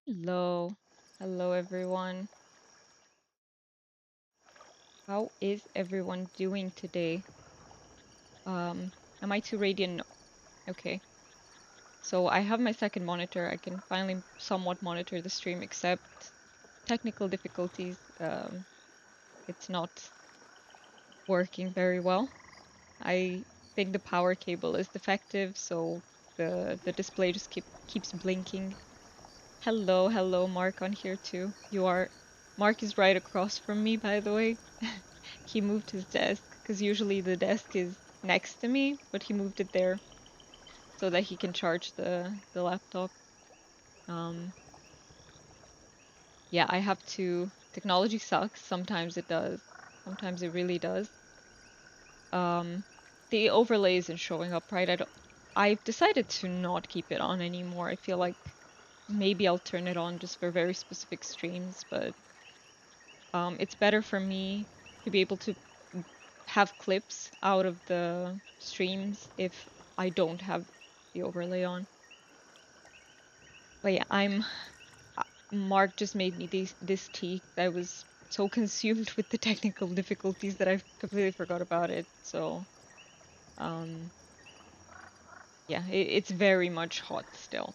Hello. Hello, everyone. How is everyone doing today? Um, am I too radiant? No. Okay. So I have my second monitor. I can finally somewhat monitor the stream, except technical difficulties. It's not working very well. I think the power cable is defective, so the display just keeps blinking. Hello, Mark on here too. Mark is right across from me, by the way. He moved his desk because usually the desk is next to me, but he moved it there so that he can charge the laptop. Um, yeah, I have to. Technology sucks. Sometimes it does. Sometimes it really does. Um, the overlay isn't showing up right. I've decided to not keep it on anymore. I feel like maybe I'll turn it on just for very specific streams, but it's better for me to be able to have clips out of the streams if I don't have the overlay on. But yeah, Mark just made me this tea. I was so consumed with the technical difficulties that I completely forgot about it. So, um, yeah, it's very much hot still.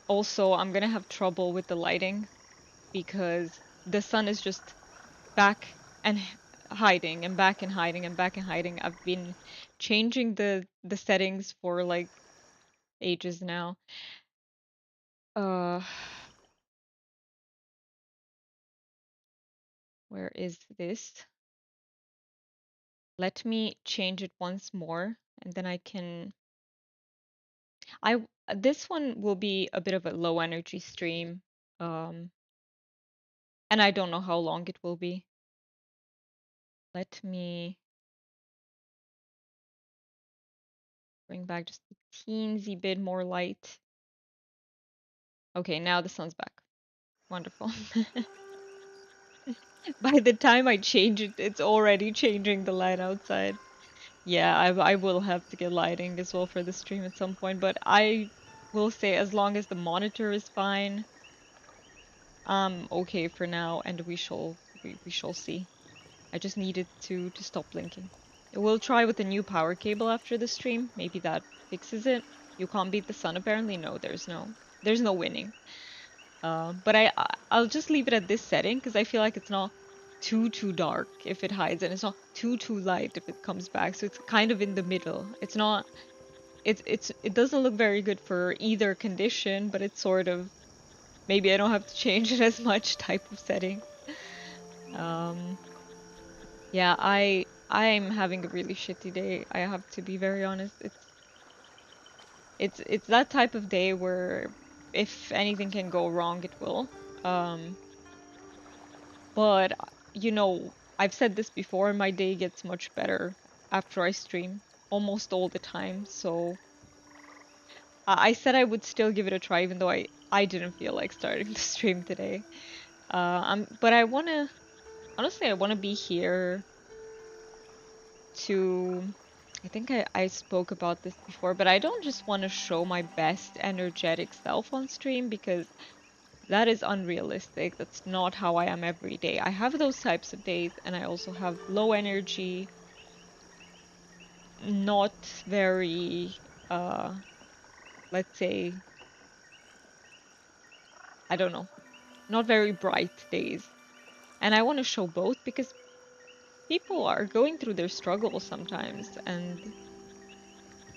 Also, I'm gonna have trouble with the lighting because the sun is just back and hiding and back and hiding and back and hiding. I've been changing the settings for like ages now. Uh, where is this? Let me change it once more and then I can I this one will be a bit of a low energy stream. Um, and I don't know how long it will be. Let me bring back just a teensy bit more light. Okay, now the sun's back. Wonderful. By the time I change it, it's already changing the light outside. Yeah, I will have to get lighting as well for the stream at some point, but I will say as long as the monitor is fine, I'm okay for now, and we shall see. I just needed to stop blinking. We'll try with the new power cable after the stream. Maybe that fixes it. You can't beat the sun apparently. No, there's no winning. But I'll just leave it at this setting because I feel like it's not too dark if it hides and it's not too light if it comes back. So it's kind of in the middle. It's not it doesn't look very good for either condition, but it's sort of maybe I don't have to change it as much type of setting. Um yeah, I'm having a really shitty day. I have to be very honest. It's that type of day where if anything can go wrong, it will. Um But, I've said this before, my day gets much better after I stream, almost all the time. So I said I would still give it a try, even though I didn't feel like starting the stream today. But honestly, I wanna be here to, I think I spoke about this before, but I don't just want to show my best energetic self on stream because that is unrealistic. That's not how I am every day. I have those types of days, and I also have low energy, not very, uh, let's say, I don't know, not very bright days. And I want to show both because people are going through their struggles sometimes, and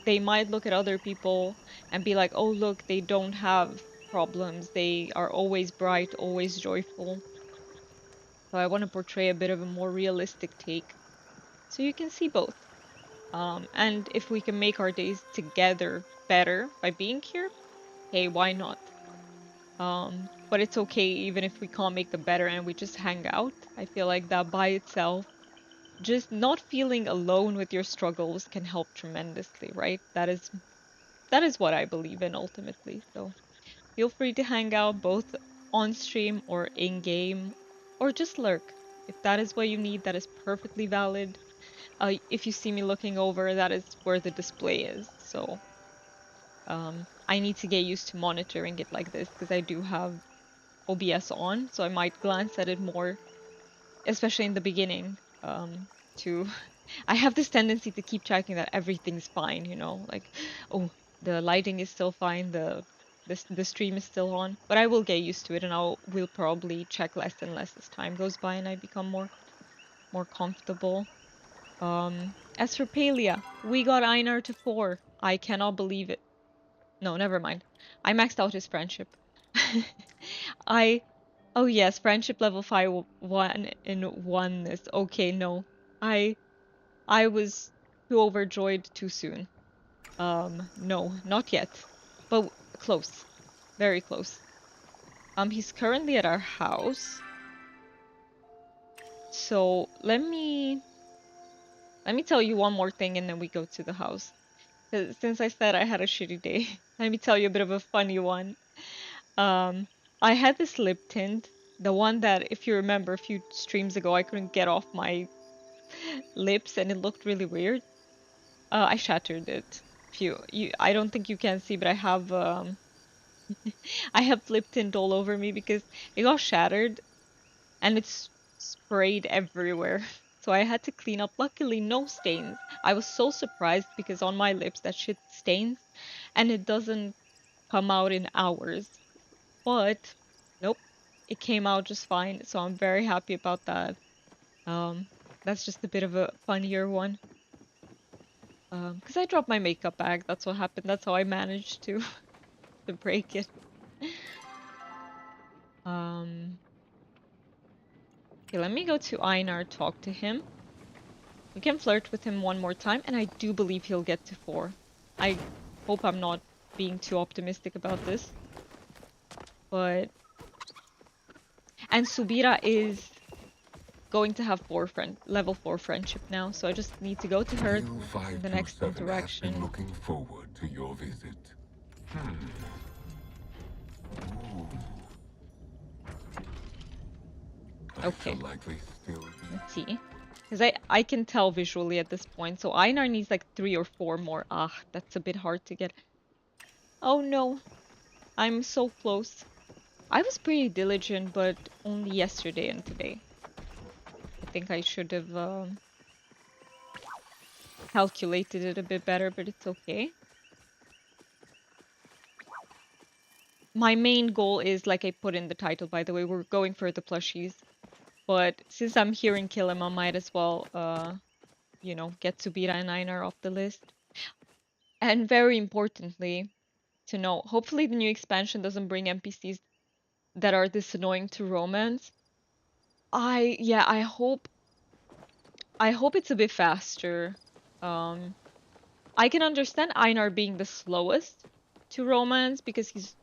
they might look at other people and be like, oh, look, they don't have problems. They are always bright, always joyful. So I want to portray a bit of a more realistic take so you can see both. And if we can make our days together better by being here, hey, why not? But it's okay even if we can't make them better and we just hang out. I feel like that by itself, just not feeling alone with your struggles can help tremendously, right? That is what I believe in ultimately. So feel free to hang out both on stream or in game or just lurk. If that is what you need, that is perfectly valid. If you see me looking over, that is where the display is. So I need to get used to monitoring it like this because I do have OBS on, so I might glance at it more, especially in the beginning. To I have this tendency to keep checking that everything's fine, you know, like, oh, the lighting is still fine, the stream is still on, but I will get used to it, and will probably check less and less as time goes by and I become more comfortable. As for Palia, we got Einar to 4. I cannot believe it. No, never mind. I maxed out his friendship. I Oh yes, friendship level 5 1 in oneness. Okay, no. I I was too overjoyed too soon. No, not yet. But close. Very close. He's currently at our house. So let me tell you one more thing and then we go to the house. Since I said I had a shitty day, let me tell you a bit of a funny one. Um, I had this lip tint, the one that, if you remember, a few streams ago, I couldn't get off my lips and it looked really weird. I shattered it. If I don't think you can see, but I have lip tint all over me because it got shattered and it's sprayed everywhere. So I had to clean up. Luckily, no stains. I was so surprised because on my lips that shit stains and it doesn't come out in hours. But nope, it came out just fine. So I'm very happy about that. Um, that's just a bit of a funnier one. Because I dropped my makeup bag. That's what happened. That's how I managed to to break it. Um, okay, let me go to Einar, talk to him. We can flirt with him one more time, and I do believe he'll get to 4. I hope I'm not being too optimistic about this. But and Subira is going to have level 4 friendship now, so I just need to go to her You in the next 527 has been interaction. looking forward to your visit. I shall Okay, likely still be. let's see. Because I can tell visually at this point, so Einar needs like 3 or 4 more. Ah, that's a bit hard to get. Oh no, I'm so close. I was pretty diligent, but only yesterday and today. I think I should have calculated it a bit better, but it's okay. My main goal is, like I put in the title, by the way, we're going for the plushies. But since I'm here in Killam, I might as well, get Subira and Einar off the list. And very importantly, to know, hopefully the new expansion doesn't bring NPCs that are this annoying to romance. Yeah, I hope it's a bit faster. Um, I can understand Einar being the slowest to romance because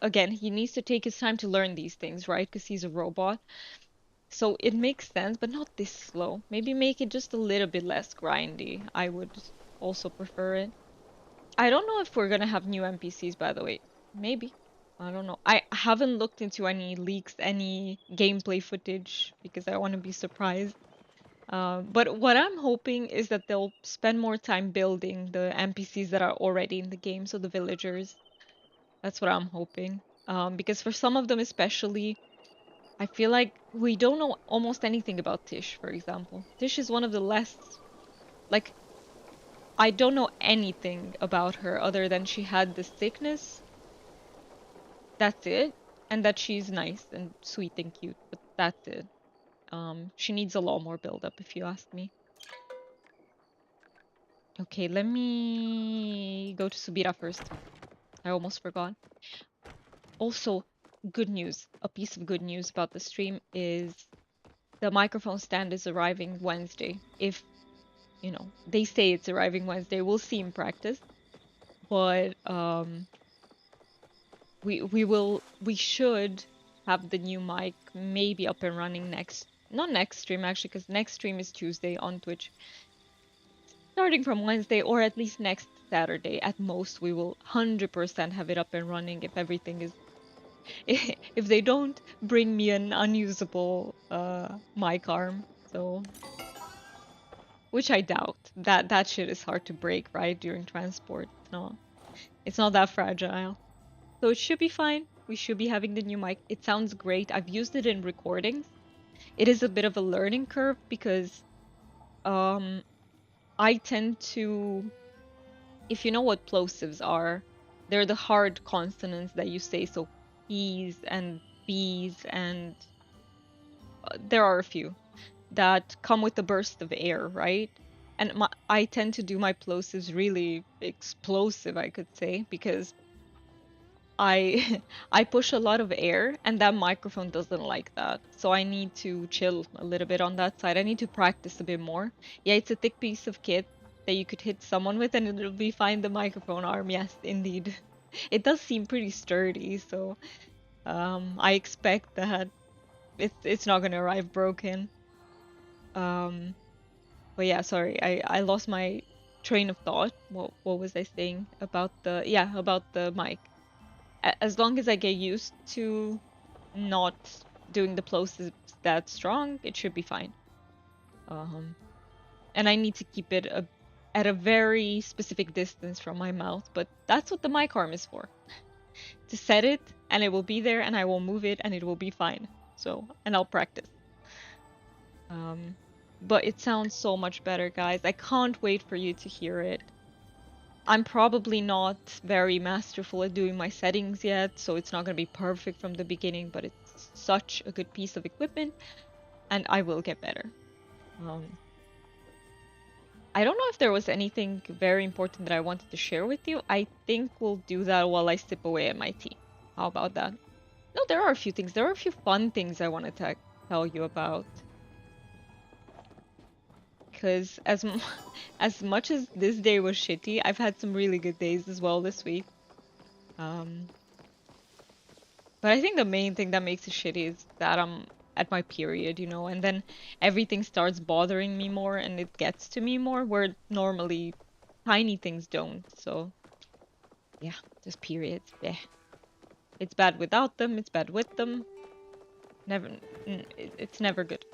again, he needs to take his time to learn these things, right? Because he's a robot. So it makes sense, but not this slow. Maybe make it just a little bit less grindy. I would also prefer it. I don't know if we're gonna have new NPCs, by the way. Maybe. I don't know. I haven't looked into any leaks, any gameplay footage, because I want to be surprised. But what I'm hoping is that they'll spend more time building the NPCs that are already in the game, so the villagers. That's what I'm hoping. Because for some of them especially, I feel like we don't know almost anything about Tish, for example. Tish is one of the less, like, I don't know anything about her other than she had this sickness. That's it. And that she's nice and sweet and cute, but that's it. She needs a lot more build up, if you ask me. Okay, let me go to Subira first. I almost forgot. Also, good news. A piece of good news about the stream is the microphone stand is arriving Wednesday. If, they say it's arriving Wednesday, we'll see in practice. But we should have the new mic maybe up and running not next stream actually, because next stream is Tuesday on Twitch. Starting from Wednesday or at least next Saturday at most, we will 100% have it up and running if everything is if they don't bring me an unusable mic arm. So, which I doubt. That shit is hard to break, right? During transport. No. It's not that fragile. So it should be fine. We should be having the new mic. It sounds great. I've used it in recordings. It is a bit of a learning curve because um I tend to, if you know what plosives are, they're the hard consonants that you say, so P's and B's and there are a few that come with a burst of air, right? And I tend to do my plosives really explosive, I could say, because I I push a lot of air and that microphone doesn't like that. So I need to chill a little bit on that side. I need to practice a bit more. Yeah, it's a thick piece of kit that you could hit someone with and it'll be fine. The microphone arm, yes, indeed. It does seem pretty sturdy, so I expect that it's not gonna arrive broken. Um but yeah, sorry, I lost my train of thought. What was I saying about the, yeah, about the mic? As long as I get used to not doing the plosives that strong, it should be fine. Um, and I need to keep it at a very specific distance from my mouth, but that's what the mic arm is for. To set it, and it will be there, and I will move it, and it will be fine. So, and I'll practice. Um, but it sounds so much better, guys. I can't wait for you to hear it. I'm probably not very masterful at doing my settings yet, so it's not going to be perfect from the beginning, but it's such a good piece of equipment, and I will get better. Um, I don't know if there was anything very important that I wanted to share with you. I think we'll do that while I sip away at my tea. How about that? No, there are a few things. There are a few fun things I want to tell you about. Because as much as this day was shitty, I've had some really good days as well this week. Um, But I think the main thing that makes it shitty is that I'm at my period, you know, and then everything starts bothering me more and it gets to me more, where normally tiny things don't. So, yeah, just periods. Yeah. It's bad without them, it's bad with them. Never, it's never good.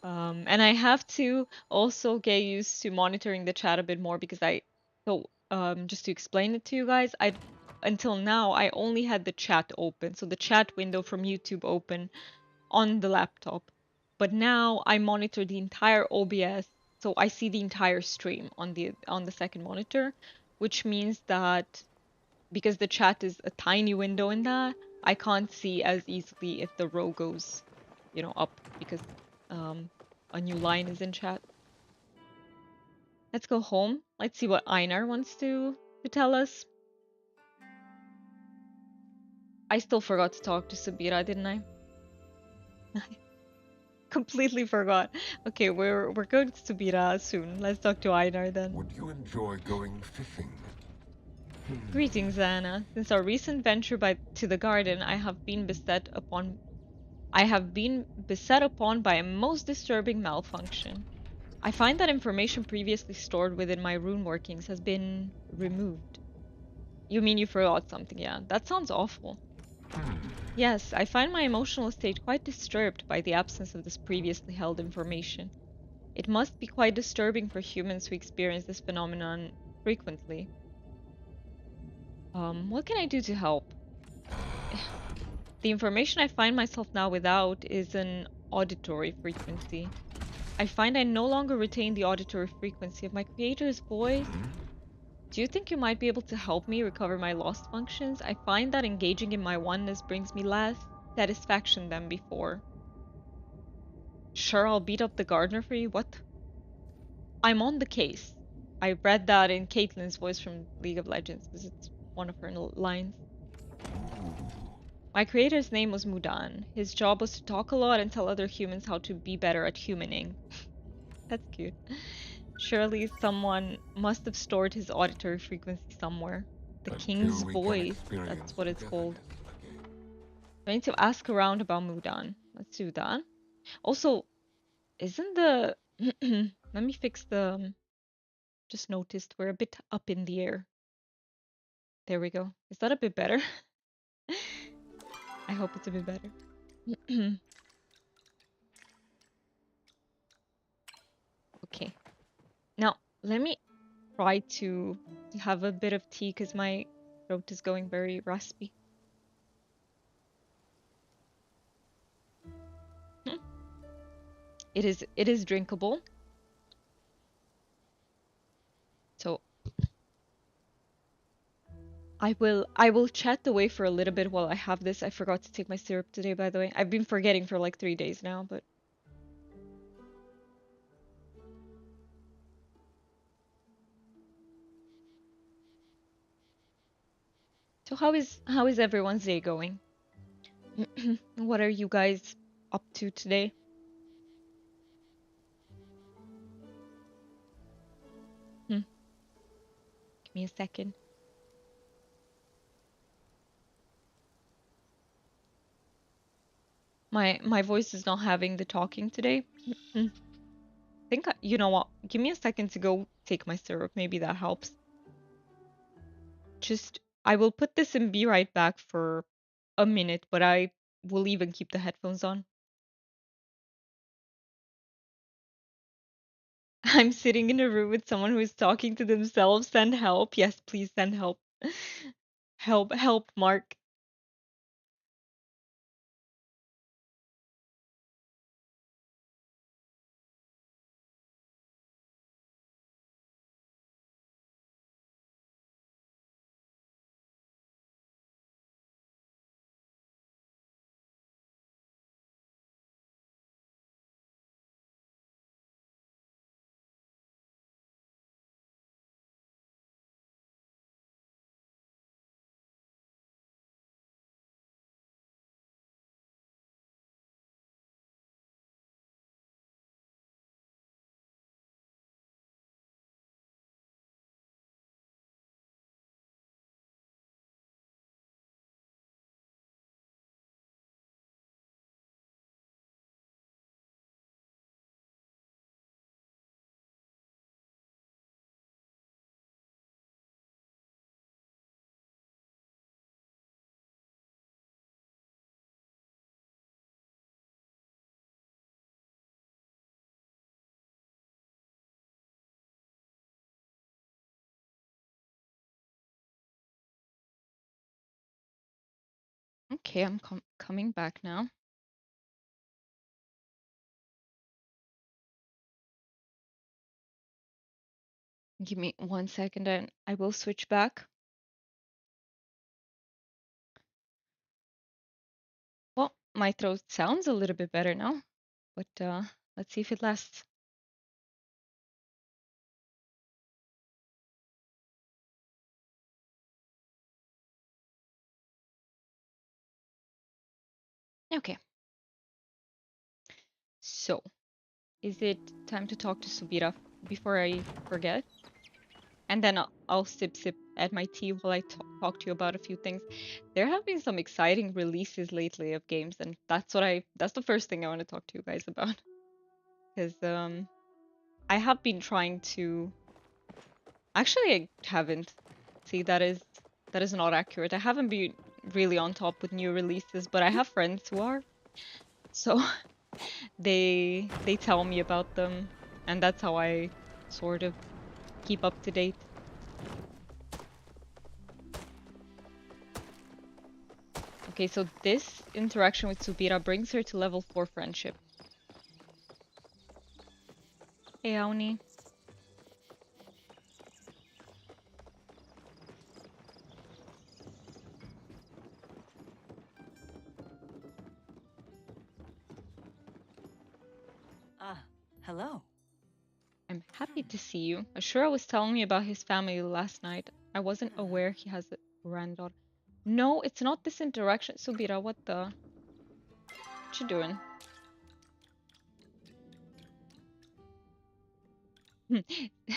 And I have to also get used to monitoring the chat a bit more because just to explain it to you guys, until now I only had the chat open, so the chat window from YouTube open on the laptop. But now I monitor the entire OBS, so I see the entire stream on the second monitor, which means that because the chat is a tiny window in that, I can't see as easily if the row goes, up because um, a new line is in chat. Let's go home. Let's see what Einar wants to tell us. I still forgot to talk to Sabira, didn't I? Completely forgot. Okay, we're going to Sabira soon. Let's talk to Einar then. Would you enjoy going fishing? Greetings, Anna. Since our recent venture to the garden, I have been beset upon by a most disturbing malfunction. I find that information previously stored within my rune workings has been removed. You mean you forgot something? Yeah, that sounds awful. Yes, I find my emotional state quite disturbed by the absence of this previously held information. It must be quite disturbing for humans who experience this phenomenon frequently. What can I do to help? The information I find myself now without is an auditory frequency. I find I no longer retain the auditory frequency of my creator's voice. Do you think you might be able to help me recover my lost functions? I find that engaging in my oneness brings me less satisfaction than before. Sure, I'll beat up the gardener for you. What? I'm on the case. I read that in Caitlyn's voice from League of Legends because it's one of her lines. My creator's name was Mudan. His job was to talk a lot and tell other humans how to be better at humaning. That's cute. Surely someone must have stored his auditory frequency somewhere. The Until king's we can voice, that's experience what the it's called. togetherness again. I need to ask around about Mudan. Let's do that. Also, isn't the... Let me fix the... Just noticed we're a bit up in the air. There we go. Is that a bit better? I hope it's a bit better. Okay. Now, let me try to have a bit of tea because my throat is going very raspy. Hmm. It is drinkable. So I will chat away for a little bit while I have this. I forgot to take my syrup today, by the way. I've been forgetting for like 3 days now, but so how is everyone's day going? What are you guys up to today? Hmm, give me a second. My voice is not having the talking today. I think you know what? Give me a second to go take my syrup. Maybe that helps. Just I will put this and be right back for a minute, but I will even keep the headphones on. I'm sitting in a room with someone who is talking to themselves. Send help. Yes, please send help. Help, help, Mark. Okay, I'm coming back now. Give me 1 second and I will switch back. Well, my throat sounds a little bit better now, but let's see if it lasts. Okay, so is it time to talk to Subira before I forget? And then I'll sip at my tea while I talk to you about a few things. There have been some exciting releases lately of games, and that's the first thing I want to talk to you guys about. Because I have been trying to actually I haven't. See, that is not accurate. I haven't been really on top with new releases, but I have friends who are. So they tell me about them, and that's how I sort of keep up to date. Okay, so this interaction with Subira brings her to level 4 friendship. Hey, Auni. Ah, hello. I'm happy to see you. Ashura was telling me about his family last night. I wasn't aware he has a granddaughter. No, it's not this interaction. Subira, what you doing?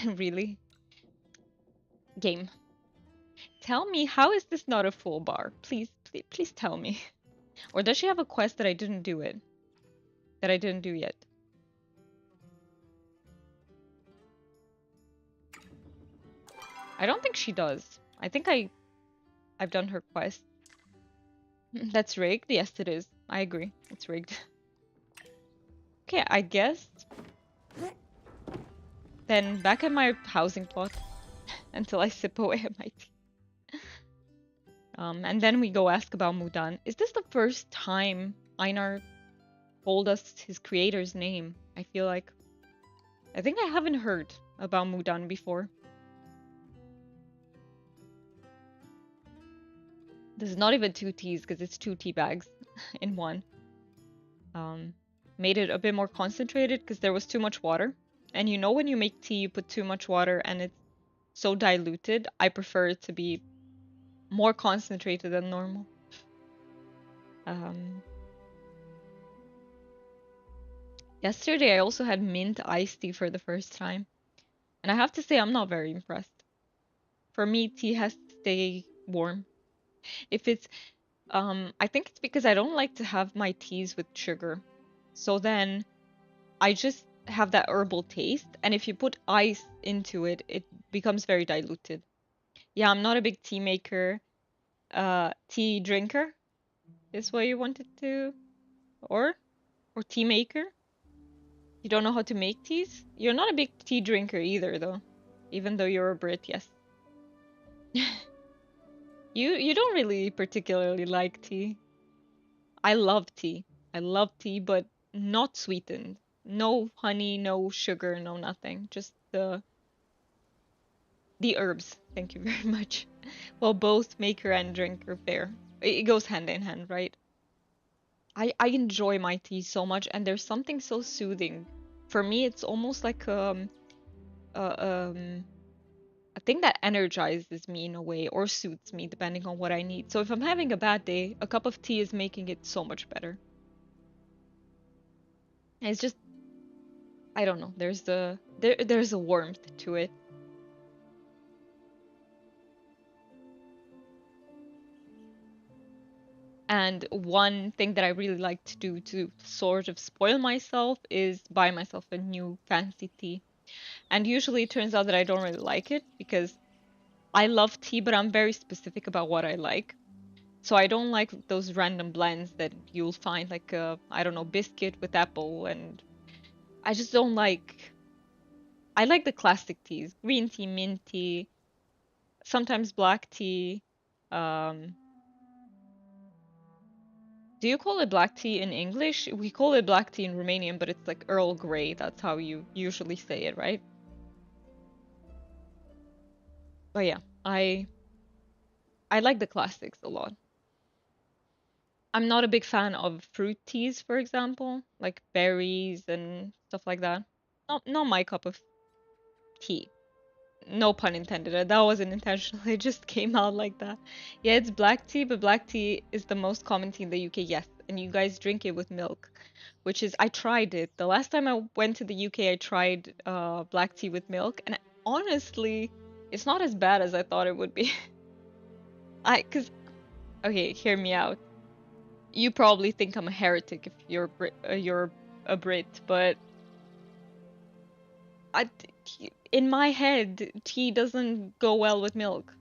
Really? Game. Tell me, how is this not a full bar? Please, please, please tell me. Or does she have a quest that I didn't do it? That I didn't do yet? I don't think she does. I think I've done her quest. That's rigged? Yes, it is. I agree. It's rigged. Okay, I guess then back at my housing plot. until I sip away at my tea. And then we go ask about Mudan. Is this the first time Einar told us his creator's name? I feel like I think I haven't heard about Mudan before. This is not even two teas because it's two tea bags in one. Um, Made it a bit more concentrated because there was too much water. And you know when you make tea, you put too much water and it's so diluted. I prefer it to be more concentrated than normal. Um, Yesterday I also had mint iced tea for the first time. And I have to say I'm not very impressed. For me, tea has to stay warm. If it's I think it's because I don't like to have my teas with sugar. So then I just have that herbal taste, and if you put ice into it, it becomes very diluted. Yeah, I'm not a big tea maker. Tea drinker is what you wanted to, or or tea maker. You don't know how to make teas? You're not a big tea drinker either, though. Even though you're a Brit, yes. You don't really particularly like tea. I love tea. I love tea, but not sweetened. No honey, no sugar, no nothing. Just the herbs. Thank you very much. Well, both maker and drinker fair. It goes hand in hand, right? I enjoy my tea so much, and there's something so soothing. For me, it's almost like a a thing that energizes me in a way or suits me depending on what I need. So if I'm having a bad day, a cup of tea is making it so much better. And it's just I don't know. There's a warmth to it. And one thing that I really like to do to sort of spoil myself is buy myself a new fancy tea. And usually it turns out that I don't really like it because I love tea, but I'm very specific about what I like. So I don't like those random blends that you'll find like I don't know, biscuit with apple and I just don't like I like the classic teas, green tea, mint tea, sometimes black tea. Um, Do you call it black tea in English? We call it black tea in Romanian, but it's like Earl Grey. That's how you usually say it, right? But yeah, I like the classics a lot. I'm not a big fan of fruit teas, for example, like berries and stuff like that. Not my cup of tea. No pun intended. That wasn't intentional. It just came out like that. Yeah, it's black tea, but black tea is the most common tea in the UK, yes. And you guys drink it with milk, which is I tried it. The last time I went to the UK, I tried black tea with milk, and honestly, it's not as bad as I thought it would be. Cause okay, hear me out. You probably think I'm a heretic if you're a Brit, but I, in my head, tea doesn't go well with milk.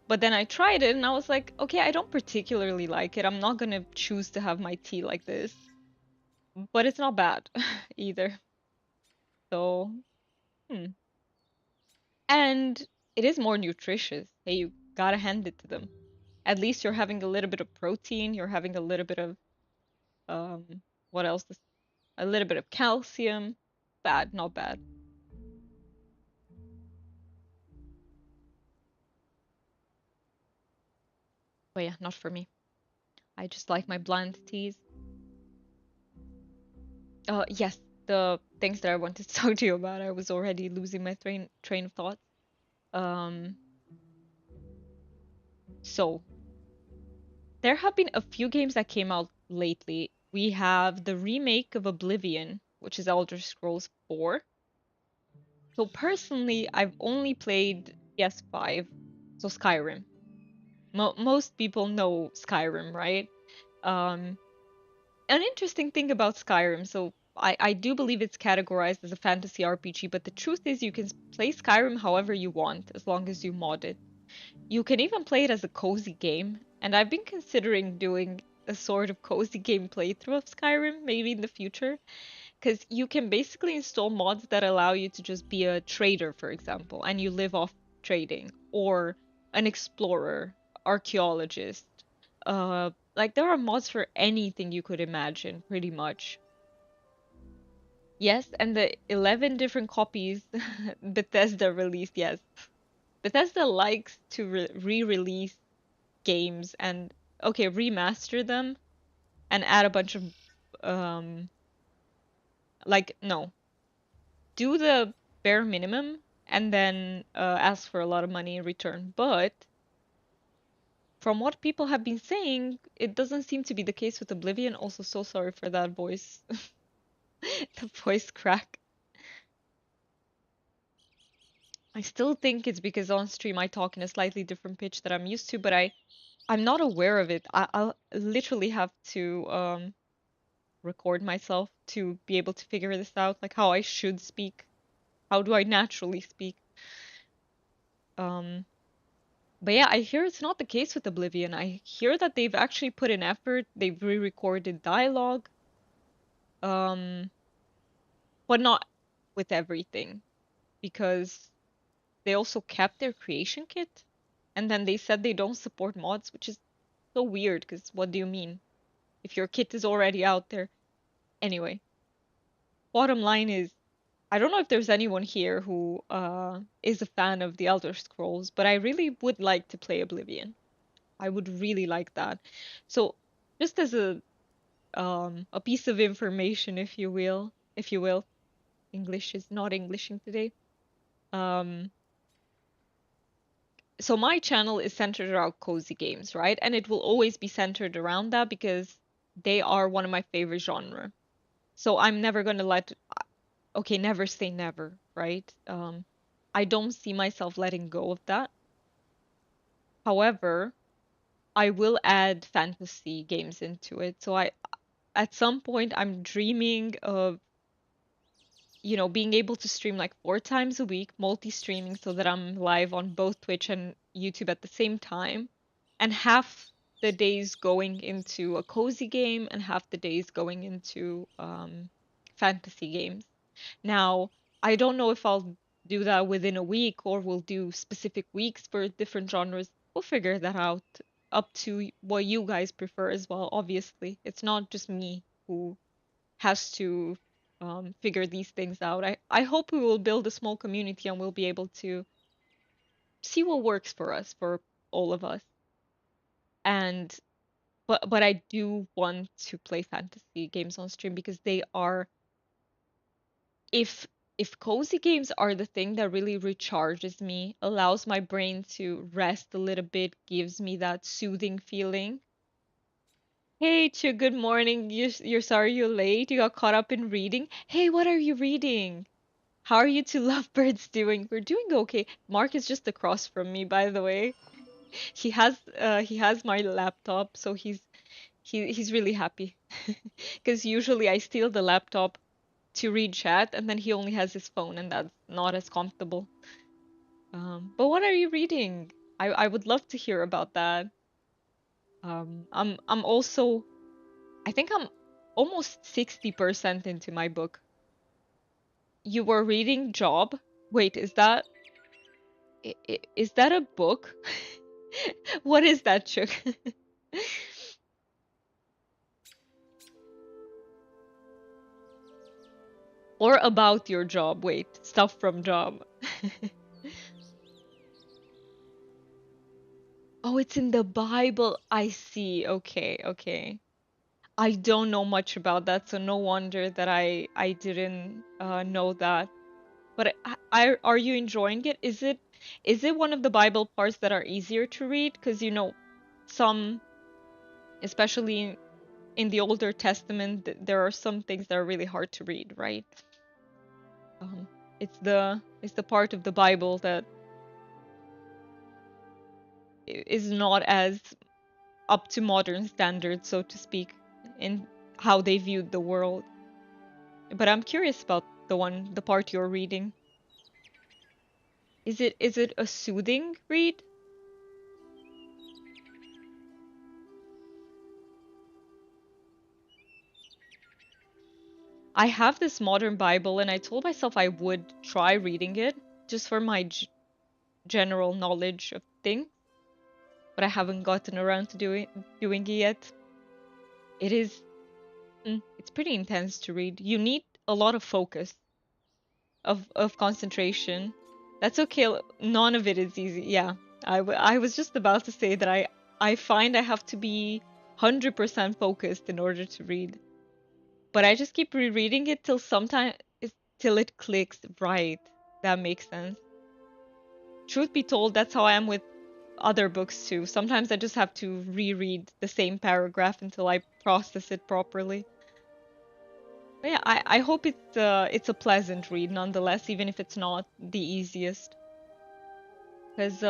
But then I tried it and I was like, okay, I don't particularly like it. I'm not gonna choose to have my tea like this. But it's not bad either. So, hmm. And it is more nutritious. Hey, you gotta hand it to them. At least you're having a little bit of protein, you're having a little bit of what else? A little bit of calcium. Bad, not bad. But yeah, not for me. I just like my bland teas. Yes, the things that I wanted to talk to you about, I was already losing my train of thought. Um, so there have been a few games that came out lately. We have the remake of Oblivion, which is Elder Scrolls 4. So personally, I've only played PS5, so Skyrim. Most people know Skyrim, right? Um, an interesting thing about Skyrim, so I do believe it's categorized as a fantasy RPG, but the truth is you can play Skyrim however you want, as long as you mod it. You can even play it as a cozy game, and I've been considering doing a sort of cozy game playthrough of Skyrim, maybe in the future, because you can basically install mods that allow you to just be a trader, for example, and you live off trading, or an explorer, archaeologist. Like there are mods for anything you could imagine, pretty much. Yes, and the 11 different copies Bethesda released, yes. Bethesda likes to re-release games and okay, remaster them and add a bunch of um like no, do the bare minimum and then ask for a lot of money in return. But from what people have been saying, it doesn't seem to be the case with Oblivion. Also, so sorry for that voice, the voice crack. I still think it's because on stream I talk in a slightly different pitch that I'm used to, but I'm not aware of it. I'll literally have to record myself to be able to figure this out, like how I should speak. How do I naturally speak? Um, but yeah, I hear it's not the case with Oblivion. I hear that they've actually put in effort. They've re-recorded dialogue, um, but not with everything because they also kept their creation kit, and then they said they don't support mods, which is so weird because what do you mean? If your kit is already out there. Anyway, bottom line is I don't know if there's anyone here who is a fan of the Elder Scrolls, but I really would like to play Oblivion. I would really like that. So, just as a piece of information, if you will, English is not Englishing today. Um, so my channel is centered around cozy games, right? And it will always be centered around that because they are one of my favorite genre. So I'm never gonna let, okay, never say never, right? I don't see myself letting go of that. However, I will add fantasy games into it. So at some point, I'm dreaming of, being able to stream like 4 times a week, multi-streaming so that I'm live on both Twitch and YouTube at the same time, and half the days going into a cozy game and half the days going into fantasy games. Now, I don't know if I'll do that within a week or we'll do specific weeks for different genres. We'll figure that out up to what you guys prefer as well, obviously. It's not just me who has to figure these things out. I hope we will build a small community and we'll be able to see what works for us, for all of us. And but I do want to play fantasy games on stream because they are if if cozy games are the thing that really recharges me, allows my brain to rest a little bit, gives me that soothing feeling. Hey, Chu, good morning. You're sorry you're late. You got caught up in reading. Hey, what are you reading? How are you two lovebirds doing? We're doing okay. Mark is just across from me, by the way. He has my laptop, so he's really happy. Because usually I steal the laptop to read chat, and then he only has his phone, and that's not as comfortable. But what are you reading? I would love to hear about that. I'm also I think I'm almost 60% into my book. You were reading Job? Wait, is that a book? What is that, Chuck? Or about your job? Wait, stuff from Job. Oh, it's in the Bible. I see. Okay, okay. I don't know much about that, so no wonder that I didn't know that. But are you enjoying it? Is it one of the Bible parts that are easier to read? Because some, especially in the Older Testament, there are some things that are really hard to read, right? Um, it's the part of the Bible that is not as up to modern standards, so to speak, in how they viewed the world. But I'm curious about the part you're reading. Is it a soothing read? I have this modern Bible, and I told myself I would try reading it just for my general knowledge of things, but I haven't gotten around to doing it yet. It is it's pretty intense to read. You need a lot of focus, of concentration. That's okay. None of it is easy. Yeah. I was just about to say that I find I have to be 100% focused in order to read. But I just keep rereading it till it clicks right. That makes sense. Truth be told, that's how I am with other books too. Sometimes I just have to reread the same paragraph until I process it properly. But yeah, I hope it's a pleasant read nonetheless, even if it's not the easiest. Because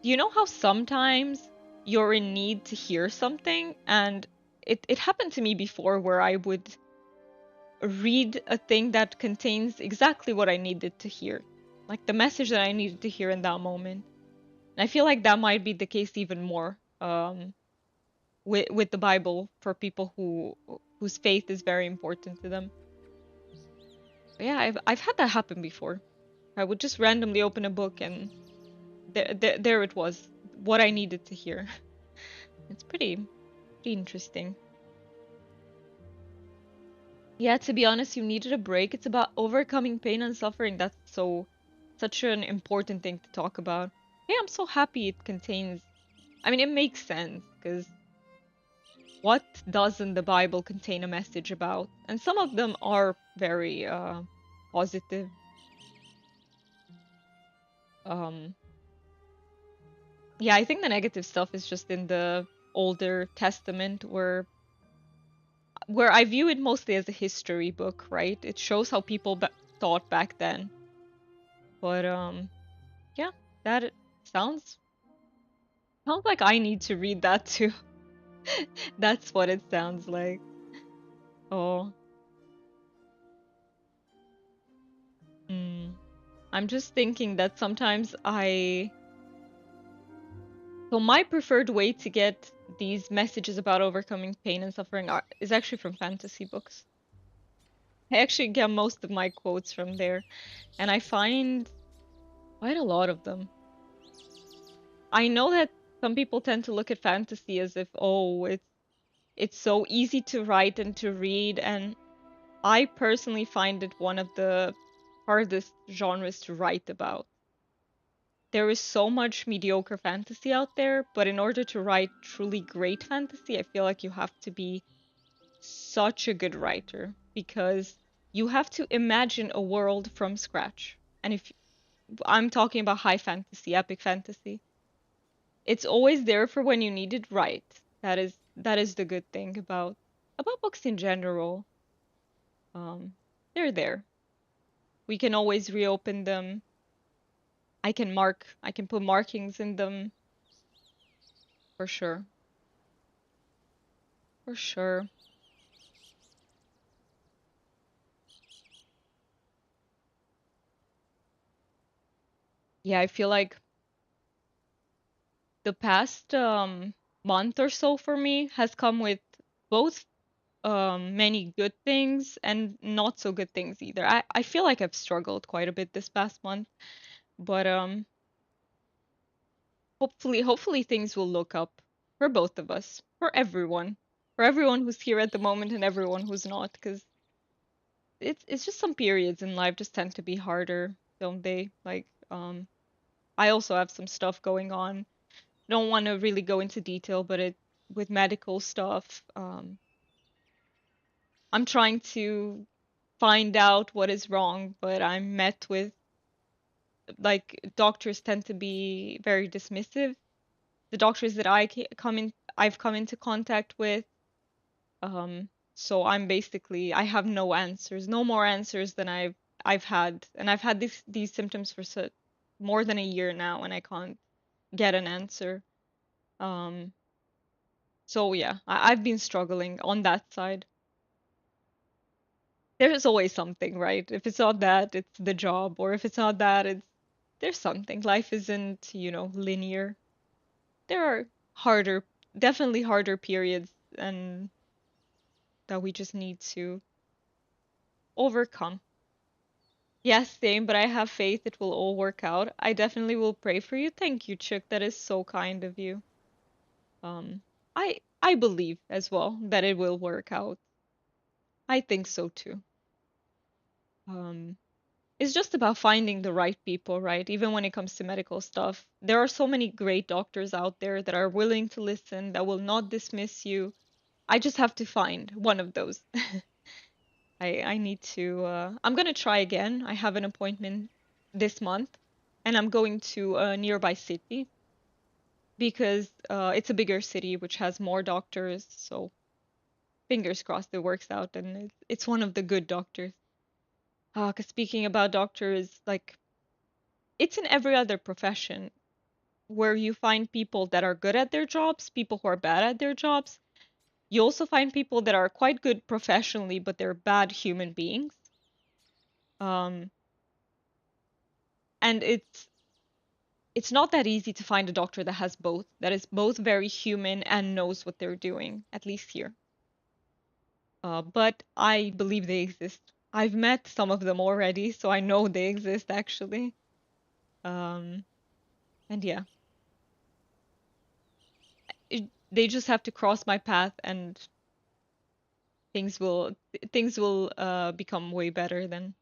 you know how sometimes you're in need to hear something, and it happened to me before where I would read a thing that contains exactly what I needed to hear, like the message that I needed to hear in that moment. And I feel like that might be the case even more with the Bible for people whose faith is very important to them. But yeah, I've had that happen before. I would just randomly open a book and there it was, what I needed to hear. It's pretty interesting. Yeah, to be honest, you needed a break. It's about overcoming pain and suffering. That's such an important thing to talk about. Hey, I'm so happy it contains. I mean, it makes sense because what doesn't the Bible contain a message about? And some of them are very positive. Um, yeah, I think the negative stuff is just in the older Testament where I view it mostly as a history book, right? It shows how people thought back then. But yeah, that sounds sounds like I need to read that too. That's what it sounds like. Oh, mm. I'm just thinking that sometimes so my preferred way to get these messages about overcoming pain and suffering is actually from fantasy books. I actually get most of my quotes from there, and I find quite a lot of them. I know that some people tend to look at fantasy as if, oh, it's so easy to write and to read, and I personally find it one of the hardest genres to write about. There is so much mediocre fantasy out there, but in order to write truly great fantasy, I feel like you have to be such a good writer because you have to imagine a world from scratch. And if I'm talking about high fantasy, epic fantasy, it's always there for when you need it right. That is the good thing about books in general. Um, they're there. We can always reopen them. I can put markings in them for sure. For sure. Yeah, I feel like the past month or so for me has come with both many good things and not so good things either. I feel like I've struggled quite a bit this past month, but hopefully things will look up for both of us, for everyone who's here at the moment and everyone who's not, because it's just some periods in life just tend to be harder, don't they? Like I also have some stuff going on. Don't want to really go into detail, but it with medical stuff, I'm trying to find out what is wrong, but I'm met with like doctors tend to be very dismissive. The doctors that I've come into contact with, so I have no answers, no more answers than I've had, and I've had these symptoms for more than a year now, and I can't get an answer. Um, so yeah, I've been struggling on that side. There's always something, right? If it's not that, it's the job, or if it's not that, it's there's something. Life isn't, linear. There are harder, definitely harder periods and that we just need to overcome. Yes, same, but I have faith it will all work out. I definitely will pray for you. Thank you, Chick. That is so kind of you. I believe as well that it will work out. I think so too. Um, it's just about finding the right people, right? Even when it comes to medical stuff, there are so many great doctors out there that are willing to listen, that will not dismiss you. I just have to find one of those. I need to I'm gonna try again. I have an appointment this month and I'm going to a nearby city because it's a bigger city which has more doctors, so fingers crossed it works out and it's one of the good doctors. 'Cause speaking about doctors, like it's in every other profession where you find people that are good at their jobs, people who are bad at their jobs. You also find people that are quite good professionally, but they're bad human beings. Um, and it's not that easy to find a doctor that has both, that is both very human and knows what they're doing, at least here. But I believe they exist. I've met some of them already, so I know they exist actually. Um, and yeah, they just have to cross my path, and things will become way better then.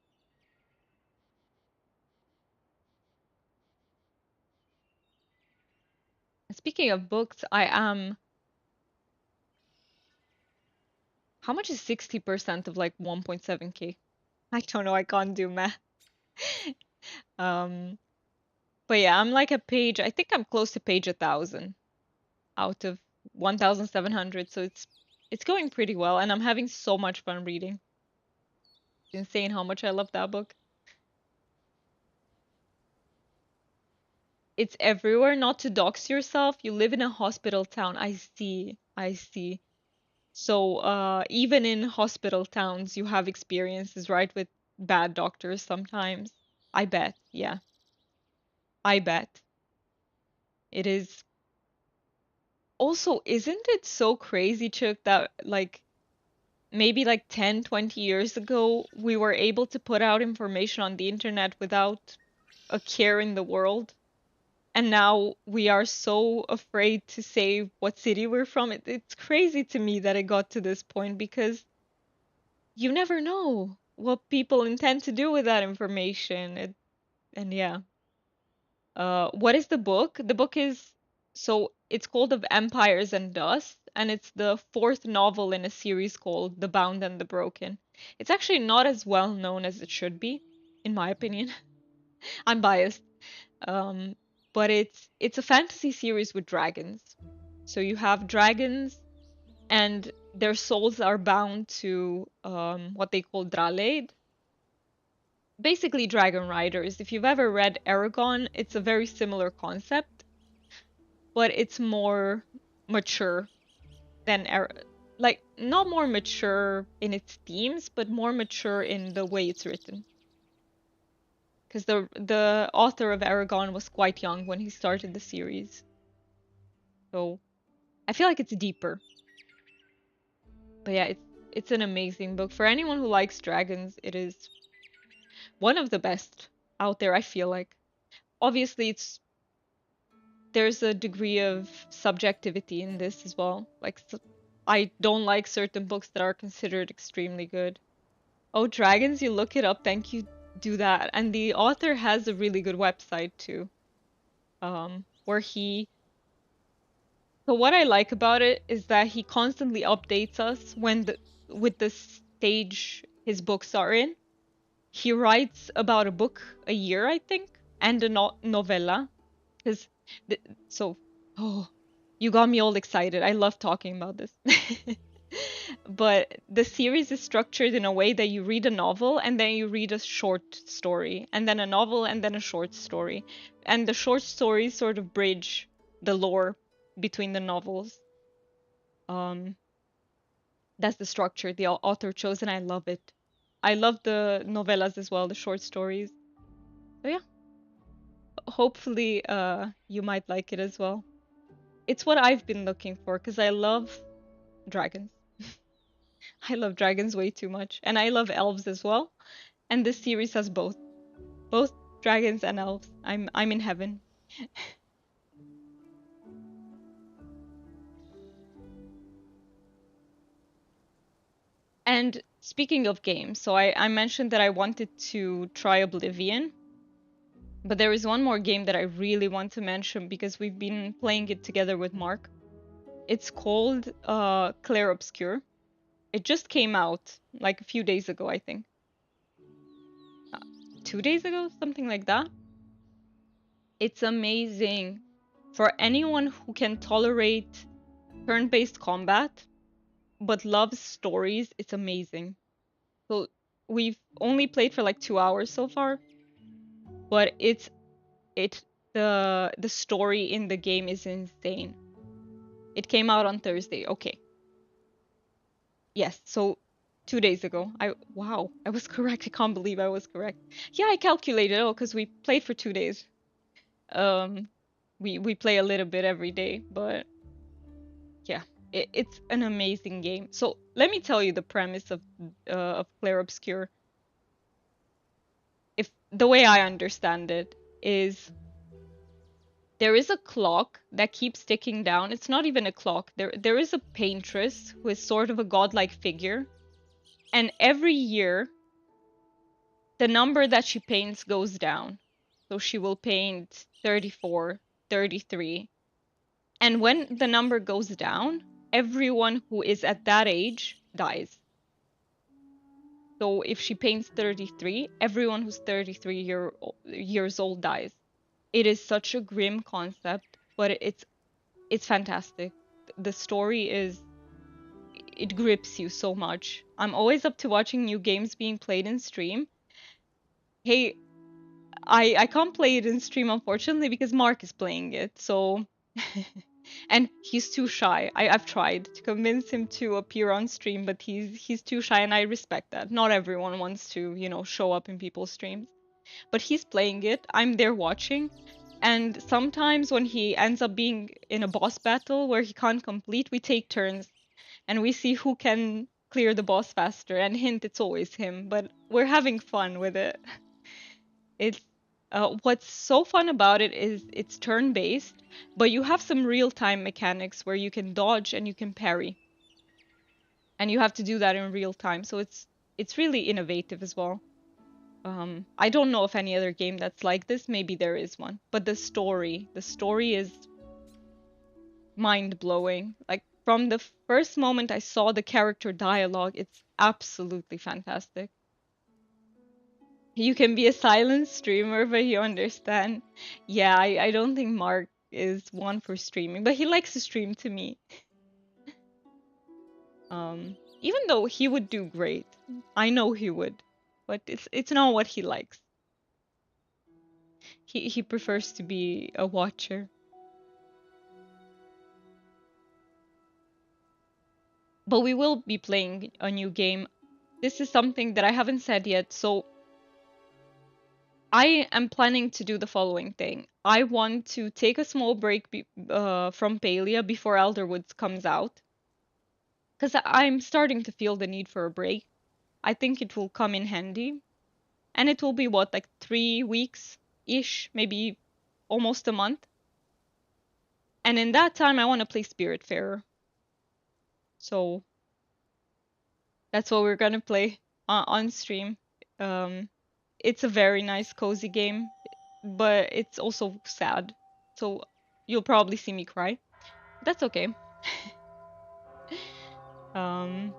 Speaking of books, I am. How much is 60% of like 1.7K? I don't know. I can't do math. Um, but yeah, I'm like a page. I think I'm close to page 1,000 out of 1,700. So it's going pretty well, and I'm having so much fun reading. It's insane how much I love that book. It's everywhere. Not to dox yourself. You live in a hospital town. I see. I see. So, even in hospital towns, you have experiences, right, with bad doctors sometimes. I bet. Yeah, I bet. It is. Also, isn't it so crazy, Chuck, that like maybe like 10, 20 years ago, we were able to put out information on the internet without a care in the world? And now we are so afraid to say what city we're from. It's crazy to me that it got to this point because you never know what people intend to do with that information. And yeah. What is the book? The book is so it's called Of Empires and Dust, and it's the fourth novel in a series called The Bound and the Broken. It's actually not as well known as it should be, in my opinion. I'm biased. Um, but it's a fantasy series with dragons. So you have dragons and their souls are bound to what they call Draleid, basically dragon riders. If you've ever read Aragon, it's a very similar concept, but it's more mature than like not more mature in its themes, but more mature in the way it's written. Because the author of Aragon was quite young when he started the series, so I feel like it's deeper. But yeah, it's an amazing book for anyone who likes dragons. It is one of the best out there. I feel like obviously it's there's a degree of subjectivity in this as well. Like, I don't like certain books that are considered extremely good. Oh, Dragons, you look it up. Thank you. Do that. And the author has a really good website too, where he. So what I like about it is that he constantly updates us when the with the stage his books are in. He writes about a book a year, I think, and a novella. Because so, oh, you got me all excited. I love talking about this. But the series is structured in a way that you read a novel and then you read a short story, and then a novel and then a short story. And the short stories sort of bridge the lore between the novels. Um, that's the structure the author chose, and I love it. I love the novellas as well, the short stories. So yeah, hopefully you might like it as well. It's what I've been looking for because I love dragons. I love dragons way too much. And I love elves as well. And this series has both. Both dragons and elves. I'm in heaven. And speaking of games, so I mentioned that I wanted to try Oblivion, but there is one more game that I really want to mention because we've been playing it together with Mark. It's called Clair Obscur. It just came out like a few days ago, I think. 2 days ago, something like that. It's amazing for anyone who can tolerate turn-based combat but loves stories. It's amazing. So we've only played for like 2 hours so far, but it the story in the game is insane. It came out on Thursday. Okay. Yes, so 2 days ago. Wow, I was correct. I can't believe I was correct. Yeah, I calculated it because we played for 2 days. Um, we play a little bit every day, but yeah, it's an amazing game. So let me tell you the premise of Clair Obscur. If the way I understand it is there is a clock that keeps ticking down. It's not even a clock. There is a paintress who is sort of a godlike figure, and every year the number that she paints goes down. So she will paint 34, 33. And when the number goes down, everyone who is at that age dies. So if she paints 33, everyone who's 33 years old dies. It is such a grim concept, but it's fantastic. The story it grips you so much. I'm always up to watching new games being played in stream. Hey, I can't play it in stream unfortunately because Mark is playing it. So and he's too shy. I've tried to convince him to appear on stream, but he's too shy and I respect that. Not everyone wants to, show up in people's streams. But he's playing it. I'm there watching. And sometimes when he ends up being in a boss battle where he can't complete, we take turns and we see who can clear the boss faster. And hint, it's always him, but we're having fun with it. It's what's so fun about it is it's turn-based, but you have some real-time mechanics where you can dodge and you can parry, and you have to do that in real time. So it's really innovative as well. I don't know of any other game that's like this. Maybe there is one, but the story is mind-blowing. Like from the first moment I saw the character dialogue, it's absolutely fantastic. You can be a silent streamer, but you understand. Yeah, I don't think Mark is one for streaming, but he likes to stream to me. Even though he would do great. I know he would, but it's not what he likes. He prefers to be a watcher. But we will be playing a new game. This is something that I haven't said yet, so I am planning to do the following thing. I want to take a small break from Palia before Elderwoods comes out, because I'm starting to feel the need for a break. I think it will come in handy, and it will be what, like 3 weeks-ish, maybe almost a month. And in that time, I want to play Spiritfarer. So that's what we're gonna play on stream. Um, it's a very nice, cozy game, but it's also sad. So you'll probably see me cry. That's okay. Um,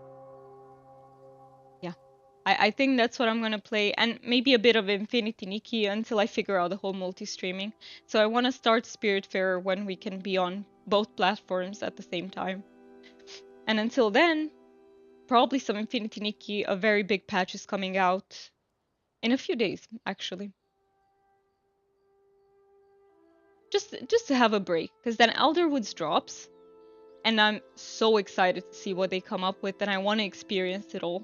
yeah. I think that's what I'm gonna play, and maybe a bit of Infinity Nikki until I figure out the whole multi-streaming. So I want to start Spiritfarer when we can be on both platforms at the same time. And until then, probably some Infinity Nikki. A very big patch is coming out in a few days, actually. Just to have a break, because then Elderwoods drops, and I'm so excited to see what they come up with, and I want to experience it all.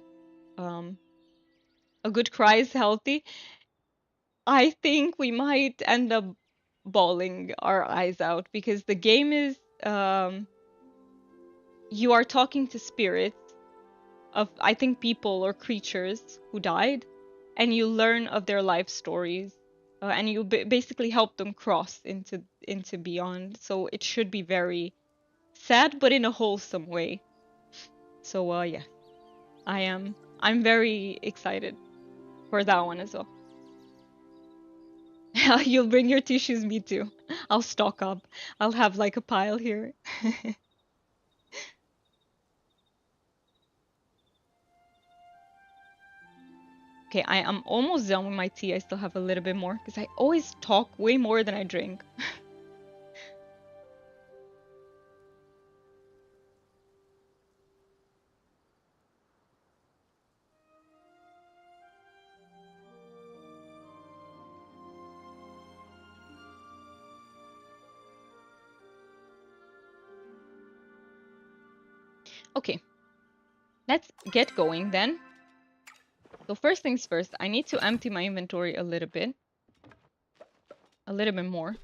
Um, a good cry is healthy. I think we might end up bawling our eyes out because the game is you are talking to spirits of I think people or creatures who died, and you learn of their life stories and you basically help them cross into beyond. So it should be very sad, but in a wholesome way. So yeah, I'm very excited for that one as well. You'll bring your tissues, me too. I'll stock up. I'll have like a pile here. Okay, I am almost done with my tea. I still have a little bit more because I always talk way more than I drink. Okay, let's get going then. So first things first, I need to empty my inventory a little bit more.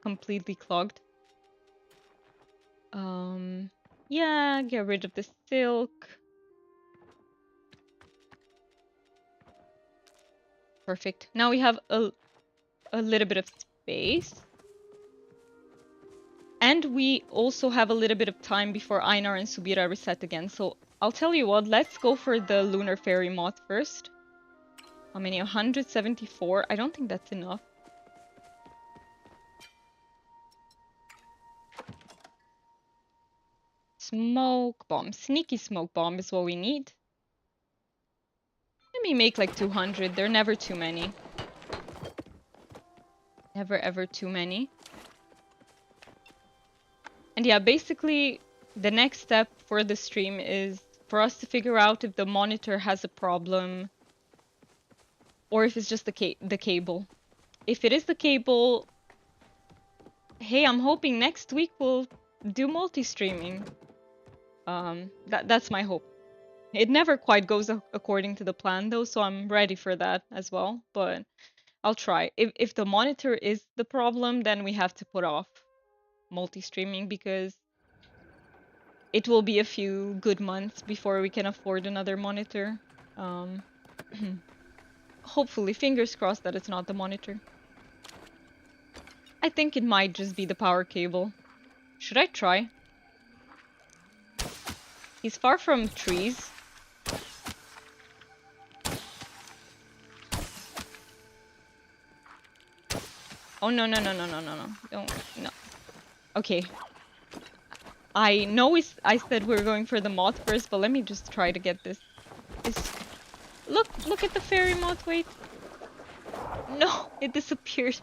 Completely clogged. Yeah, get rid of the silk. Perfect. Now we have a little bit of space. And we also have a little bit of time before Einar and Subira reset again. So I'll tell you what, let's go for the Lunar Fairy Moth first. How many? 174? I don't think that's enough. Smoke bomb. Sneaky smoke bomb is what we need. Let me make like 200. They're never too many. Never ever too many. And yeah, basically the next step for the stream is for us to figure out if the monitor has a problem or if it's just the cable. If it is the cable, hey, I'm hoping next week we'll do multi-streaming. That's my hope. It never quite goes according to the plan though, so I'm ready for that as well, but I'll try. If the monitor is the problem, then we have to put off multi-streaming because it will be a few good months before we can afford another monitor. Hopefully, fingers crossed that it's not the monitor. I think it might just be the power cable. Should I try? He's far from trees. Oh, no, no, no, no, no, no, no. Don't, no. Okay. I know I said we were going for the moth first, but let me just try to get this. Look at the fairy moth, wait. No, it disappeared.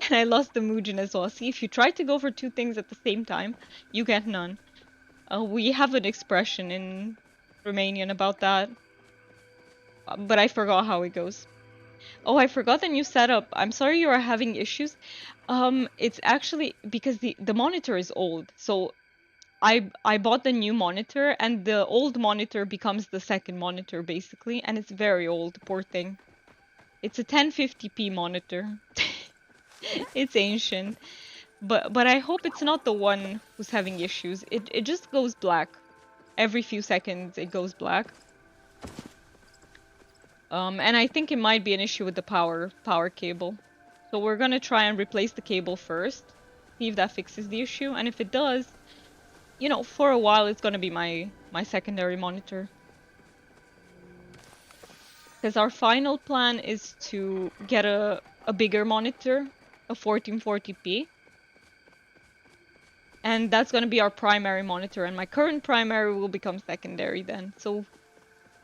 And I lost the Muujin as well. See, if you try to go for two things at the same time, you get none. We have an expression in Romanian about that. But I forgot how it goes. Oh, I forgot the new setup. I'm sorry you are having issues. It's actually because the monitor is old. So I bought the new monitor and the old monitor becomes the second monitor basically, and it's very old, poor thing. It's a 1050p monitor. It's ancient. But I hope it's not the one who's having issues. It just goes black. Every few seconds it goes black. And I think it might be an issue with the power cable. So we're gonna try and replace the cable first. See if that fixes the issue. And if it does, you know, for a while it's gonna be my secondary monitor. Because our final plan is to get a bigger monitor, a 1440p. And that's going to be our primary monitor, and my current primary will become secondary then. So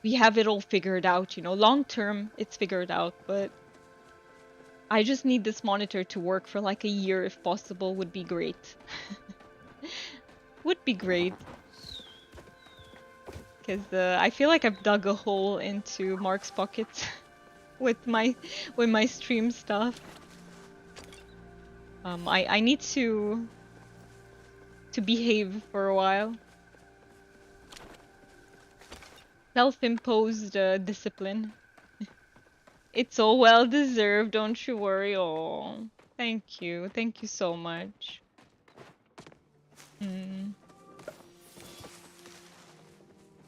we have it all figured out, you know. Long term, it's figured out, but I just need this monitor to work for like a year if possible. Would be great. Would be great. Because I feel like I've dug a hole into Mark's pockets with my stream stuff. I need to behave for a while. Self-imposed discipline. It's all well deserved, don't you worry. Oh, thank you so much.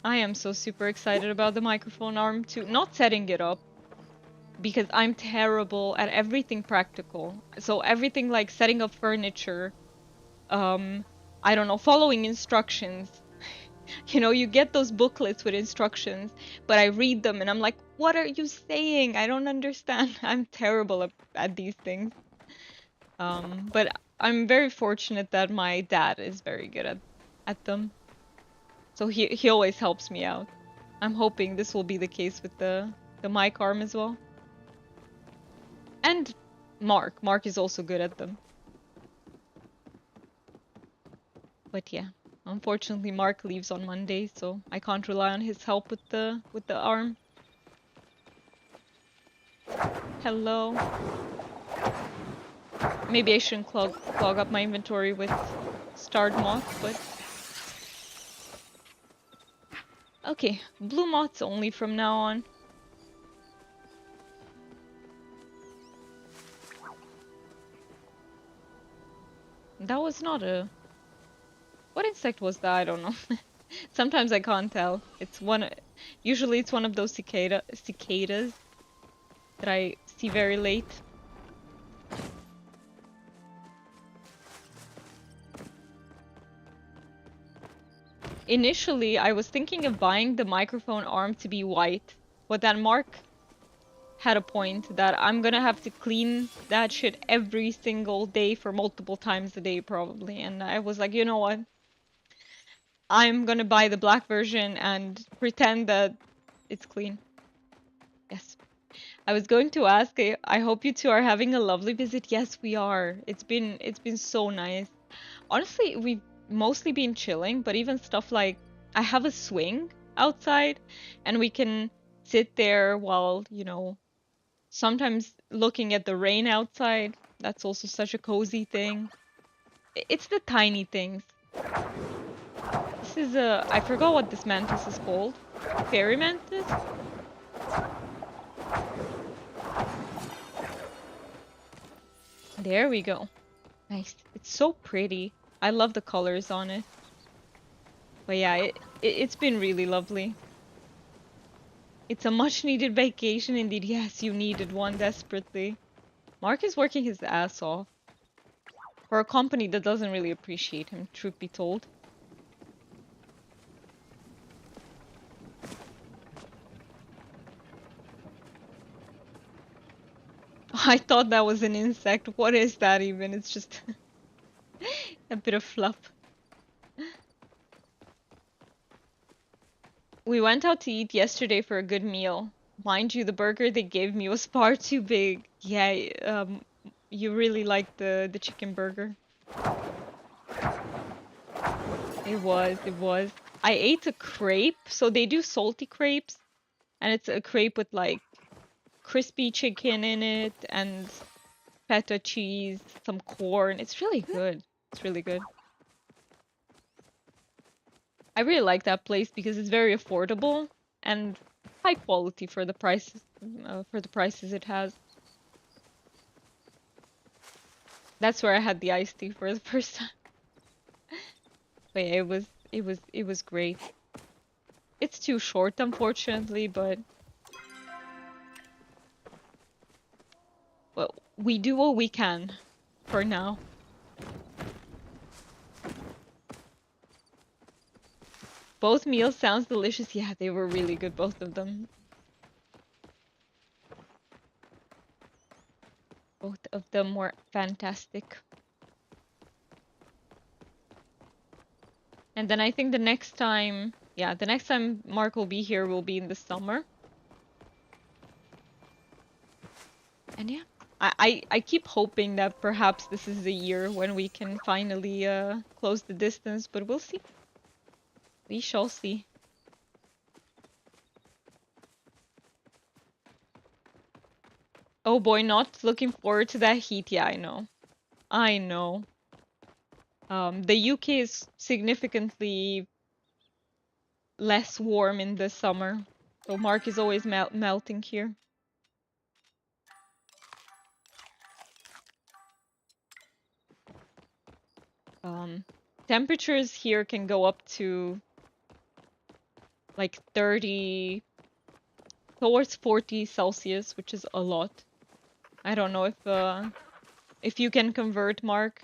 I am so super excited about the microphone arm too. Not setting it up, because I'm terrible at everything practical. So everything like setting up furniture, um, I don't know, following instructions. You know, you get those booklets with instructions, but I read them and I'm like, what are you saying? I don't understand. I'm terrible at these things. But I'm very fortunate that my dad is very good at them. So he always helps me out. I'm hoping this will be the case with the mic arm as well. And Mark. Mark is also good at them. But yeah, unfortunately Mark leaves on Monday, so I can't rely on his help with the arm. Hello. Maybe I shouldn't clog up my inventory with starred moths, but okay, blue moths only from now on. That was not a... What insect was that? I don't know. Sometimes I can't tell. It's one... Usually it's one of those cicadas that I see very late. Initially, I was thinking of buying the microphone arm to be white, but then Mark had a point that I'm gonna have to clean that shit every single day for multiple times a day probably. And I was like, you know what? I'm gonna buy the black version and pretend that it's clean. Yes. I was going to ask, I hope you two are having a lovely visit. Yes, we are. It's been so nice. Honestly, we've mostly been chilling, but even stuff like I have a swing outside and we can sit there while, you know, sometimes looking at the rain outside. That's also such a cozy thing. It's the tiny things. This is a... I forgot what this mantis is called. Fairy mantis? There we go. Nice. It's so pretty. I love the colors on it. But yeah, it's been really lovely. It's a much needed vacation indeed. Yes, you needed one desperately. Mark is working his ass off for a company that doesn't really appreciate him, truth be told. I thought that was an insect. What is that even? It's just a bit of fluff. We went out to eat yesterday for a good meal. Mind you, the burger they gave me was far too big. Yeah, you really liked the chicken burger. It was. I ate a crepe, so they do salty crepes, and it's a crepe with like crispy chicken in it and feta cheese, some corn. It's really good. It's really good. I really like that place because it's very affordable and high quality for the prices it has. That's where I had the iced tea for the first time. But yeah, it was great. It's too short, unfortunately, but well, we do what we can for now. Both meals sounds delicious. Yeah, they were really good, both of them. Both of them were fantastic. And then I think the next time, yeah, the next time Mark will be here will be in the summer. And yeah, I keep hoping that perhaps this is the year when we can finally close the distance, but we'll see. We shall see. Oh boy, not looking forward to that heat. Yeah, I know. I know. The UK is significantly less warm in the summer. So Mark is always melting here. Um, Temperatures here can go up to like 30, towards 40 Celsius, which is a lot. I don't know if you can convert, Mark.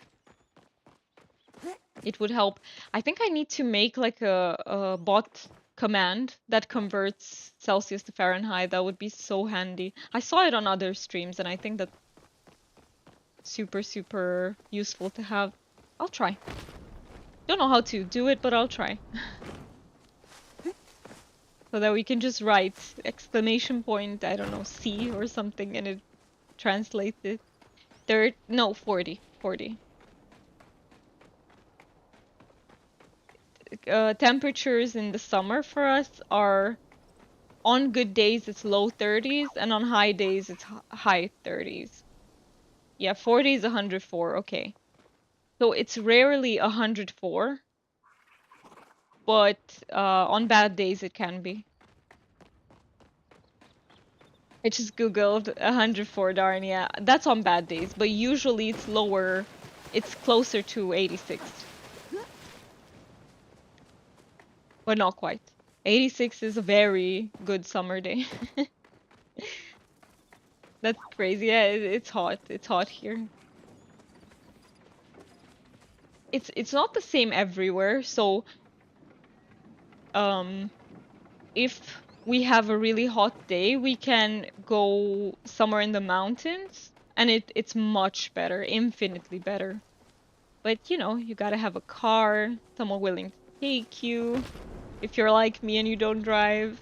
It would help. I think I need to make like a bot command that converts Celsius to Fahrenheit. That would be so handy. I saw it on other streams, and I think that's super, super useful to have. I'll try. Don't know how to do it, but I'll try. So that we can just write exclamation point, I don't know, C or something, and it translates it. No, 40. 40. Temperatures in the summer for us are, on good days it's low 30s, and on high days it's high 30s. Yeah, 40 is 104, okay. So it's rarely 104, but on bad days it can be. I just googled 104, darn, yeah. That's on bad days, but usually it's lower, it's closer to 86. But not quite. 86 is a very good summer day. That's crazy. Yeah, it's hot. It's hot here. It's not the same everywhere, so if we have a really hot day, we can go somewhere in the mountains, and it's much better, infinitely better. But you know, you gotta have a car, someone willing to take you. If you're like me and you don't drive,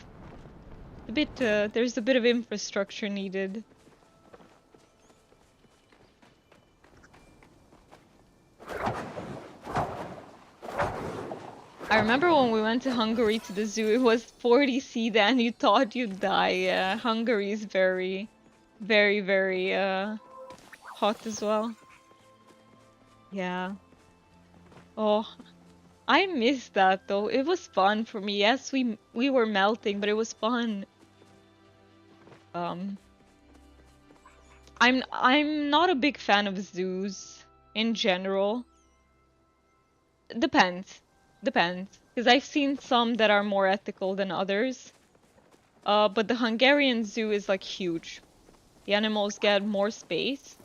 there's a bit of infrastructure needed. I remember when we went to Hungary to the zoo, it was 40 C and you thought you'd die. Yeah, Hungary is very, very, very hot as well. Yeah. Oh, I miss that though. It was fun for me. Yes, we were melting, but it was fun. I'm not a big fan of zoos in general. Depends. Depends. Because I've seen some that are more ethical than others. But the Hungarian zoo is like huge. The animals get more space.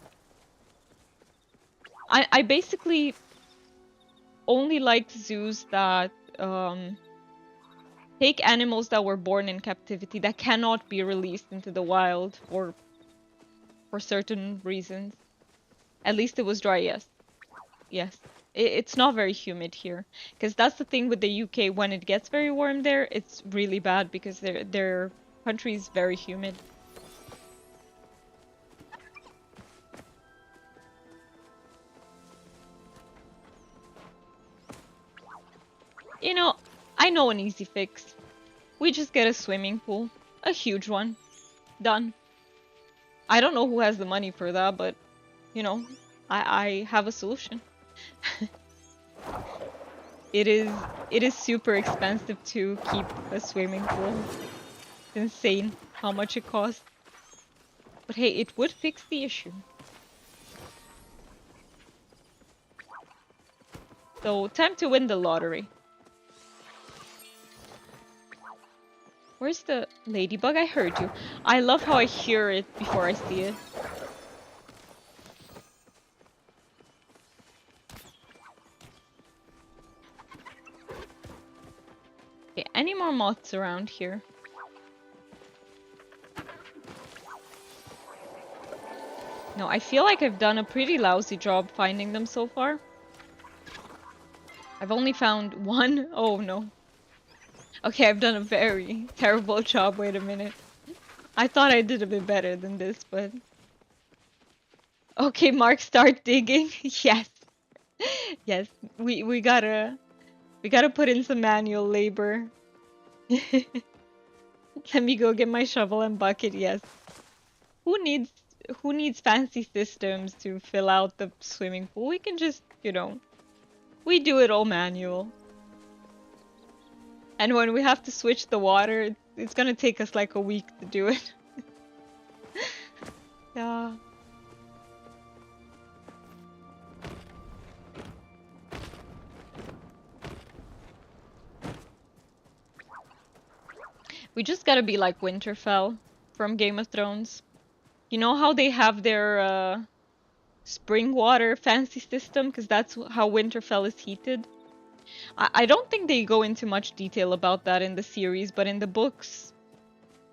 I basically only like zoos that take animals that were born in captivity that cannot be released into the wild for certain reasons. At least it was dry, yes. Yes. It's not very humid here. Because that's the thing with the UK, when it gets very warm there, it's really bad because their country is very humid. You know, I know an easy fix. We just get a swimming pool. A huge one. Done. I don't know who has the money for that, but, you know, I have a solution. It is super expensive to keep a swimming pool. It's insane how much it costs. But hey, it would fix the issue. So, time to win the lottery. Where's the ladybug? I heard you. I love how I hear it before I see it. Okay, any more moths around here? No, I feel like I've done a pretty lousy job finding them so far. I've only found one. Oh no. Okay, I've done a very terrible job. Wait a minute. I thought I did a bit better than this, but... Okay, Mark, start digging. Yes. Yes, we gotta put in some manual labor. Let me go get my shovel and bucket. Yes. Who needs fancy systems to fill out the swimming pool? We can just, you know, we do it all manual. And when we have to switch the water, it's gonna take us like a week to do it. Yeah. We just gotta be like Winterfell from Game of Thrones. You know how they have their spring water fancy system? Because that's how Winterfell is heated. I don't think they go into much detail about that in the series, but in the books,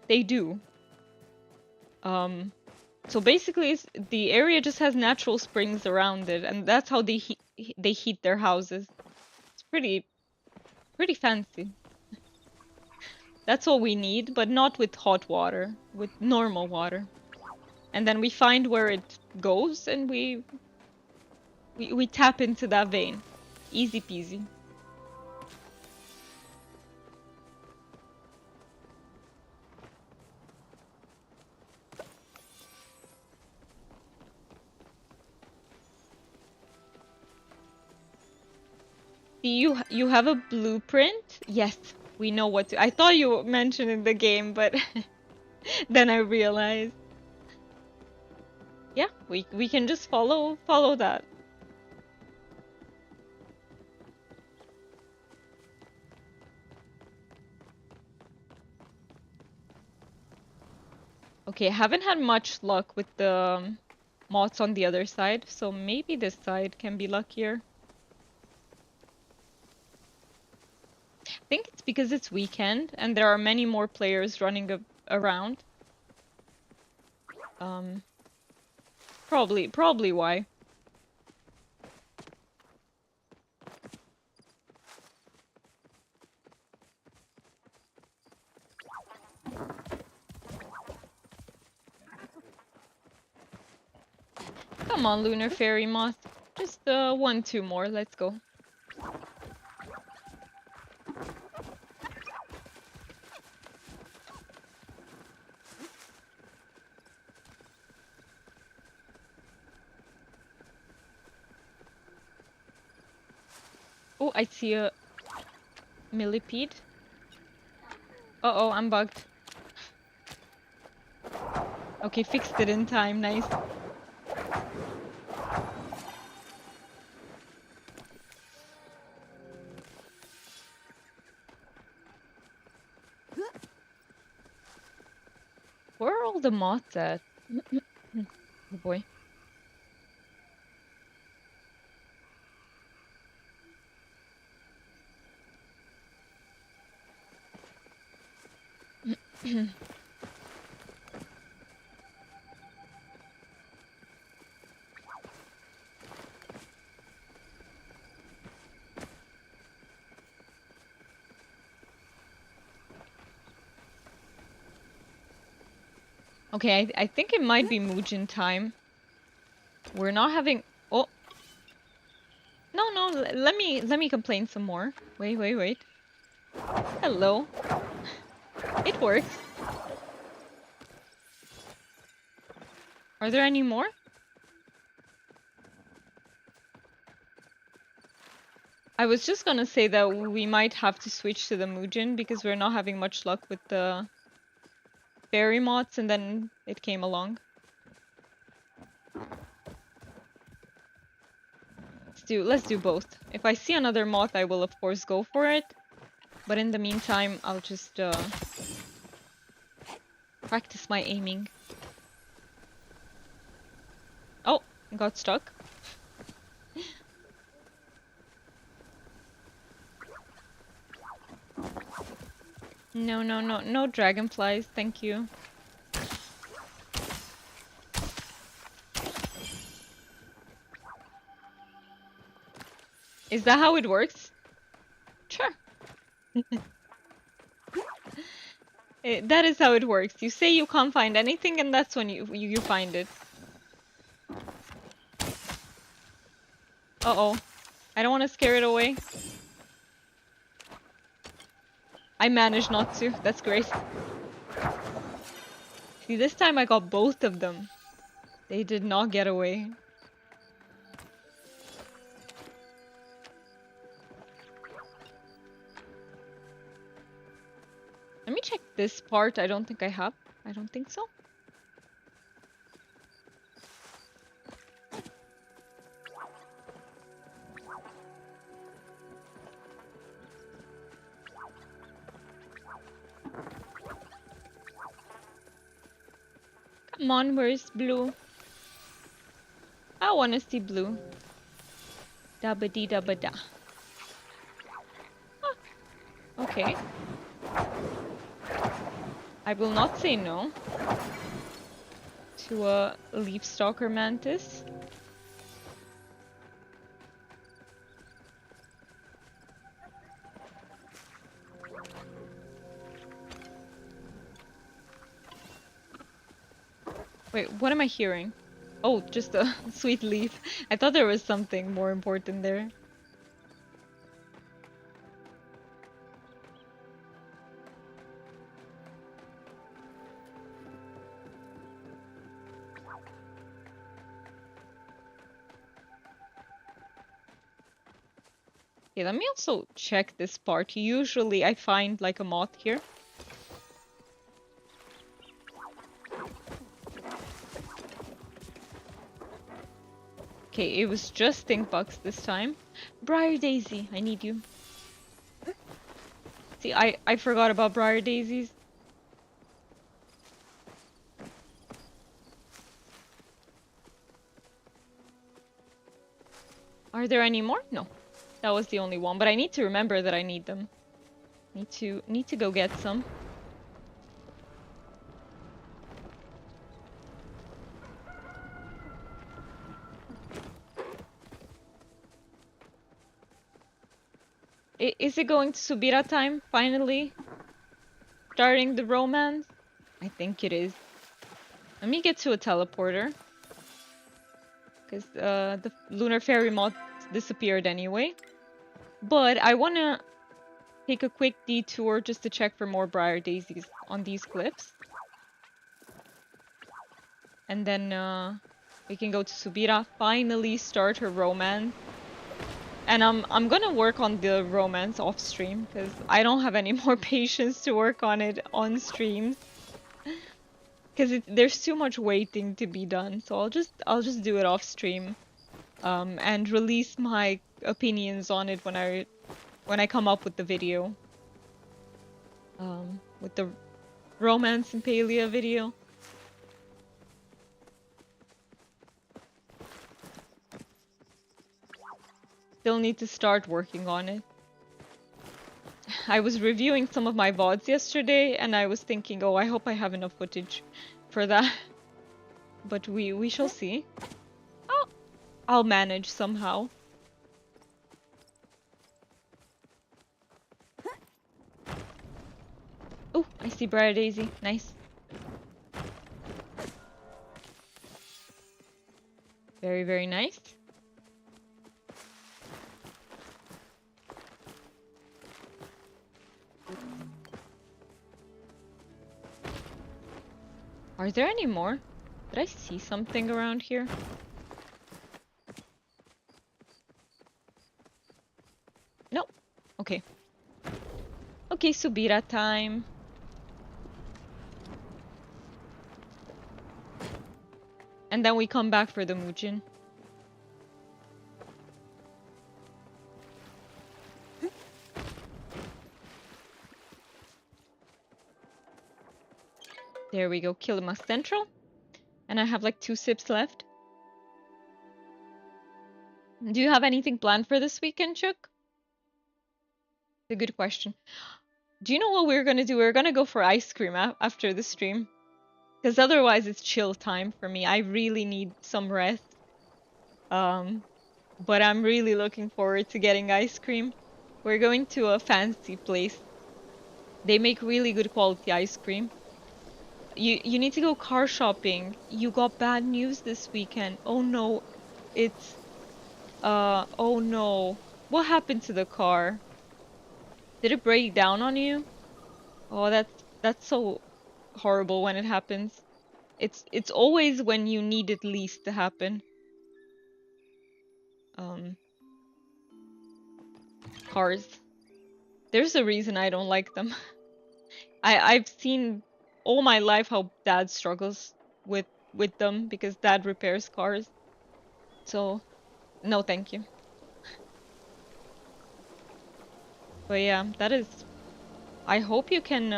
they do. So basically, the area just has natural springs around it, and that's how they heat their houses. It's pretty fancy. That's all we need, but not with hot water, with normal water. And then we find where it goes, and we tap into that vein. Easy peasy. Do you have a blueprint? Yes, we know what to. I thought you mentioned in the game, but then I realized. Yeah, we can just follow that. Okay, I haven't had much luck with the moths on the other side, so maybe this side can be luckier. I think it's because it's weekend and there are many more players running around. Um, probably why. Come on, Lunar Fairy Moth. Just one, two more. Let's go. Oh, I see a millipede. Uh-oh, I'm bugged. Okay, fixed it in time. Nice. Where are all the moths at? Oh boy. Okay, I think it might be Muujin time. We're not having... Oh! No, let me complain some more. Wait. Hello. It works. Are there any more? I was just gonna say that we might have to switch to the Muujin because we're not having much luck with the fairy moths, and then it came along. Let's do both. If I see another moth, I will of course go for it. But in the meantime, I'll just practice my aiming. Oh, got stuck. No dragonflies, thank you. Is that how it works? Sure. That is how it works. You say you can't find anything, and that's when you find it. Uh-oh. I don't want to scare it away. I managed not to. That's great. See, this time I got both of them. They did not get away. Let me check this part. I don't think I have. I don't think so. Come on, where's Blue? I wanna see Blue. Dabba dee dabba da. Ah, okay. I will not say no to a leaf stalker mantis. Wait, what am I hearing? Oh, just a sweet leaf. I thought there was something more important there. Okay, let me also check this part. Usually I find like a moth here. Okay, it was just stink bugs this time. Briar Daisy, I need you. See, I forgot about Briar Daisies. Are there any more? No. That was the only one, but I need to remember that I need them. Need to go get some. Is it going to Subira time finally? Starting the romance? I think it is. Let me get to a teleporter. Because the Lunar Fairy Moth disappeared anyway. But I want to take a quick detour just to check for more Briar Daisies on these cliffs. And then we can go to Subira, finally start her romance. And I'm gonna work on the romance off stream because I don't have any more patience to work on it on streams. Because there's too much waiting to be done, so I'll just do it off stream, and release my opinions on it when I come up with the video, with the romance and Palia video. Still need to start working on it. I was reviewing some of my VODs yesterday, and I was thinking, oh, I hope I have enough footage for that. But we shall see. I'll manage somehow. Oh, I see Briar Daisy. Nice. Very, very nice. Are there any more? Did I see something around here? No. Okay. Okay, Subira time. And then we come back for the Muujin. There we go, Kilima Central. And I have like 2 sips left. Do you have anything planned for this weekend, Chook? It's a good question. Do you know what we're gonna do? We're gonna go for ice cream after the stream. Because otherwise it's chill time for me. I really need some rest. But I'm really looking forward to getting ice cream. We're going to a fancy place. They make really good quality ice cream. You need to go car shopping. You got bad news this weekend. Oh no. It's oh no. What happened to the car? Did it break down on you? Oh, that's so horrible when it happens. It's always when you need it least to happen. Cars. There's a reason I don't like them. I've seen all my life how dad struggles with them because dad repairs cars. So, no thank you. But yeah, that is... I hope you can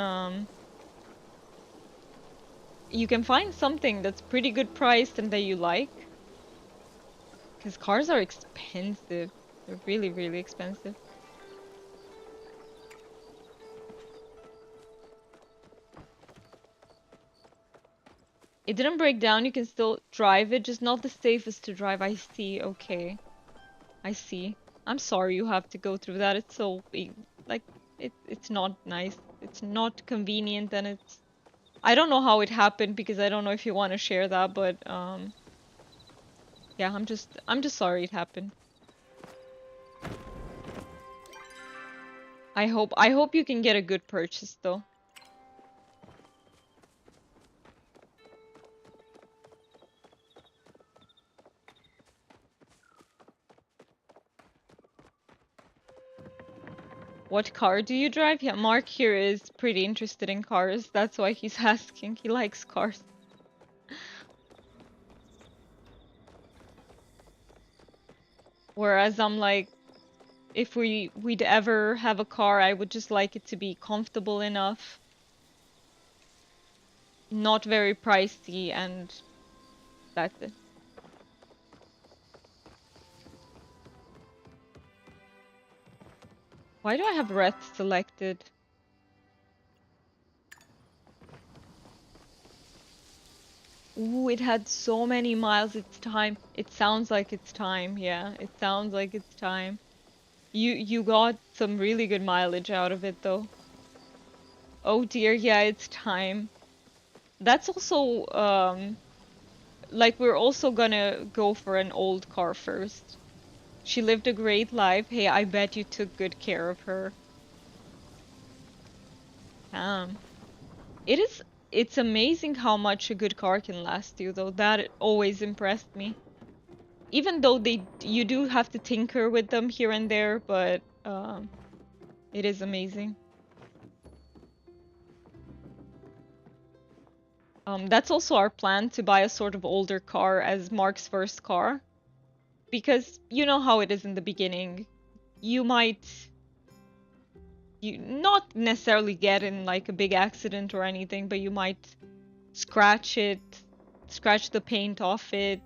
you can find something that's pretty good priced and that you like. Because cars are expensive. They're really, really expensive. It didn't break down. You can still drive it, just not the safest to drive. I see. Okay. I see. I'm sorry you have to go through that. It's so like it's not nice. It's not convenient and it's I don't know how it happened because I don't know if you want to share that, but yeah, I'm just sorry it happened. I hope you can get a good purchase though. What car do you drive? Yeah, Mark here is pretty interested in cars. That's why he's asking. He likes cars. Whereas I'm like, if we'd ever have a car, I would just like it to be comfortable enough, not very pricey, and that's it. Why do I have red selected? Ooh, it had so many miles. It's time. It sounds like it's time. Yeah, it sounds like it's time. You got some really good mileage out of it though. Oh dear, yeah, it's time. That's also like we're also gonna go for an old car first. She lived a great life. Hey, I bet you took good care of her. Damn. It's amazing how much a good car can last you though. That always impressed me. Even though you do have to tinker with them here and there, but it is amazing. That's also our plan to buy a sort of older car as Mark's first car. Because you know how it is in the beginning. You might you not necessarily get in like a big accident or anything, but you might scratch it, scratch the paint off it.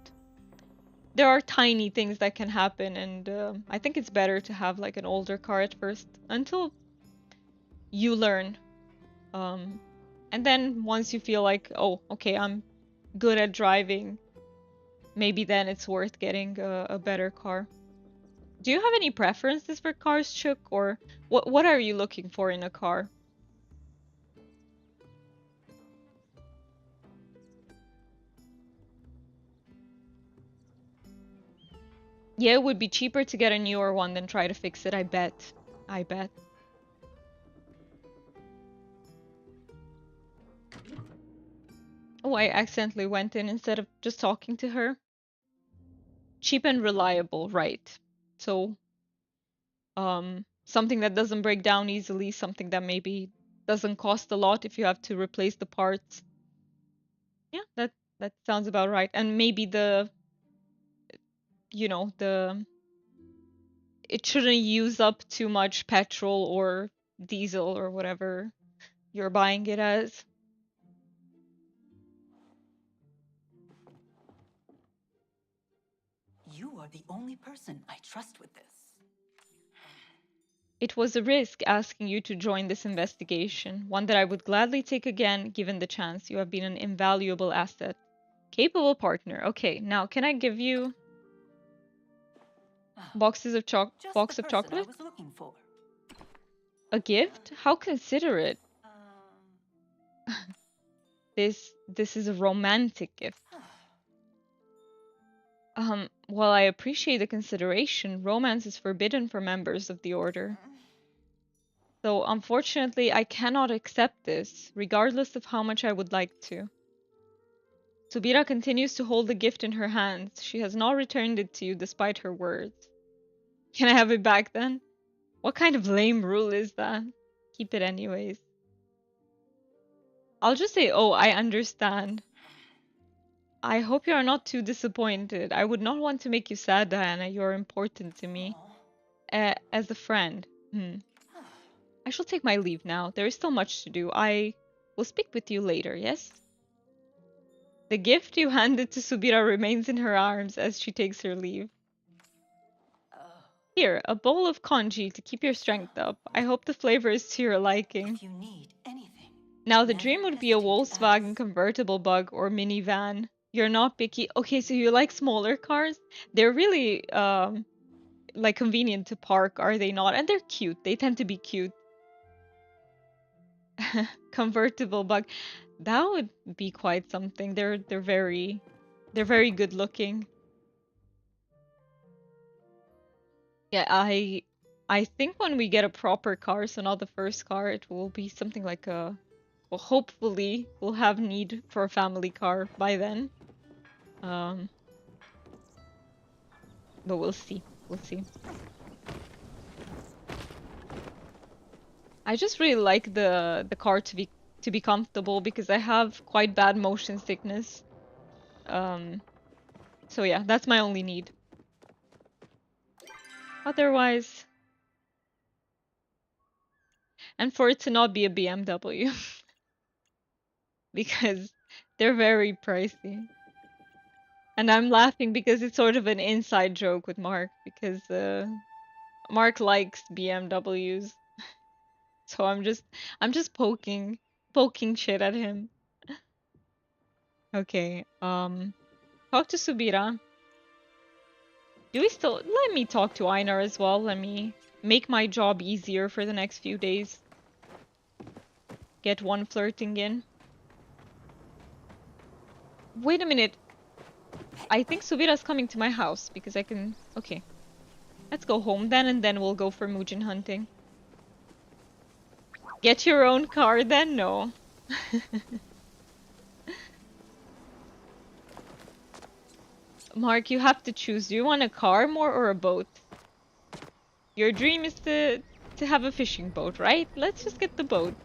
There are tiny things that can happen, and I think it's better to have like an older car at first until you learn. Um, and then once you feel like, oh, okay, I'm good at driving, maybe then it's worth getting a better car. Do you have any preferences for cars, Chook, or what are you looking for in a car? Yeah, it would be cheaper to get a newer one than try to fix it, I bet. I bet. Oh, I accidentally went in instead of just talking to her. Cheap and reliable, right. So, something that doesn't break down easily, something that maybe doesn't cost a lot if you have to replace the parts. Yeah, that sounds about right. And maybe the it shouldn't use up too much petrol or diesel or whatever you're buying it as. You are the only person I trust with this. It was a risk asking you to join this investigation, one that I would gladly take again given the chance. You have been an invaluable asset. Capable partner. Okay, now can I give you Ah, boxes of just the box of person I chocolate? was looking for. A gift? How considerate. Um, This is a romantic gift. While I appreciate the consideration, romance is forbidden for members of the order. So unfortunately, I cannot accept this, regardless of how much I would like to. Subira continues to hold the gift in her hands. She has not returned it to you despite her words. Can I have it back then? What kind of lame rule is that? Keep it anyways. I'll just say, oh, I understand. I hope you are not too disappointed. I would not want to make you sad, Diana. You're important to me. oh. As a friend. I shall take my leave now. There is still much to do. I will speak with you later, yes? The gift you handed to Subira remains in her arms as she takes her leave. Here, a bowl of congee to keep your strength up. I hope the flavor is to your liking. If you need anything, Now, the never dream would be a hesitate to Volkswagen ask. convertible bug or minivan. You're not picky. Okay, so you like smaller cars? They're really like convenient to park, are they not? And they're cute. They tend to be cute. Convertible bug. That would be quite something. They're very good looking. Yeah, I think when we get a proper car, so not the first car, it will be something like a well, hopefully we'll have need for a family car by then. Um, but we'll see. We'll see. I just really like the car to be comfortable because I have quite bad motion sickness. Um, so yeah, that's my only need. Otherwise, and for it to not be a BMW because they're very pricey. And I'm laughing because it's sort of an inside joke with Mark because Mark likes BMWs. So I'm just poking shit at him. Okay. Talk to Subira. Do we still let me talk to Einar as well? Let me make my job easier for the next few days. Get one flirting in. Wait a minute. I think Subira's coming to my house because I can. Okay. Let's go home then and then we'll go for Muujin hunting. Get your own car then? No. Mark, you have to choose. Do you want a car more or a boat? Your dream is to have a fishing boat, right? Let's just get the boat.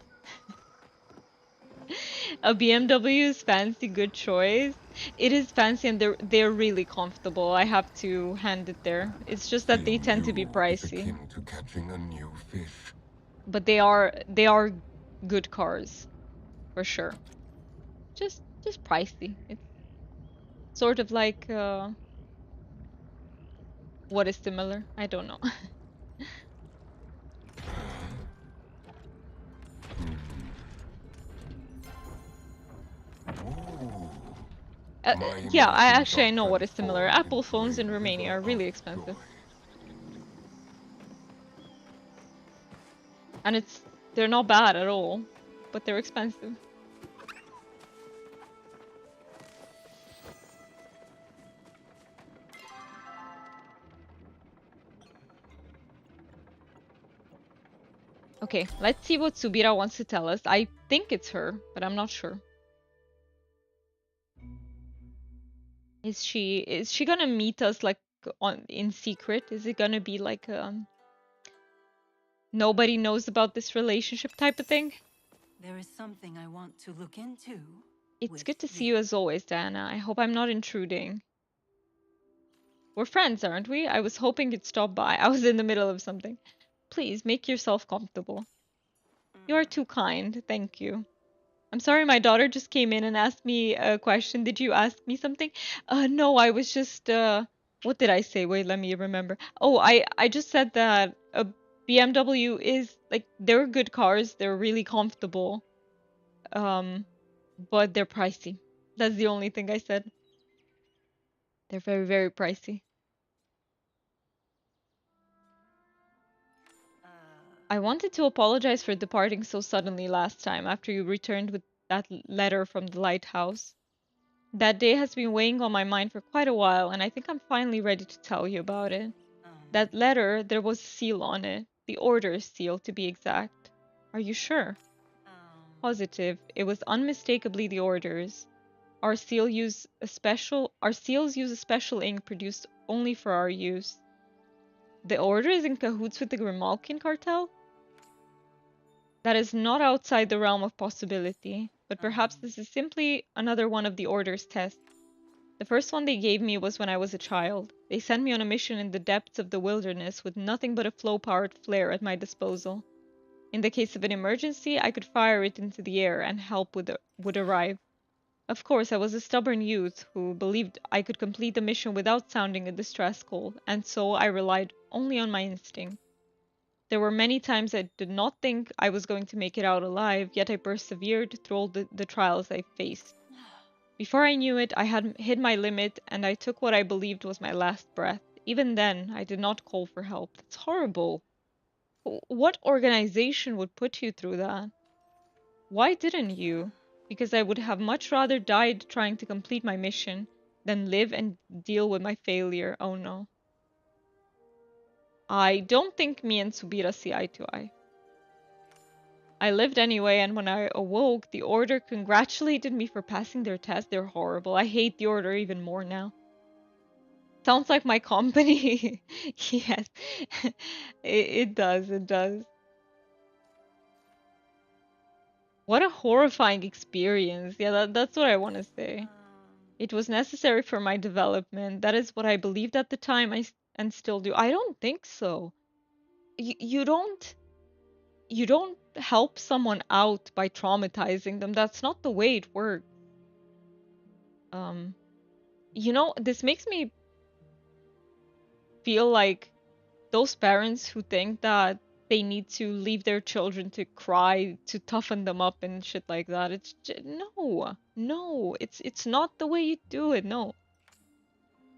A BMW is fancy, good choice. It is fancy and they're really comfortable. I have to hand it there. It's just that they Being tend to be you is pricey. akin to catching a new fish. But they are good cars, for sure. Just pricey. It's sort of like what is similar? I don't know. Ooh, Yeah, I emotions actually are I know what is similar. transformed Apple into phones in flames Romania are of really joy. expensive. And they're not bad at all, but they're expensive. Okay, let's see what Subira wants to tell us. I think it's her, but I'm not sure. Is she gonna meet us like on in secret? Is it gonna be like nobody knows about this relationship type of thing? There is something I want to look into. It's With good to see you. you as always, Diana. I hope I'm not intruding. We're friends, aren't we? I was hoping you'd stop by. I was in the middle of something. Please make yourself comfortable. You are too kind. Thank you. I'm sorry, my daughter just came in and asked me a question. Did you ask me something? No, I was just what did I say? Wait, let me remember. Oh, I just said that a BMW is like they're good cars. They're really comfortable. Um, but they're pricey. That's the only thing I said. They're very, very pricey. Uh, I wanted to apologize for departing so suddenly last time after you returned with that letter from the lighthouse. That day has been weighing on my mind for quite a while, and I think I'm finally ready to tell you about it. um, That letter, there was a seal on it. The order's seal, to be exact. Are you sure? um, Positive. It was unmistakably the orders. Our seals use a special ink produced only for our use. The order is in cahoots with the Grimalkin cartel? That is not outside the realm of possibility, but perhaps um, this is simply another one of the order's tests. The first one they gave me was when I was a child. They sent me on a mission in the depths of the wilderness with nothing but a flow-powered flare at my disposal. In the case of an emergency, I could fire it into the air and help would arrive. Of course, I was a stubborn youth who believed I could complete the mission without sounding a distress call, and so I relied only on my instinct. There were many times I did not think I was going to make it out alive, yet I persevered through all the trials I faced. Before I knew it, I had hit my limit, and I took what I believed was my last breath. Even then, I did not call for help. That's horrible. What organization would put you through that? Why didn't you? Because I would have much rather died trying to complete my mission than live and deal with my failure. Oh no. I don't think me and Subira see eye to eye. I lived anyway, and when I awoke, the Order congratulated me for passing their test. They're horrible. I hate the Order even more now. Sounds like my company. Yes, it does, it does. What a horrifying experience. Yeah, that's what I want to say. It was necessary for my development. That is what I believed at the time, and still do. I don't think so. You don't help someone out by traumatizing them. That's not the way it works. Um, this makes me feel like those parents who think that they need to leave their children to cry to toughen them up and shit like that. No, it's not the way you do it. No.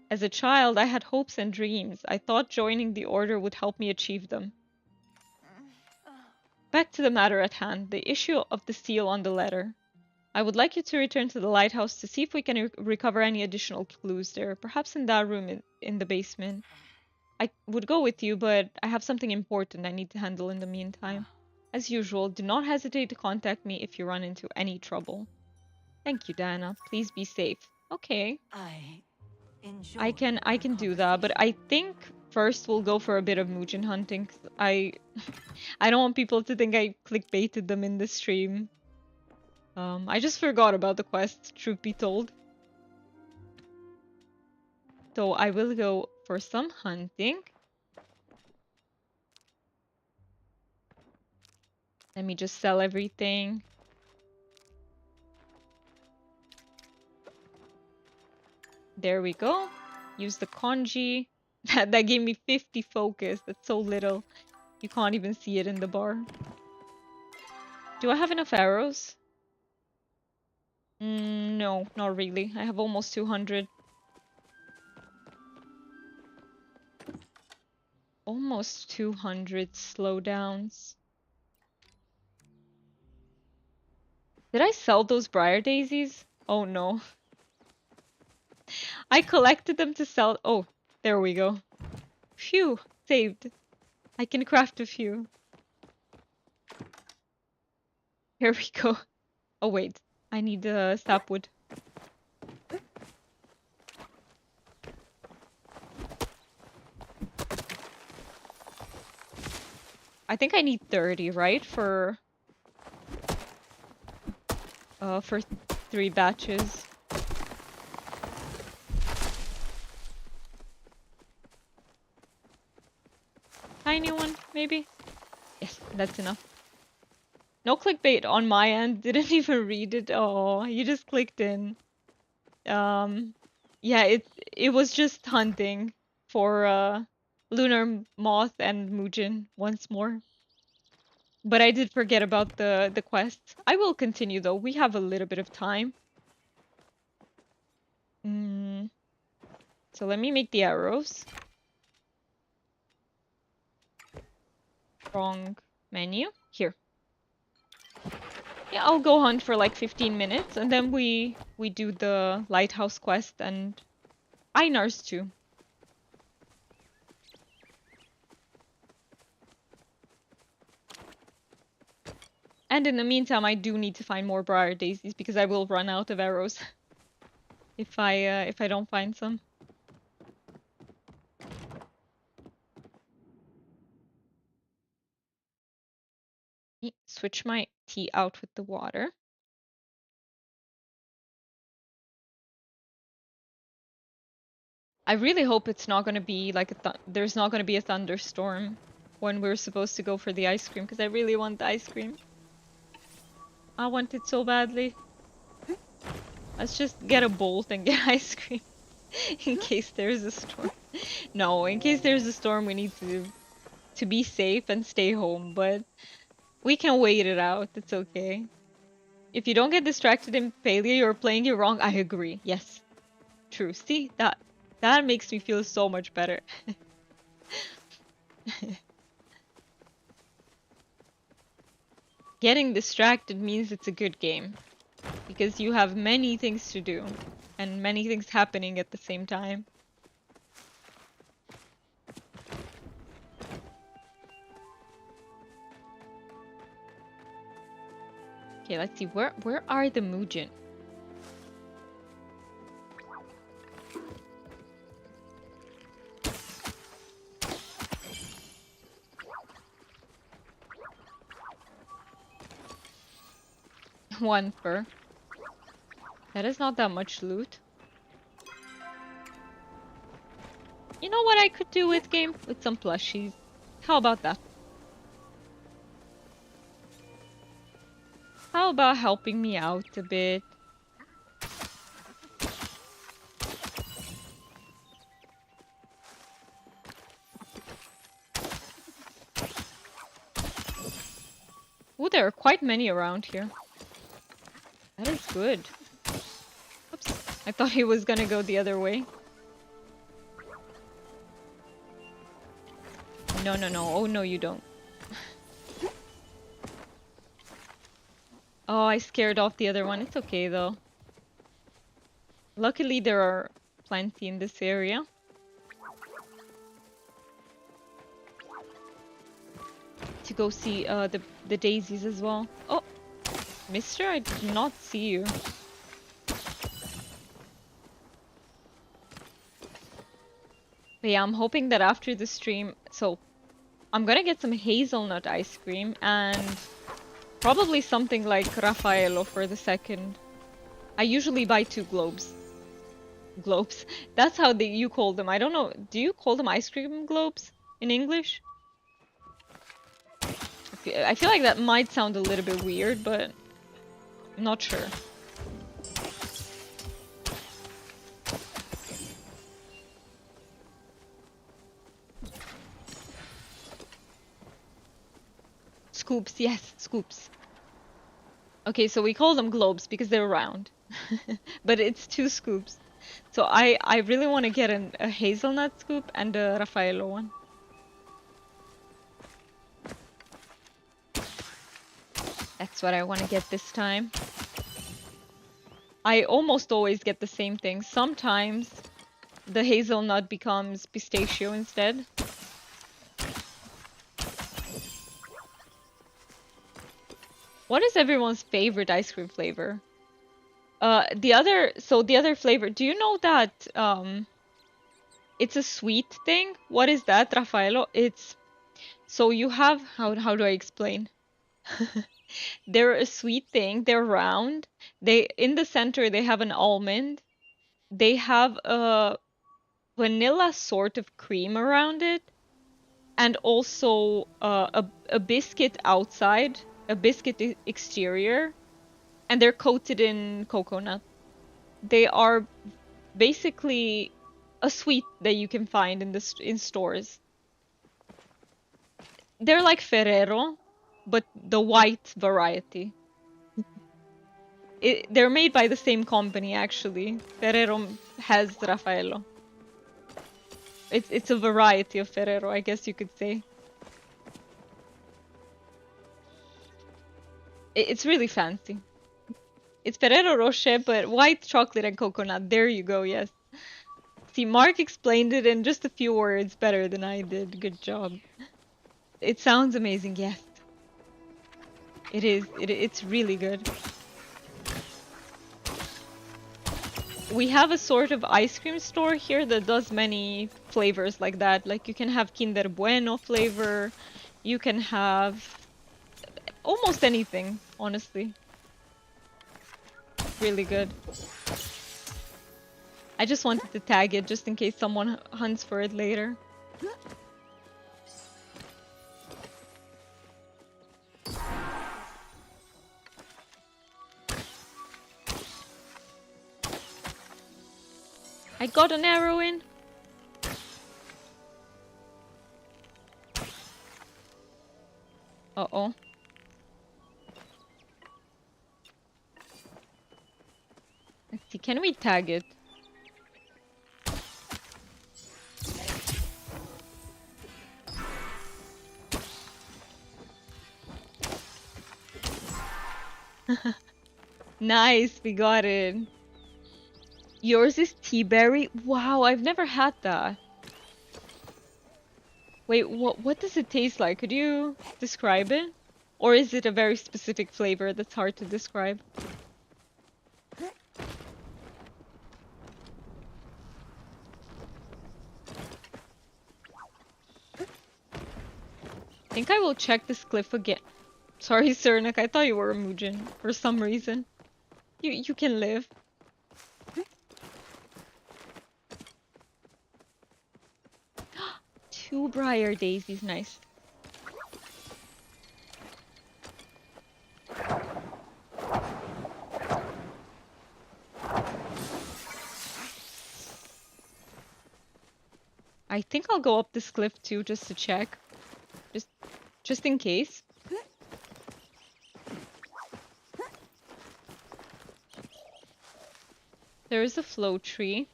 As a child, I had hopes and dreams. I thought joining the order would help me achieve them. Back to the matter at hand, the issue of the seal on the letter. I would like you to return to the lighthouse to see if we can recover any additional clues there, perhaps in that room in the basement. I would go with you, but I have something important I need to handle in the meantime. As usual, do not hesitate to contact me if you run into any trouble. Thank you, Diana. Please be safe. Okay. I enjoy I can do that, but I think first we'll go for a bit of Muujin hunting. 'Cause I don't want people to think I clickbaited them in the stream. I just forgot about the quest, truth be told. So I will go for some hunting. Let me just sell everything. There we go. Use the kanji. That gave me 50 focus. That's so little. You can't even see it in the bar. Do I have enough arrows? No, not really. I have almost 200. Almost 200 slowdowns. Did I sell those briar daisies? Oh no. I collected them to sell. Oh, there we go. Phew, saved. I can craft a few. Here we go. Oh wait, I need sapwood. I think I need 30, right? For 3 batches. Tiny one, maybe? Yes, that's enough. No clickbait on my end. Didn't even read it. Oh, you just clicked in. Yeah, it was just hunting for Lunar Moth and Muujin once more. But I did forget about the quest. I will continue though. We have a little bit of time. So let me make the arrows. Wrong menu. Here. Yeah, I'll go hunt for like 15 minutes and then we do the lighthouse quest and Einar's too. And in the meantime, I do need to find more briar daisies because I will run out of arrows if I don't find some. Switch my tea out with the water. I really hope it's not going to be like there's not going to be a thunderstorm when we're supposed to go for the ice cream because I really want the ice cream. I want it so badly. Let's just get a bolt and get ice cream in case there's a storm. No, in case there's a storm, we need to be safe and stay home, but we can wait it out. It's okay. If you don't get distracted in Palia, you're playing it wrong. I agree. Yes. True. See, that makes me feel so much better. Getting distracted means it's a good game. Because you have many things to do. And many things happening at the same time. Okay, let's see. Where are the Muujin? One fur. That is not that much loot. You know what I could do with game? With some plushies. How about that? How about helping me out a bit? Ooh, there are quite many around here. That is good. Oops. I thought he was gonna go the other way. No, no, no. Oh, no, you don't. Oh, I scared off the other one. It's okay, though. Luckily, there are plenty in this area. To go see the daisies as well. Oh, mister, I did not see you. But yeah, I'm hoping that after the stream... So, I'm gonna get some hazelnut ice cream and probably something like Raffaello for the second. I usually buy 2 globes. Globes. That's how you call them. I don't know. Do you call them ice cream globes in English? I feel like that might sound a little bit weird, but I'm not sure. Scoops, yes, scoops. Okay, so we call them globes because they're round. But it's 2 scoops. So I really want to get a hazelnut scoop and a Raffaello one. That's what I want to get this time. I almost always get the same thing. Sometimes the hazelnut becomes pistachio instead. What is everyone's favorite ice cream flavor? The other flavor, do you know that it's a sweet thing? What is that, Raffaello? So you have, how do I explain? They're a sweet thing, they're round. In the center they have an almond. They have a vanilla sort of cream around it. And also a biscuit outside, a biscuit exterior. And they're coated in coconut. They are basically a sweet that you can find in stores. They're like Ferrero, but the white variety. They're made by the same company, actually. Ferrero has Raffaello. It's a variety of Ferrero, I guess you could say. It's really fancy. It's Ferrero Rocher, but white chocolate and coconut. There you go, yes. See, Mark explained it in just a few words better than I did. Good job. It sounds amazing, yes. It is. It's really good. We have a sort of ice cream store here that does many flavors like that. Like you can have Kinder Bueno flavor. You can have almost anything, honestly. Really good. I just wanted to tag it just in case someone hunts for it later. I got an arrow in. Uh-oh. Let's see, can we tag it? Nice, we got it. Yours is tea berry? Wow, I've never had that. Wait, what does it taste like? Could you describe it? Or is it a very specific flavor that's hard to describe? I think I will check this cliff again. Sorry, Cernic, I thought you were a Muujin for some reason. You can live. 2 briar daisies, nice. I think I'll go up this cliff too, just to check. Just in case. There is a flow tree.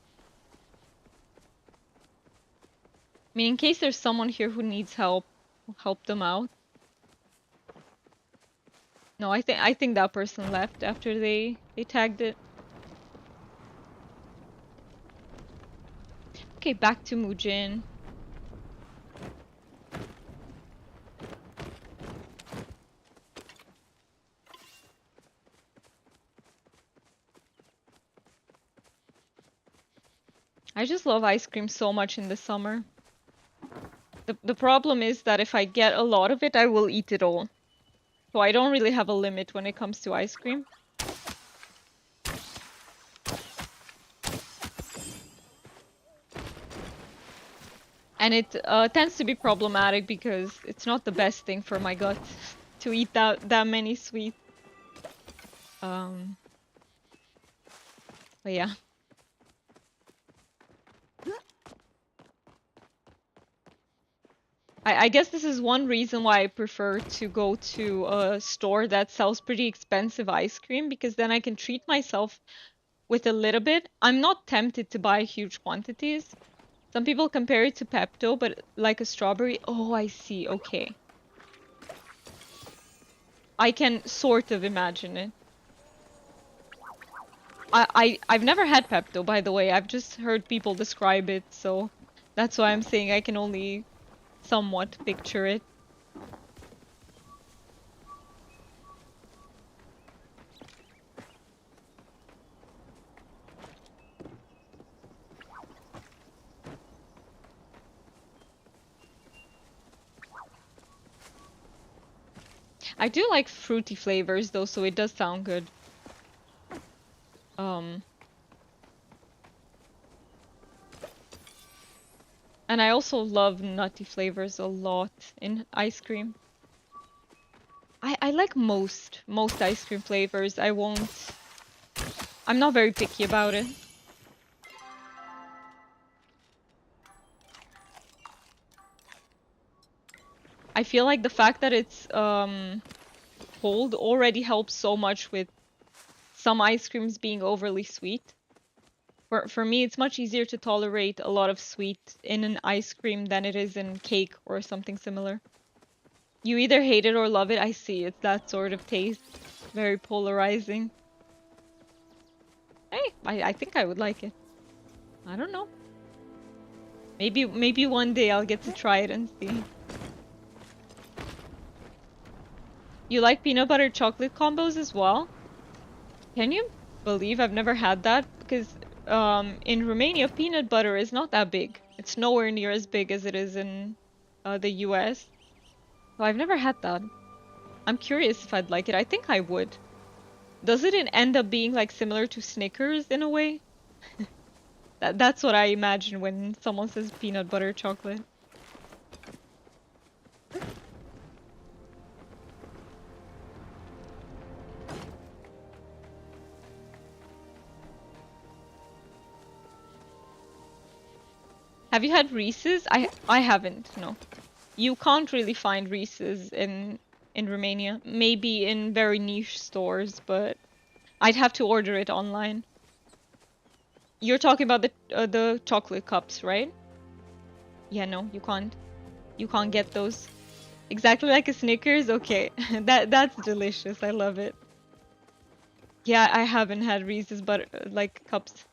I mean, in case there's someone here who needs help, we'll help them out. No, I think that person left after they tagged it. Okay, back to Muujin. I just love ice cream so much in the summer. The problem is that if I get a lot of it, I will eat it all. So I don't really have a limit when it comes to ice cream. And it tends to be problematic because it's not the best thing for my gut to eat that many sweets. But yeah. I guess this is one reason why I prefer to go to a store that sells pretty expensive ice cream, because then I can treat myself with a little bit. I'm not tempted to buy huge quantities. Some people compare it to Pepto, but like a strawberry. Oh, I see. Okay. I can sort of imagine it. I've never had Pepto, by the way. I've just heard people describe it, so that's why I'm saying I can only somewhat picture it. I do like fruity flavors though, so it does sound good. And I also love nutty flavors a lot in ice cream. I like most ice cream flavors. I'm not very picky about it. I feel like the fact that it's cold already helps so much with some ice creams being overly sweet. For me, it's much easier to tolerate a lot of sweet in an ice cream than it is in cake or something similar. You either hate it or love it. I see, it's that sort of taste. Very polarizing. Hey, I think I would like it. I don't know. Maybe one day I'll get to try it and see. You like peanut butter chocolate combos as well? Can you believe I've never had that? Because in Romania, peanut butter is not that big. It's nowhere near as big as it is in the US. So I've never had that. I'm curious if I'd like it. I think I would. Does it end up being like similar to Snickers in a way? That's what I imagine when someone says peanut butter chocolate. Have you had Reese's? I haven't, no. You can't really find Reese's in Romania. Maybe in very niche stores, but I'd have to order it online. You're talking about the chocolate cups, right? Yeah, no, you can't. You can't get those. Exactly like a Snickers? Okay. That's delicious. I love it. Yeah, I haven't had Reese's but like cups.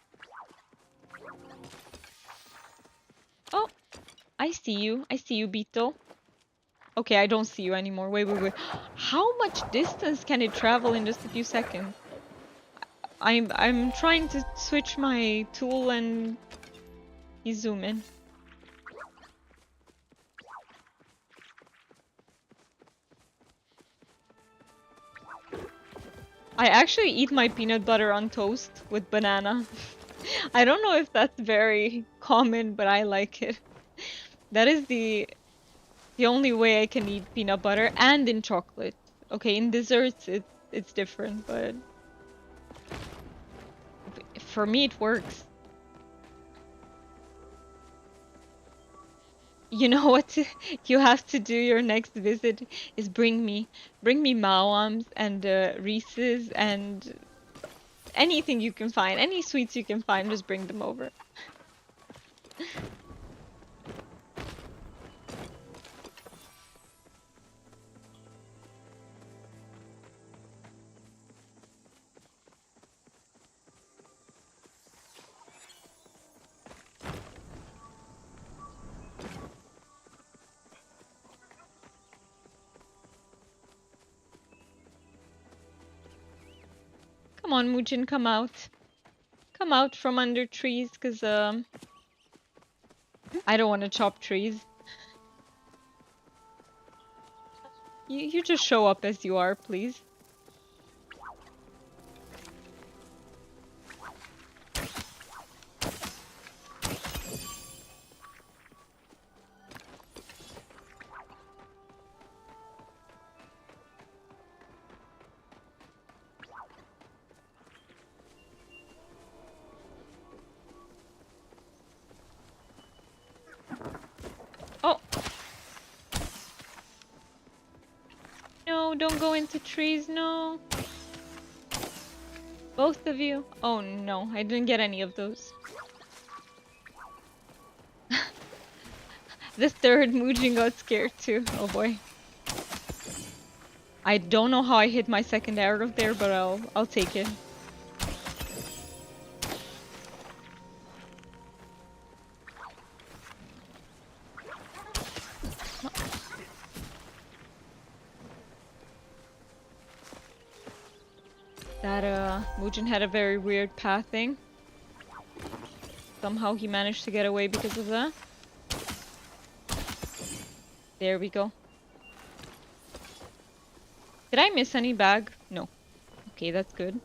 Oh, I see you. I see you, Beetle. Okay, I don't see you anymore. Wait, wait, wait. How much distance can it travel in just a few seconds? I'm trying to switch my tool and you zoom in. I actually eat my peanut butter on toast with banana. I don't know if that's very common, but I like it. That is the only way I can eat peanut butter and in chocolate. Okay, in desserts it's different, but for me it works. You know what you have to do your next visit is bring me Mawams and Reese's and anything you can find, any sweets you can find, just bring them over. Come on, Muujin, come out. Come out from under trees, cause I don't want to chop trees. You just show up as you are, please. Oh, no, don't go into trees, no. Both of you. Oh no, I didn't get any of those. The third Muujin got scared too. Oh boy. I don't know how I hit my second arrow there, but I'll take it. That Muujin had a very weird pathing. Somehow he managed to get away because of that. There we go. Did I miss any bag? No. Okay, that's good.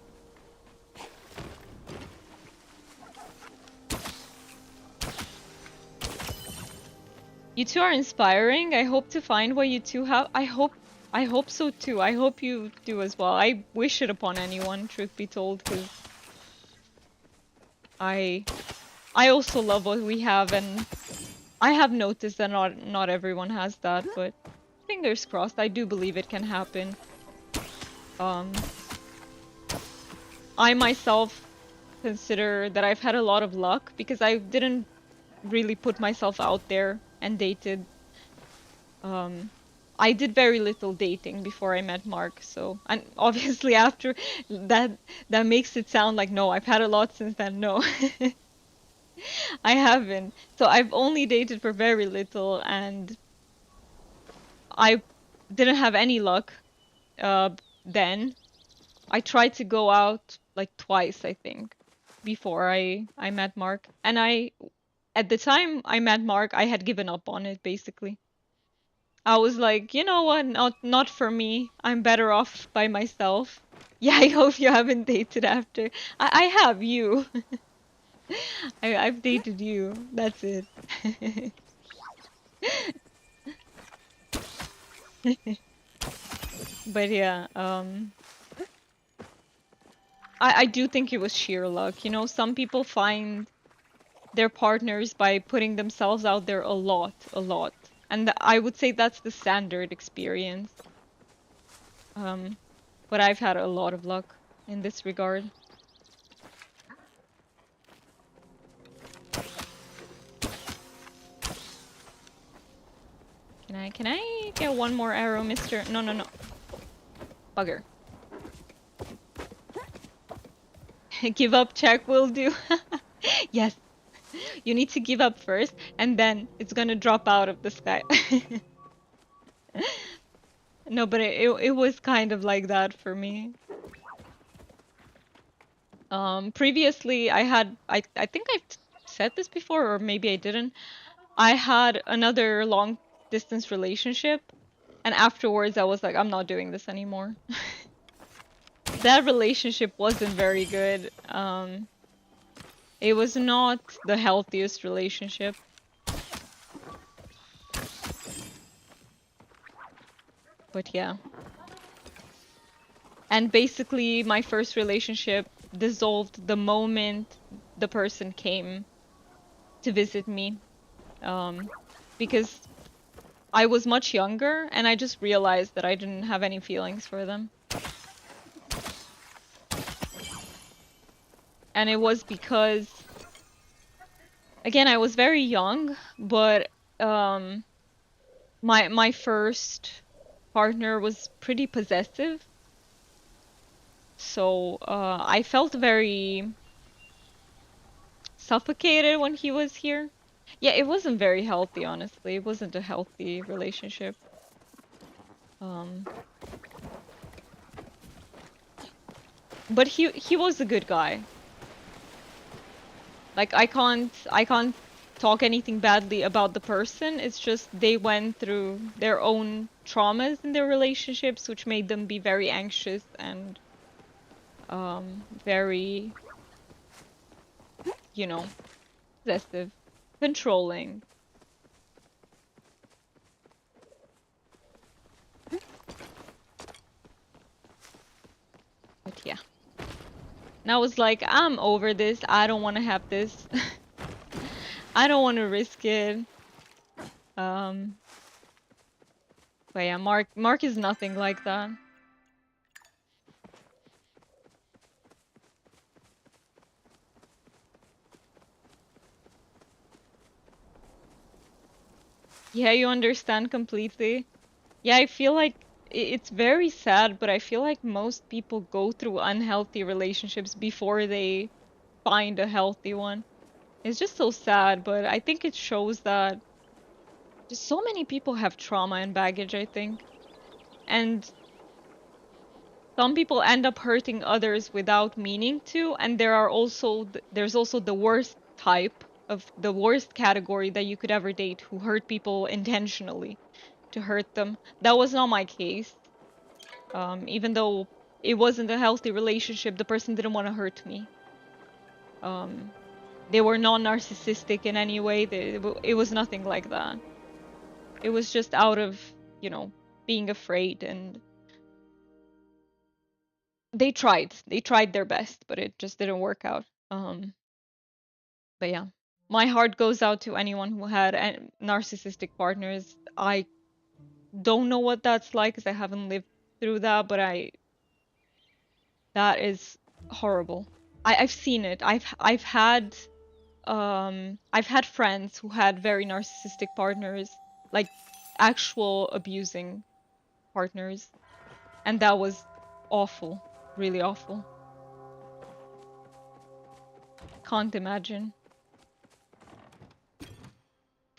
You two are inspiring. I hope to find what you two have. I hope so too. I hope you do as well. I wish it upon anyone, truth be told, because I also love what we have, and I have noticed that not everyone has that, but fingers crossed. I do believe it can happen. I myself consider that I've had a lot of luck because I didn't really put myself out there and dated. I did very little dating before I met Mark, so, and obviously after that makes it sound like no, I've had a lot since then. No. I haven't. So I've only dated for very little and I didn't have any luck then. I tried to go out like twice, I think, before I met Mark. And at the time I met Mark, I had given up on it basically. I was like, you know what, not for me. I'm better off by myself. Yeah, I hope you haven't dated after. I have you. I've dated you. That's it. But yeah, I do think it was sheer luck. You know, some people find their partners by putting themselves out there a lot, a lot. And I would say that's the standard experience. But I've had a lot of luck in this regard. Can I get one more arrow, mister? No, no, no. Bugger. Give up check will do. Yes. You need to give up first, and then it's gonna drop out of the sky. No, but it was kind of like that for me. Previously I think I've said this before, or maybe I didn't. I had another long distance relationship, and afterwards I was like, I'm not doing this anymore. That relationship wasn't very good. It was not the healthiest relationship. But yeah. And basically my first relationship dissolved the moment the person came to visit me. Because I was much younger and I just realized that I didn't have any feelings for them. And it was because, again, I was very young, but my first partner was pretty possessive. So I felt very suffocated when he was here. Yeah, it wasn't very healthy, honestly. It wasn't a healthy relationship. Um, but he was a good guy. Like I can't talk anything badly about the person. It's just they went through their own traumas in their relationships, which made them be very anxious and very, you know, possessive, controlling. But yeah. And I was like, I'm over this. I don't want to have this. I don't want to risk it. Um, but yeah, Mark is nothing like that. Yeah, you understand completely. Yeah, I feel like it's very sad, but I feel like most people go through unhealthy relationships before they find a healthy one. It's just so sad, but I think it shows that just so many people have trauma and baggage, I think. And some people end up hurting others without meaning to, and there's also the worst type of the worst category that you could ever date who hurt people intentionally to hurt them. That was not my case. Even though it wasn't a healthy relationship, the person didn't want to hurt me. Um, they were non-narcissistic in any way. It was nothing like that. It was just out of, you know, being afraid, and they tried. They tried their best, but it just didn't work out. But yeah, my heart goes out to anyone who had narcissistic partners. I don't know what that's like because I haven't lived through that, but that is horrible. I've seen it. I've had friends who had very narcissistic partners, like actual abusing partners, and that was awful, really awful. Can't imagine.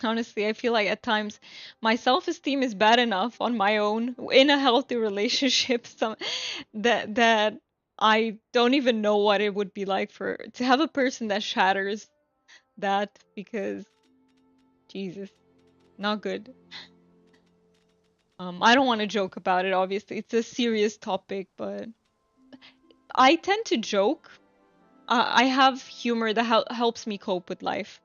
Honestly, I feel like at times my self-esteem is bad enough on my own in a healthy relationship, that I don't even know what it would be like for to have a person that shatters that, because Jesus, not good. I don't want to joke about it, obviously. It's a serious topic, but I tend to joke. I have humor that helps me cope with life.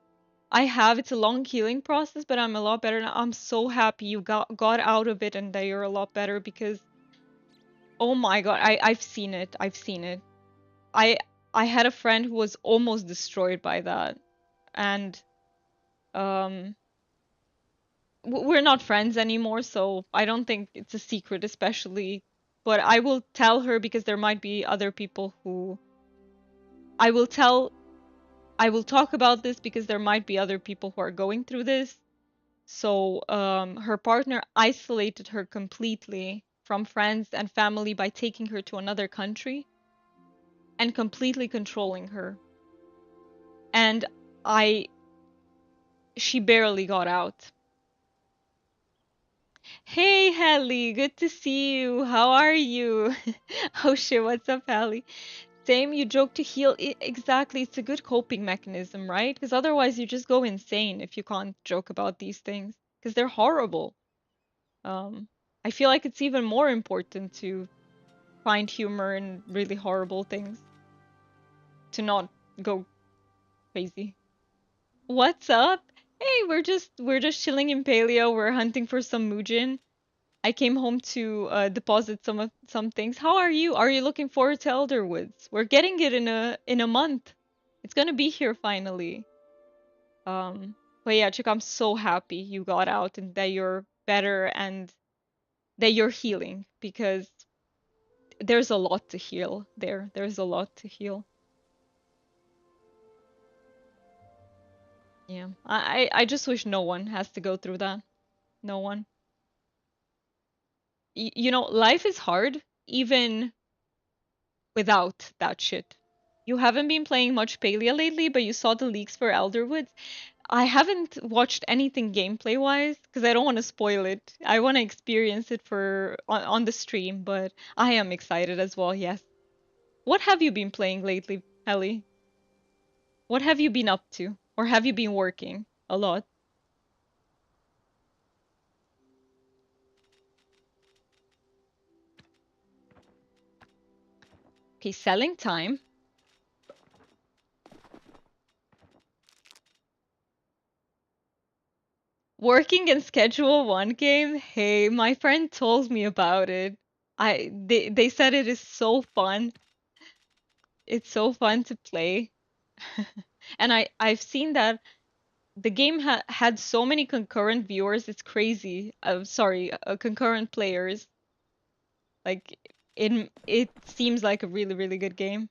It's a long healing process, but I'm a lot better now. I'm so happy you got out of it and that you're a lot better because oh my God, I've seen it. I've seen it. I I had a friend who was almost destroyed by that. and um, we're not friends anymore, so I don't think it's a secret, especially. But I will tell her because there might be other people who I will tell. I will talk about this because there might be other people who are going through this. So, her partner isolated her completely from friends and family by taking her to another country and completely controlling her. And I, she barely got out. Hey, Hallie, good to see you. How are you? Oh shit, what's up, Hallie? Same, you joke to heal. Exactly, it's a good coping mechanism, right? Because otherwise you just go insane if you can't joke about these things, because they're horrible. Um, I feel like it's even more important to find humor in really horrible things, to not go crazy. What's up? Hey, we're just chilling in Paleo. We're hunting for some Muujin. I came home to deposit some things. How are you? Are you looking forward to Elderwoods? We're getting it in a month. It's gonna be here finally. But yeah, Chick, I'm so happy you got out and that you're better and that you're healing because there's a lot to heal there. There's a lot to heal. Yeah. I just wish no one has to go through that. No one. You know, life is hard even without that shit. You haven't been playing much Palia lately, but you saw the leaks for Elderwoods. I haven't watched anything gameplay wise because I don't want to spoil it. I want to experience it for on the stream, but I am excited as well, yes. What have you been playing lately, Ellie? What have you been up to? Or have you been working a lot? Okay, selling time. Working in Schedule 1 game? Hey, my friend told me about it. They said it is so fun. It's so fun to play. And I've seen that the game had so many concurrent viewers. It's crazy. Sorry, concurrent players. Like it seems like a really really good game.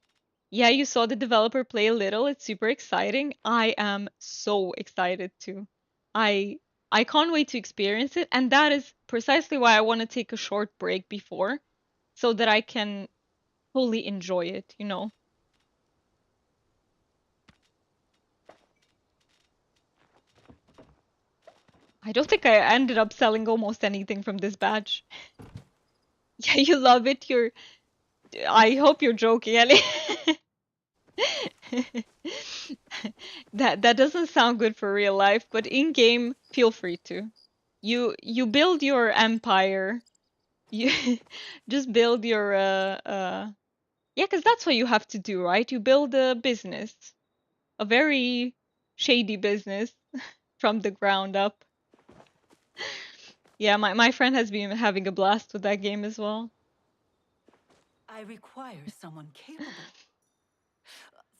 Yeah, you saw the developer play a little. It's super exciting. I am so excited too. I I can't wait to experience it, and that is precisely why I want to take a short break before so that I can fully enjoy it, you know. I don't think I ended up selling almost anything from this batch. Yeah, you love it. I hope you're joking, Ellie. That doesn't sound good for real life, but in game, feel free to. You build your empire. You just build your yeah, because that's what you have to do, right? You build a business, a very shady business from the ground up. Yeah, my friend has been having a blast with that game as well. I require someone capable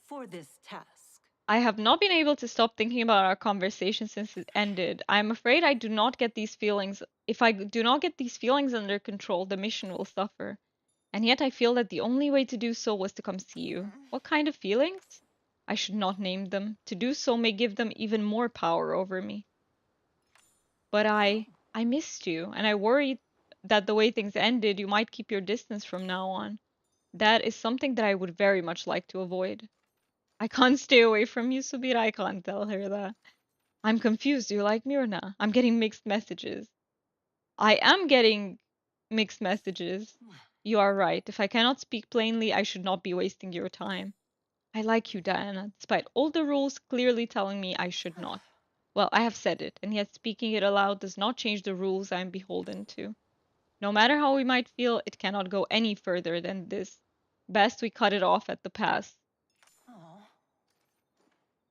for this task. I have not been able to stop thinking about our conversation since it ended. I'm afraid I do not get these feelings. If I do not get these feelings under control, the mission will suffer. And yet I feel that the only way to do so was to come see you. What kind of feelings? I should not name them. To do so may give them even more power over me. But I missed you, and I worried that the way things ended, you might keep your distance from now on. That is something that I would very much like to avoid. I can't stay away from you, Subir. I can't tell her that. I'm confused. Do you like me or not? I'm getting mixed messages. I am getting mixed messages. You are right. If I cannot speak plainly, I should not be wasting your time. I like you, Diana, despite all the rules clearly telling me I should not. Well, I have said it, and yet speaking it aloud does not change the rules I am beholden to. No matter how we might feel, it cannot go any further than this. Best we cut it off at the pass. Oh.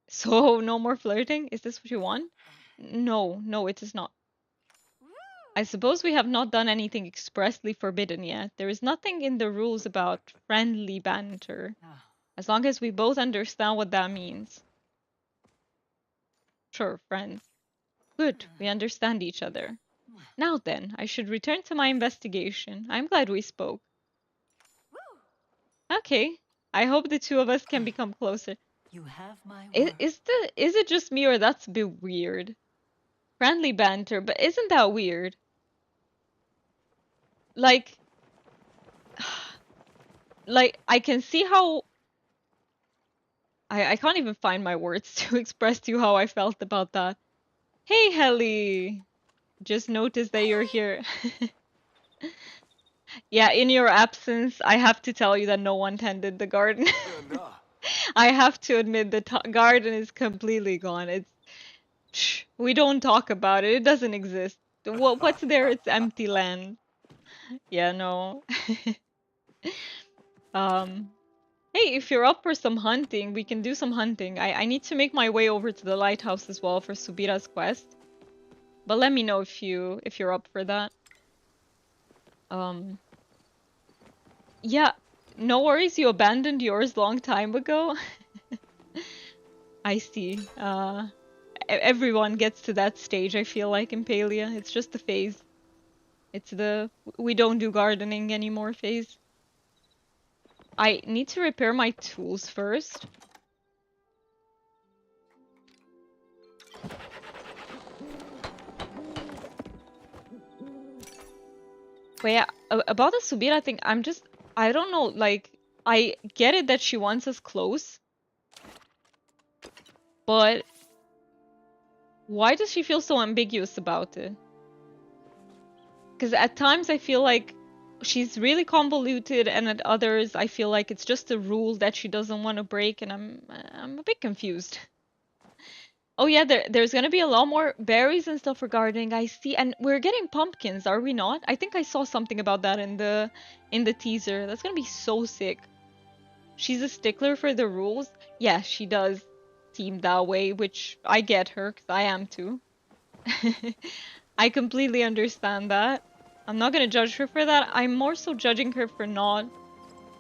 So, no more flirting? Is this what you want? No, no, it is not. I suppose we have not done anything expressly forbidden yet. There is nothing in the rules about friendly banter, Ah. as long as we both understand what that means. Sure, friends. Good, we understand each other. Now then, I should return to my investigation. I'm glad we spoke. Okay, I hope the two of us can become closer. You have my Is, word. is the is it just me or that's a bit weird? Friendly banter, but isn't that weird? Like, like I can see how I can't even find my words to express to you how I felt about that. Hey, Helly! Just noticed that you're here. Yeah, in your absence, I have to tell you that no one tended the garden. I have to admit the garden is completely gone. It's shh, we don't talk about it. It doesn't exist. What's there? It's empty land. Yeah, no. Um, hey, if you're up for some hunting, we can do some hunting. I need to make my way over to the lighthouse as well for Subira's quest. But let me know if you're up for that. Um, yeah, no worries. You abandoned yours long time ago. I see. Everyone gets to that stage, I feel like, in Palia. It's just a phase. It's the we don't do gardening anymore phase. I need to repair my tools first. But yeah, about the Subira thing, I don't know, like, I get it that she wants us close, but why does she feel so ambiguous about it? Because at times I feel like she's really convoluted, and at others I feel like it's just a rule that she doesn't want to break, and I'm a bit confused. Oh yeah, there's gonna be a lot more berries and stuff for gardening, I see, and we're getting pumpkins, are we not? I think I saw something about that in the teaser. That's gonna be so sick. She's a stickler for the rules. Yeah, she does seem that way, which I get her, because I am too. I completely understand that. I'm not gonna judge her for that. I'm more so judging her for not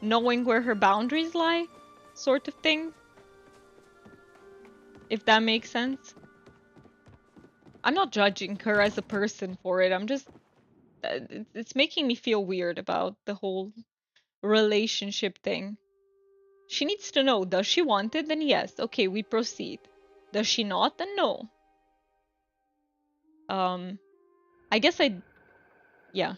knowing where her boundaries lie, sort of thing. If that makes sense. I'm not judging her as a person for it. I'm just it's making me feel weird about the whole relationship thing. She needs to know, does she want it? Then yes, okay, we proceed. Does she not? Then no. Um, I guess yeah,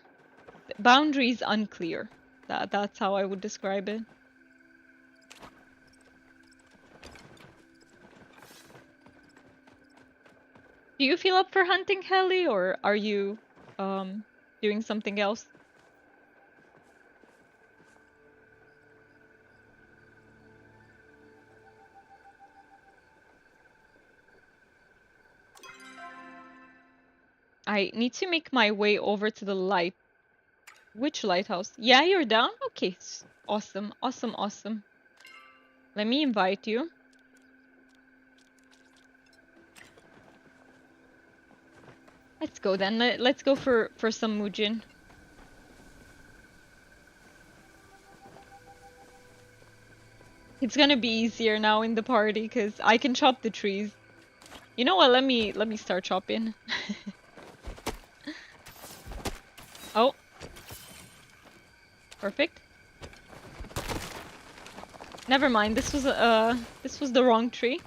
boundaries unclear. That's how I would describe it. Do you feel up for hunting, Helly, or are you doing something else? I need to make my way over to the light. Which lighthouse? Yeah, you're down? Okay, awesome, awesome, awesome. Let me invite you. Let's go then. Let's go for some Muujin. It's gonna be easier now in the party because I can chop the trees. You know what? Let me start chopping. Oh, perfect. Never mind. This was the wrong tree.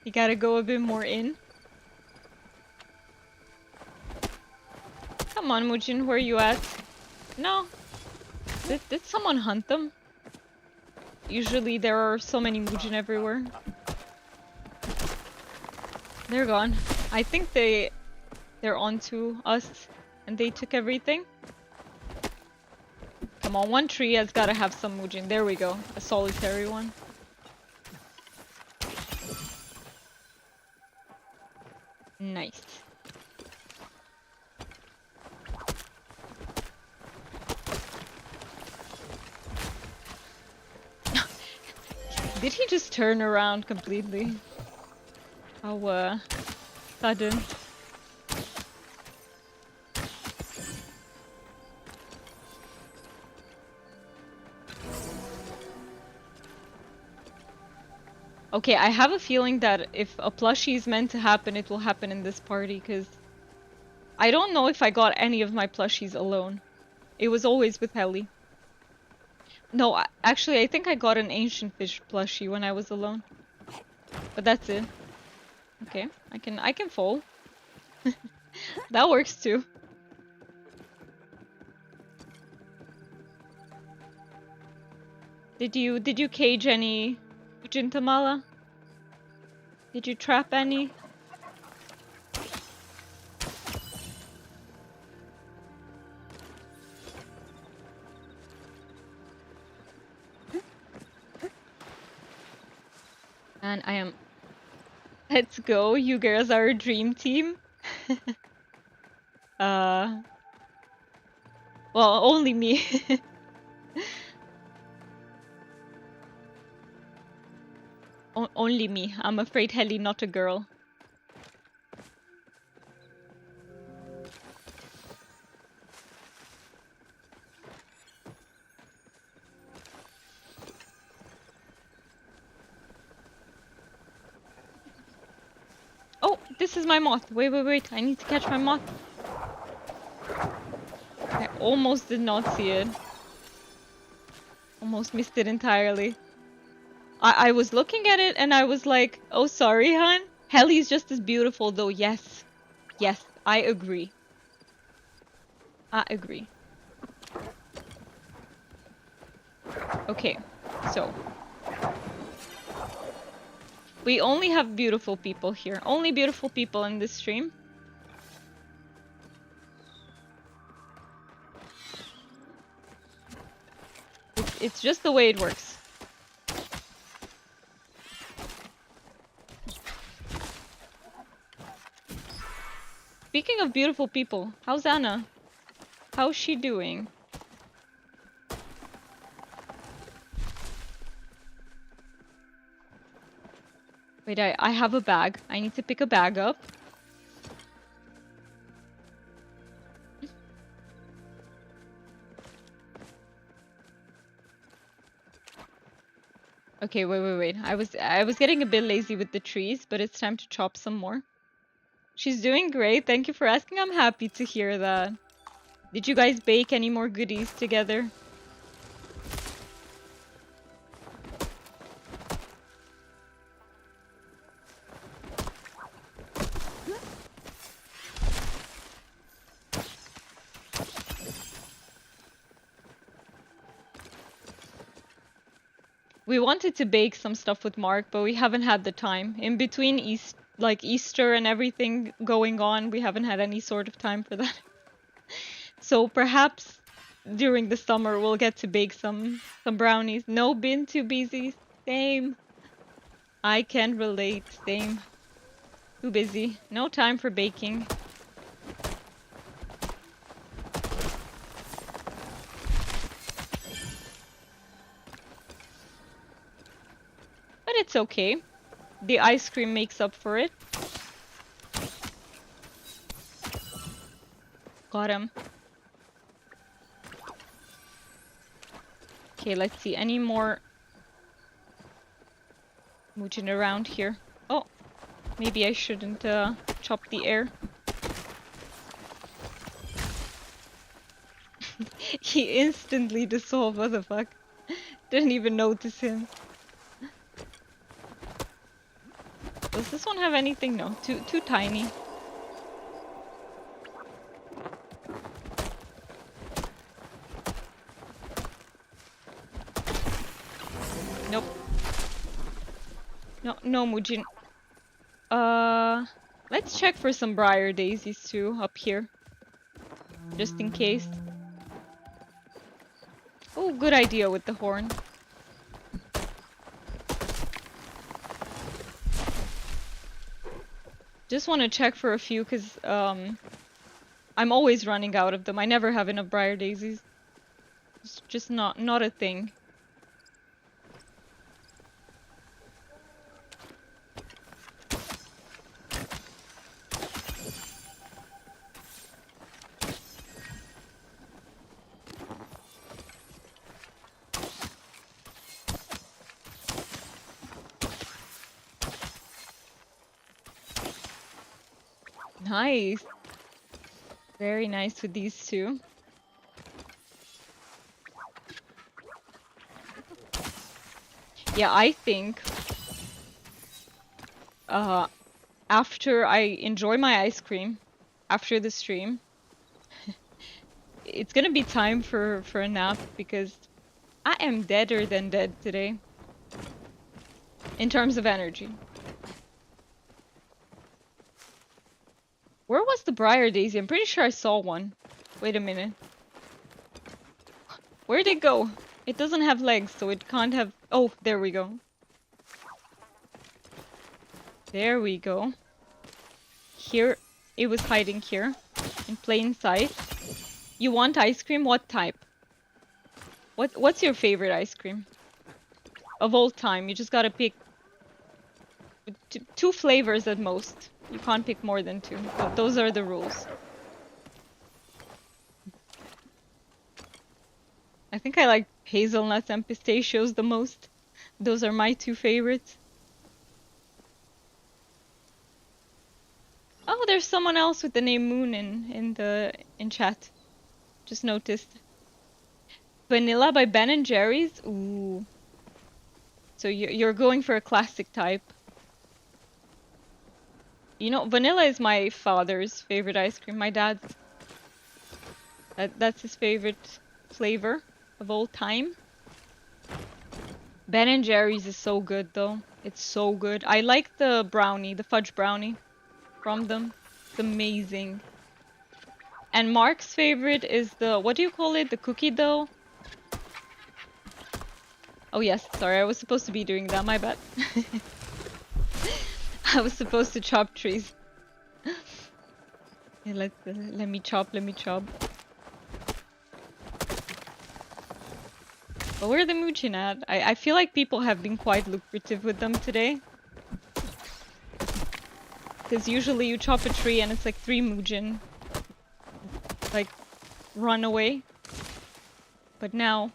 You gotta go a bit more in. Come on, Muujin, where are you at? No. Did someone hunt them? Usually there are so many Muujin everywhere. They're gone. I think they're onto us and they took everything. Come on, one tree has gotta have some Muujin. There we go. A solitary one. Nice. Did he just turn around completely? How sudden. Okay, I have a feeling that if a plushie is meant to happen, it will happen in this party, because I don't know if I got any of my plushies alone. It was always with Helly. No, actually, I think I got an ancient fish plushie when I was alone. But that's it. Okay, I can fall. That works too. Did you cage any Muujin Tamala? Did you trap any? And I am. Let's go. You girls are a dream team. Well, only me. Only me. I'm afraid Helly not a girl. Oh, this is my moth. Wait, wait, wait. I need to catch my moth. I almost did not see it. Almost missed it entirely. I was looking at it and I was like, oh, sorry, hon. Helly's just as beautiful though. Yes. Yes, I agree. I agree. Okay, so. We only have beautiful people here. Only beautiful people in this stream. It's just the way it works. Speaking of beautiful people, how's Anna? How's she doing? Wait, I have a bag. I need to pick a bag up. Okay, wait. I was getting a bit lazy with the trees, but it's time to chop some more. She's doing great. Thank you for asking. I'm happy to hear that. Did you guys bake any more goodies together? We wanted to bake some stuff with Mark, but we haven't had the time. In between Easter and everything going on, we haven't had any sort of time for that. So perhaps during the summer we'll get to bake some brownies. No, been too busy. Same. I can relate. Same. Too busy. No time for baking. But it's okay. The ice cream makes up for it. Got him. Okay, let's see. Any more Muujin around here? Oh, maybe I shouldn't chop the air. He instantly dissolved. What the fuck? Didn't even notice him. Does this one have anything? No, too tiny. Nope. No Muujin. Let's check for some briar daisies too up here, just in case. Oh, good idea with the horn. Just want to check for a few because I'm always running out of them. I never have enough briar daisies. It's just not a thing. Nice. Very nice with these two. Yeah, I think after I enjoy my ice cream after the stream, it's gonna be time for a nap because I am deader than dead today in terms of energy. Where was the Briar Daisy? I'm pretty sure I saw one. Wait a minute. Where'd it go? It doesn't have legs, so it can't have... Oh, there we go. There we go. Here, it was hiding here, in plain sight. You want ice cream? What type? What's your favorite ice cream? Of all time, you just gotta pick two flavors at most. You can't pick more than two. But those are the rules. I think I like hazelnuts and pistachios the most. Those are my two favorites. Oh, there's someone else with the name Moon in chat. Just noticed. Vanilla by Ben and Jerry's. Ooh. So you're going for a classic type. You know, vanilla is my father's favorite ice cream. My dad's. That's his favorite flavor of all time. Ben and Jerry's is so good though. It's so good. I like the brownie, the fudge brownie from them. It's amazing. And Mark's favorite is the, what do you call it? The cookie dough? Oh yes, sorry, I was supposed to be doing that, my bad. I was supposed to chop trees. Yeah, let me chop, let me chop. But where are the Muujin at? I feel like people have been quite lucrative with them today. Because usually you chop a tree and it's like 3 Muujin. Like, run away. But now...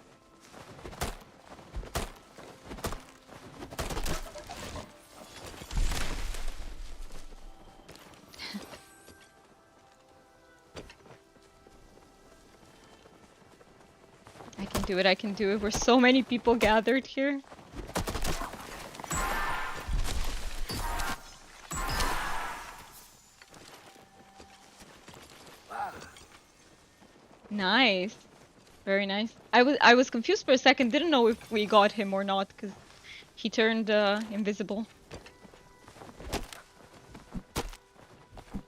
I can do it, I can do it. We're so many people gathered here. Nice. Very nice. I was confused for a second, didn't know if we got him or not, because he turned invisible.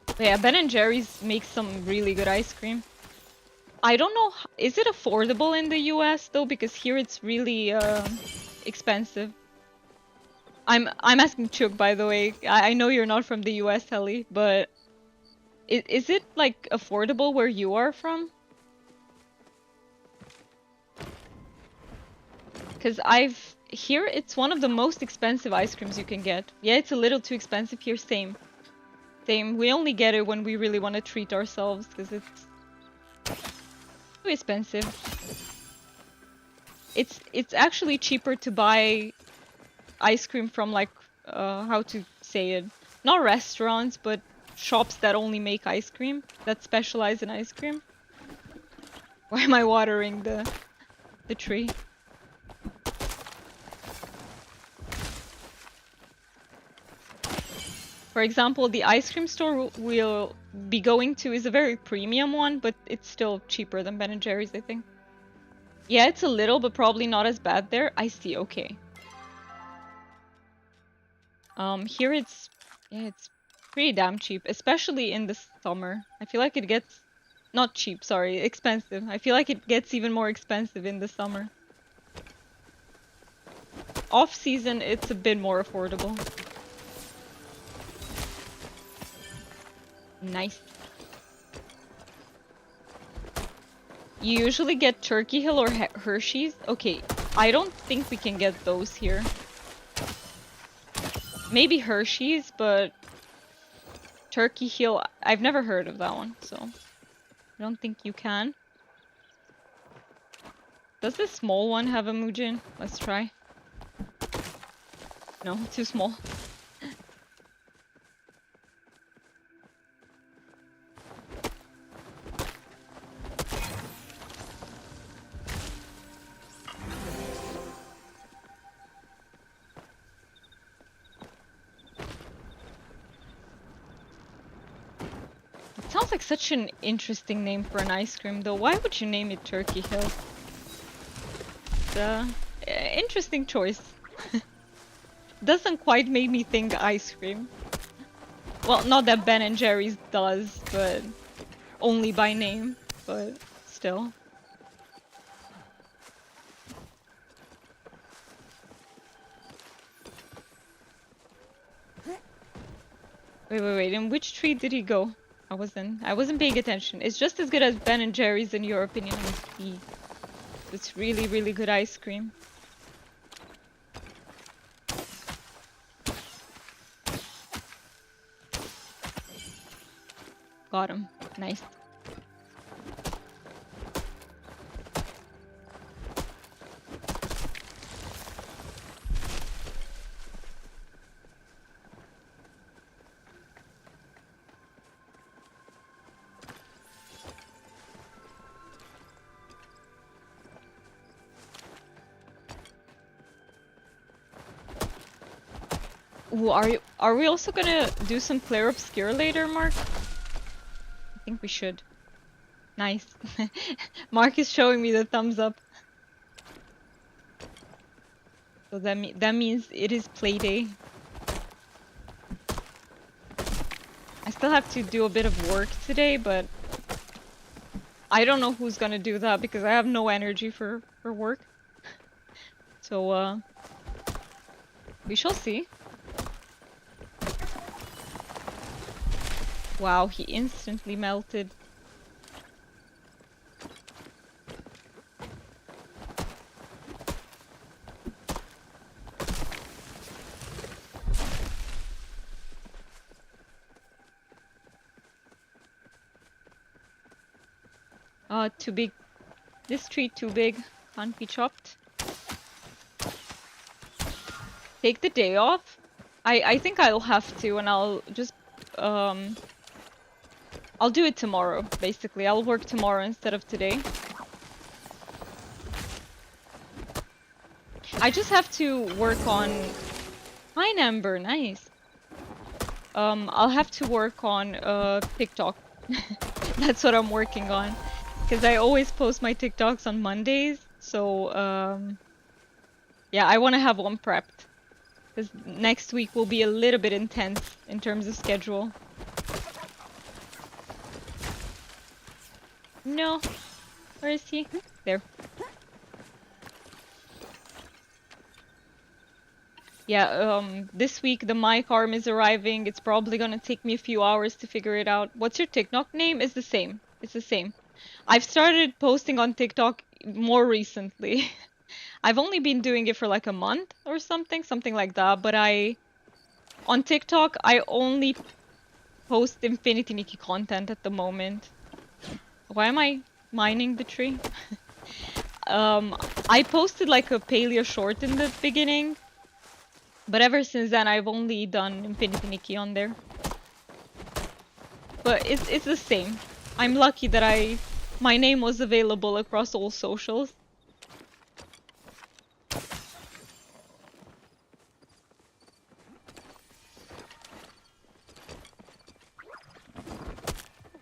But yeah, Ben and Jerry's makes some really good ice cream. I don't know, is it affordable in the US though? Because here it's really expensive. I'm asking Chuk, by the way. I know you're not from the US, Helly, but is it like affordable where you are from? Because here it's one of the most expensive ice creams you can get. Yeah, it's a little too expensive here, same. Same, we only get it when we really want to treat ourselves, because it's too expensive. It's actually cheaper to buy ice cream from like, how to say it? Not restaurants, but shops that only make ice cream, that specialize in ice cream. Why am I watering the tree? For example, the ice cream store we'll be going to is a very premium one, but it's still cheaper than Ben & Jerry's, I think. Yeah, it's a little, but probably not as bad there. I see, okay. Here it's pretty damn cheap, especially in the summer. I feel like it gets, not cheap, sorry, expensive. I feel like it gets even more expensive in the summer. Off season, it's a bit more affordable. Nice. You usually get Turkey Hill or Hershey's? Okay, I don't think we can get those here. Maybe Hershey's, but Turkey Hill, I've never heard of that one, so I don't think you can. Does this small one have a Muujin? Let's try. No, too small. sounds like such an interesting name for an ice cream, though. Why would you name it Turkey Hill? It's interesting choice. Doesn't quite make me think ice cream. Well, not that Ben and Jerry's does, but only by name, but still. Wait, in which tree did he go? I wasn't paying attention. It's just as good as Ben and Jerry's in your opinion. It's really, really good ice cream. Got him. Nice. Ooh, are we also gonna do some Clair Obscure later, Mark? I think we should. Nice. Mark is showing me the thumbs up. So that means it is play day. I still have to do a bit of work today, but I don't know who's gonna do that because I have no energy for work. So we shall see. Wow, he instantly melted. Too big. This tree too big. Can't be chopped. Take the day off? I think I'll have to, and I'll just I'll do it tomorrow, basically. I'll work tomorrow instead of today. I just have to work on... Fine, Amber, nice. I'll have to work on TikTok. That's what I'm working on. Because I always post my TikToks on Mondays, so yeah, I want to have one prepped. Because next week will be a little bit intense in terms of schedule. No. Where is he? There. Yeah, this week the mic arm is arriving. It's probably gonna take me a few hours to figure it out. What's your TikTok name? It's the same. It's the same. I've started posting on TikTok more recently. I've only been doing it for like a month or something like that, but on TikTok, I only post Infinity Nikki content at the moment. Why am I mining the tree? I posted like a Palia short in the beginning, but ever since then I've only done Infinity Nikki on there. But it's the same. I'm lucky that my name was available across all socials.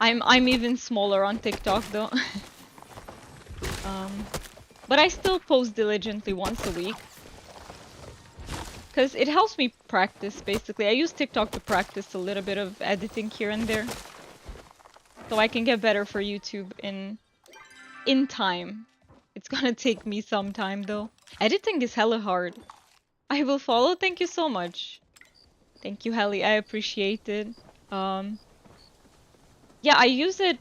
I'm even smaller on TikTok though. But I still post diligently once a week. Because it helps me practice, basically. I use TikTok to practice a little bit of editing here and there. So I can get better for YouTube in time. It's gonna take me some time though. Editing is hella hard. I will follow, thank you so much. Thank you, Helly, I appreciate it. Yeah, I use it.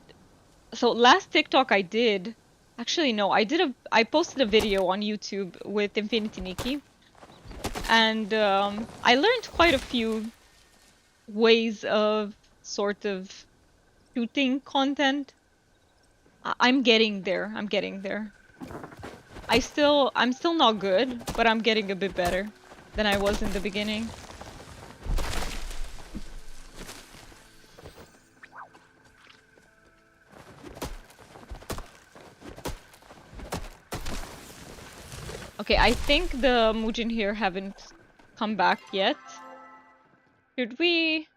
So last TikTok I did, actually no, I posted a video on YouTube with Infinity Nikki, and I learned quite a few ways of sort of shooting content. I'm getting there. I'm getting there. I'm still not good, but I'm getting a bit better than I was in the beginning. Okay, I think the Muujin here haven't come back yet. Should we...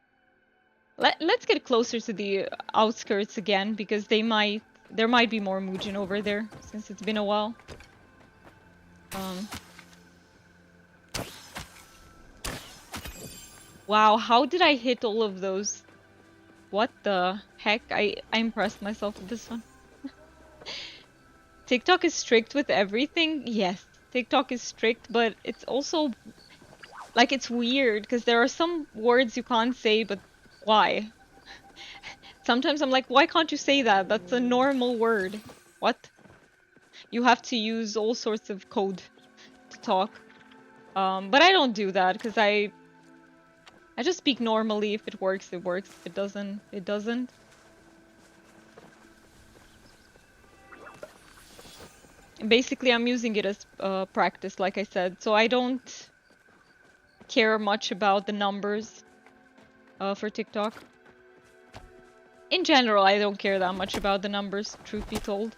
Let's get closer to the outskirts again, because there might be more Muujin over there since it's been a while. Wow, how did I hit all of those? What the heck? I impressed myself with this one. TikTok is strict with everything. Yes, TikTok is strict, but it's also like it's weird because there are some words you can't say, but why? Sometimes I'm like, why can't you say that? That's a normal word. What? You have to use all sorts of code to talk. But I don't do that because I just speak normally. If it works, it works. If it doesn't, it doesn't. Basically, I'm using it as practice, like I said. So I don't care much about the numbers for TikTok. In general, I don't care that much about the numbers, truth be told.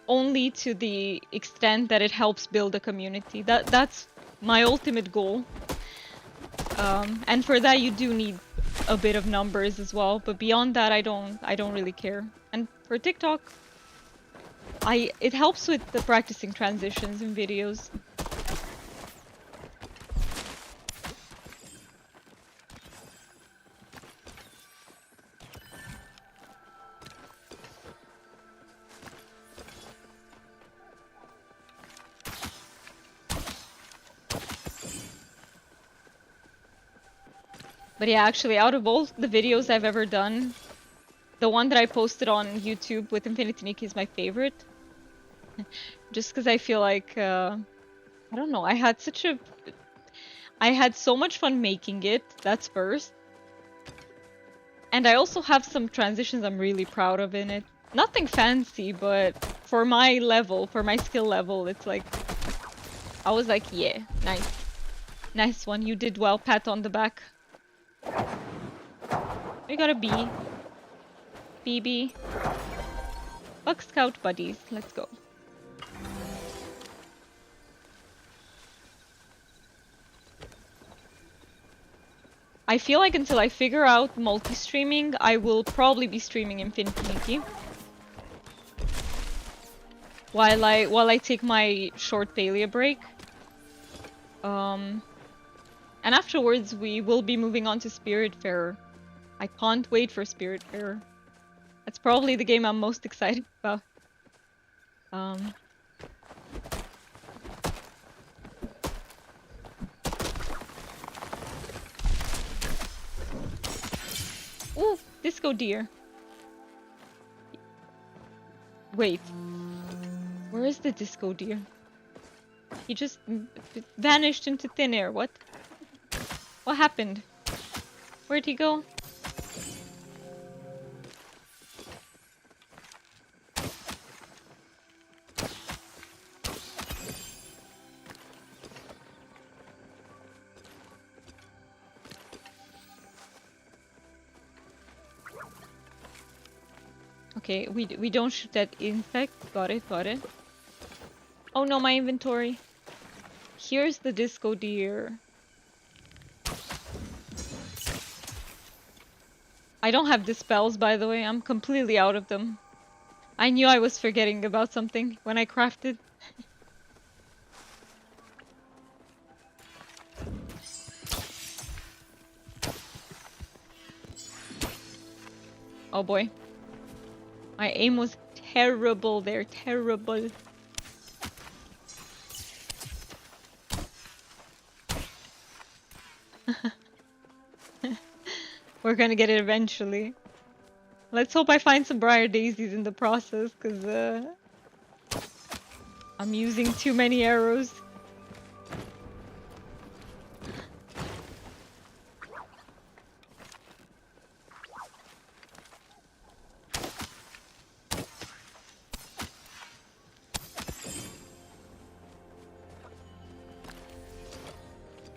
Only to the extent that it helps build a community. That's my ultimate goal. And for that you do need a bit of numbers as well, but beyond that I don't really care. And for TikTok, it helps with the practicing transitions in videos. But yeah, actually, out of all the videos I've ever done, the one that I posted on YouTube with Infinity Nikki is my favorite. Just because I feel like, I don't know, I had so much fun making it, that's first. And I also have some transitions I'm really proud of in it. Nothing fancy, but for my level, for my skill level, it's like, I was like, yeah, nice. Nice one, you did well, pat on the back. We got a B. BB. Bug Scout buddies, let's go. I feel like until I figure out multi-streaming, I will probably be streaming Infinity Nikki. While I take my short Palia break. And afterwards we will be moving on to Spiritfarer. I can't wait for Spiritfarer. That's probably the game I'm most excited about. Ooh, Disco Deer. Wait. Where is the Disco Deer? He just vanished into thin air. What? What happened? Where'd he go? Okay, we don't shoot that insect. Got it, got it. Oh no, my inventory. Here's the Disco Deer. I don't have dispels, by the way. I'm completely out of them. I knew I was forgetting about something when I crafted. Oh boy. My aim was terrible there, terrible. We're gonna get it eventually. Let's hope I find some briar daisies in the process, because I'm using too many arrows.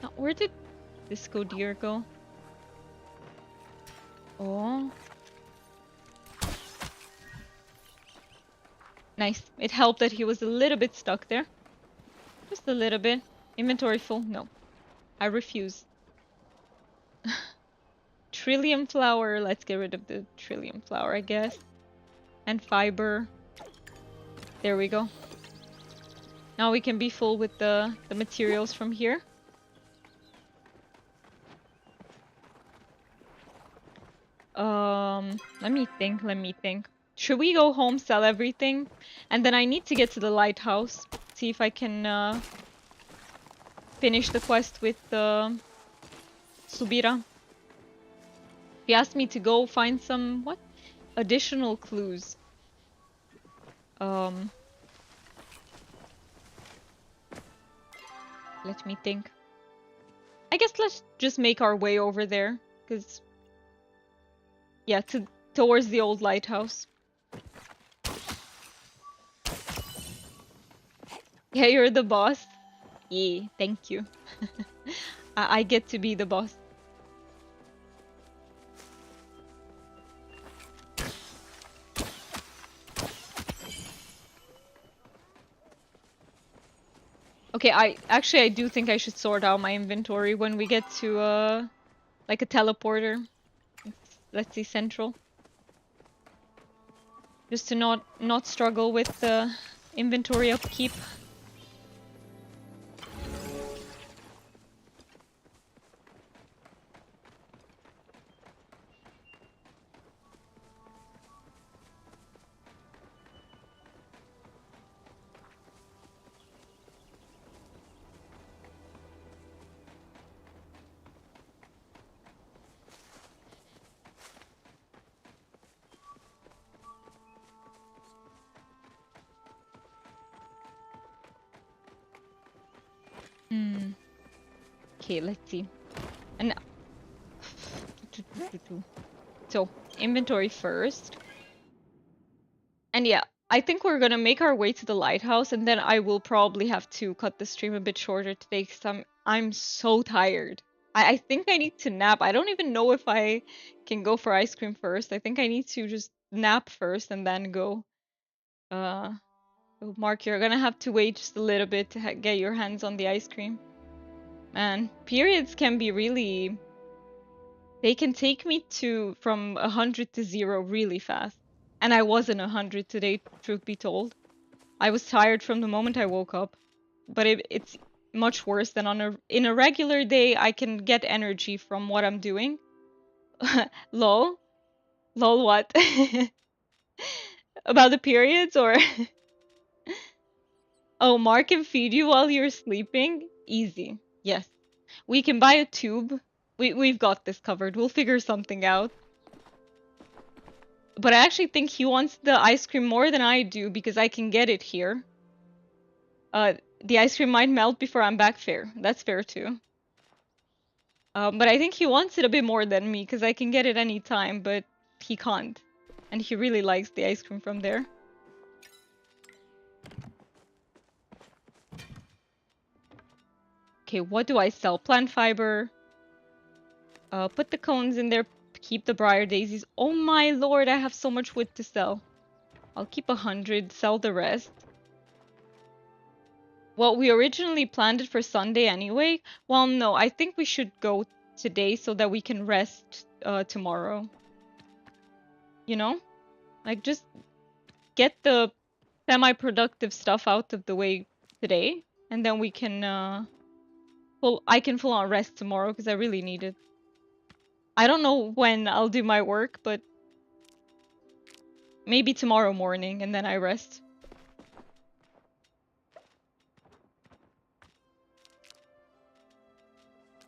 Now, where did Disco Deer go? Oh. Nice. It helped that he was a little bit stuck there. Just a little bit. Inventory full? No. I refuse. Trillium flower. Let's get rid of the trillium flower, I guess. And fiber. There we go. Now we can be full with the materials from here. Let me think. Should we go home, sell everything? And then I need to get to the lighthouse. See if I can finish the quest with Subira. He asked me to go find some, what? Additional clues. Let me think. I guess let's just make our way over there, because yeah, towards the old lighthouse. Yeah, you're the boss. Yeah, thank you. I get to be the boss. Okay, I do think I should sort out my inventory when we get to like a teleporter. Let's see, central. Just to not struggle with the inventory upkeep. Okay, let's see. And so inventory first. And yeah, I think we're gonna make our way to the lighthouse, and then I will probably have to cut the stream a bit shorter today because I'm so tired. I think I need to nap. I don't even know if I can go for ice cream first. I think I need to just nap first and then go. Oh, Mark, you're gonna have to wait just a little bit to get your hands on the ice cream. Man, periods can be really... They can take me from 100 to 0 really fast. And I wasn't 100 today, truth be told. I was tired from the moment I woke up. But it's much worse than in a regular day. I can get energy from what I'm doing. Lol. Lol what? About the periods or... Oh, Mark can feed you while you're sleeping? Easy. Yes. We can buy a tube. We've got this covered. We'll figure something out. But I actually think he wants the ice cream more than I do because I can get it here. The ice cream might melt before I'm back. Fair. That's fair too. But I think he wants it a bit more than me because I can get it anytime, but he can't. And he really likes the ice cream from there. Okay, what do I sell? Plant fiber. Put the cones in there. Keep the briar daisies. Oh my lord, I have so much wood to sell. I'll keep 100, sell the rest. Well, we originally planned it for Sunday anyway. Well, no, I think we should go today so that we can rest tomorrow. You know? Like, just get the semi-productive stuff out of the way today. And then we can, I can full on rest tomorrow because I really need it. I don't know when I'll do my work, but maybe tomorrow morning and then I rest.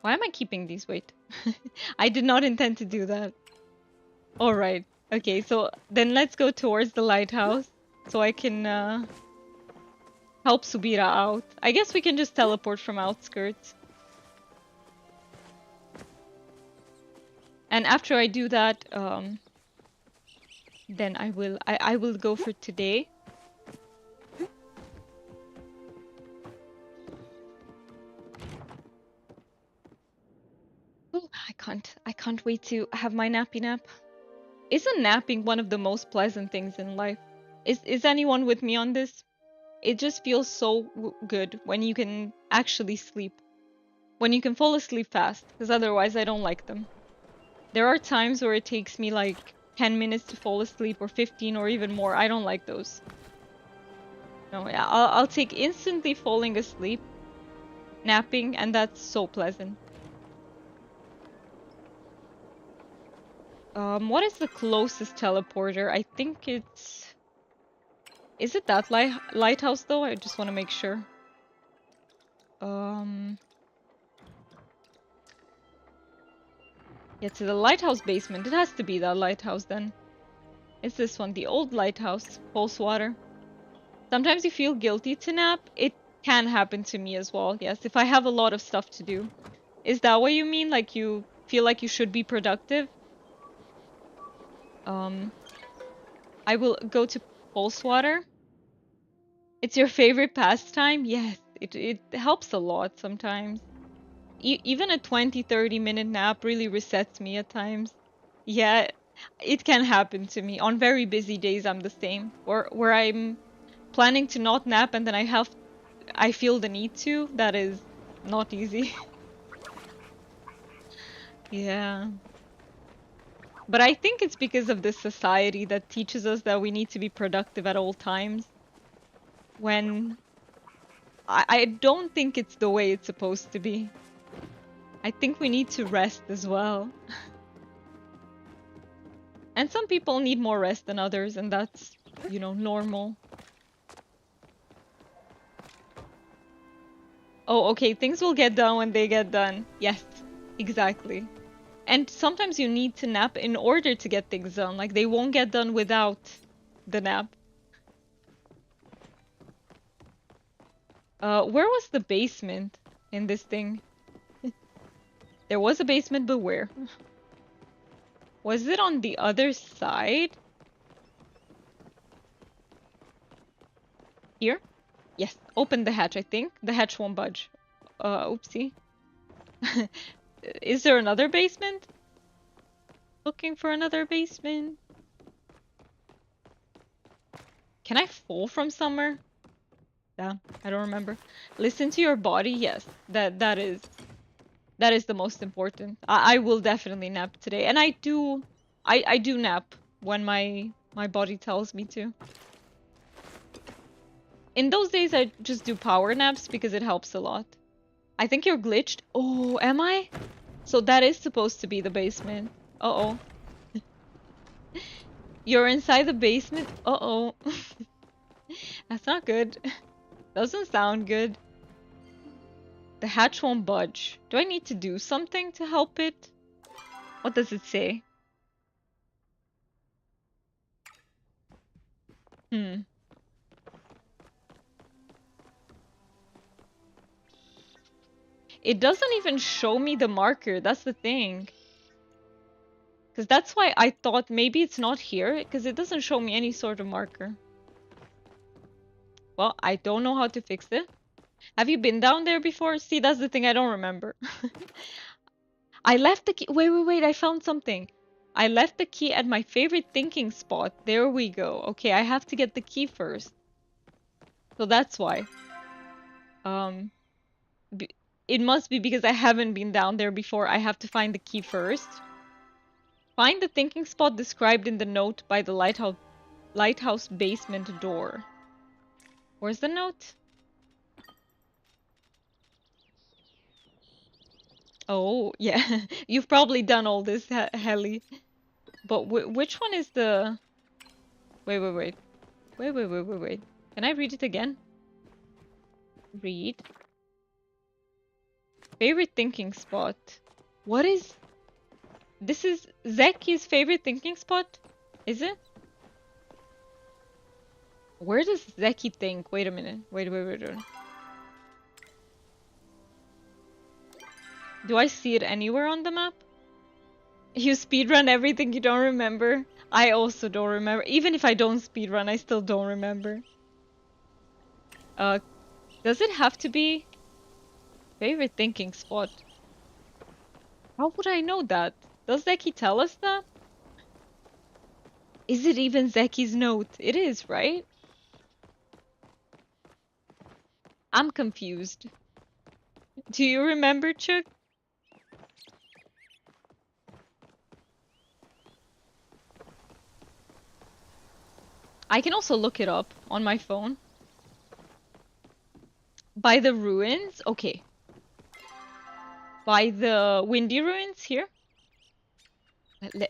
Why am I keeping these? Wait. I did not intend to do that. Alright. Okay, so then let's go towards the lighthouse so I can help Subira out. I guess we can just teleport from outskirts. And after I do that, then I will go for today. Oh, I can't wait to have my nappy nap. Isn't napping one of the most pleasant things in life? Is anyone with me on this? It just feels so good when you can actually sleep. When you can fall asleep fast, because otherwise I don't like them. There are times where it takes me like 10 minutes to fall asleep or 15 or even more. I don't like those. No, yeah, I'll take instantly falling asleep, napping, and that's so pleasant. What is the closest teleporter? I think it's... Is it that lighthouse though? I just want to make sure. Um... Yeah, to the lighthouse basement. It has to be that lighthouse then. It's this one, the old lighthouse, Pulse Water. Sometimes you feel guilty to nap. It can happen to me as well, yes, if I have a lot of stuff to do. Is that what you mean? Like you feel like you should be productive? Um, I will go to Pulse Water. It's your favorite pastime? Yes, it helps a lot sometimes. Even a 20-30 minute nap really resets me at times. Yeah, it can happen to me. On very busy days, I'm the same. Or where I'm planning to not nap and then I feel the need to. That is not easy. Yeah. But I think it's because of this society that teaches us that we need to be productive at all times. When I don't think it's the way it's supposed to be. I think we need to rest as well. And some people need more rest than others, and that's, you know, normal. Oh, okay, things will get done when they get done. Yes, exactly. And sometimes you need to nap in order to get things done. Like, they won't get done without the nap. Where was the basement in this thing? There was a basement, but where? Was it on the other side? Here? Yes, open the hatch, I think. The hatch won't budge. Oopsie. Is there another basement? Looking for another basement. Can I fall from somewhere? Yeah, I don't remember. Listen to your body. Yes, that is the most important. I will definitely nap today, and I do nap when my body tells me to. In those days, I just do power naps because it helps a lot. I think you're glitched. Oh, am I? So that is supposed to be the basement. Uh-oh. You're inside the basement? Uh-oh. That's not good. Doesn't sound good. The hatch won't budge. Do I need to do something to help it? What does it say? Hmm. It doesn't even show me the marker. That's the thing. Because that's why I thought maybe it's not here. Because it doesn't show me any sort of marker. Well, I don't know how to fix it. Have you been down there before? See, that's the thing I don't remember. I left the key. Wait. I found something. I left the key at my favorite thinking spot. There we go. Okay, I have to get the key first. So that's why. Um, it must be because I haven't been down there before. I have to find the key first. Find the thinking spot described in the note by the lighthouse basement door. Where's the note? Oh, yeah. You've probably done all this, Helly. But which one is the... Wait. Wait. Can I read it again? Read. Favorite thinking spot. What is... This is Zeki's favorite thinking spot? Is it? Where does Zeki think? Wait a minute. Wait. Do I see it anywhere on the map? You speedrun everything you don't remember? I also don't remember. Even if I don't speedrun, I still don't remember. Does it have to be favorite thinking spot? How would I know that? Does Zeki tell us that? Is it even Zeki's note? It is, right? I'm confused. Do you remember, Chuck? I can also look it up on my phone. By the ruins? Okay. By the windy ruins here?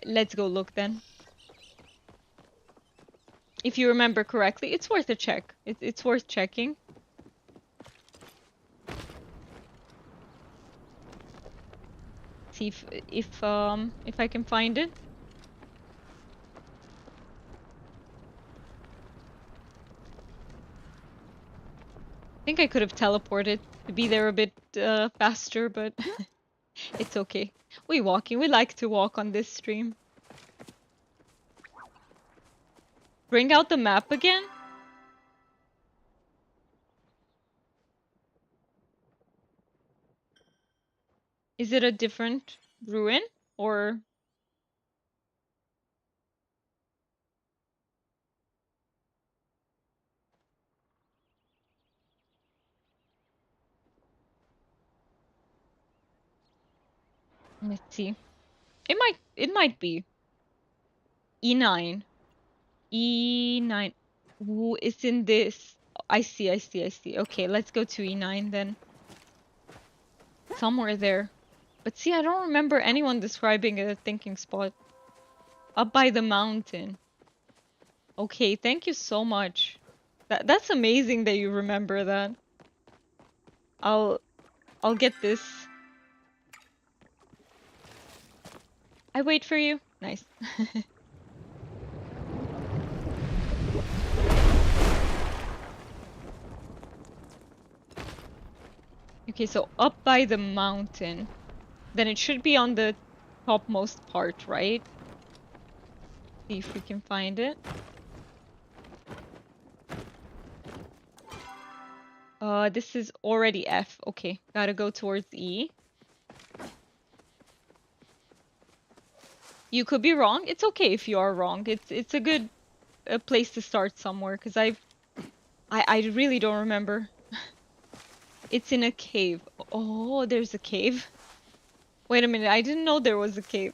Let's go look then. If you remember correctly, it's worth a check. It's worth checking. See if I can find it. I think I could have teleported to be there a bit faster, but it's okay. We like to walk on this stream. Bring out the map again? Is it a different ruin or let's see. It might be E9. E9. Ooh, it's in this. I see. Okay, let's go to E9 then. Somewhere there. But see, I don't remember anyone describing a thinking spot. Up by the mountain. Okay, thank you so much. That's amazing that you remember that. I'll get this. I wait for you. Nice. Okay, so up by the mountain. Then it should be on the topmost part, right? See if we can find it. This is already F. Okay, gotta go towards E. You could be wrong. It's okay if you are wrong. It's a good place to start somewhere, because I really don't remember. It's in a cave. Oh, there's a cave. Wait a minute, I didn't know there was a cave.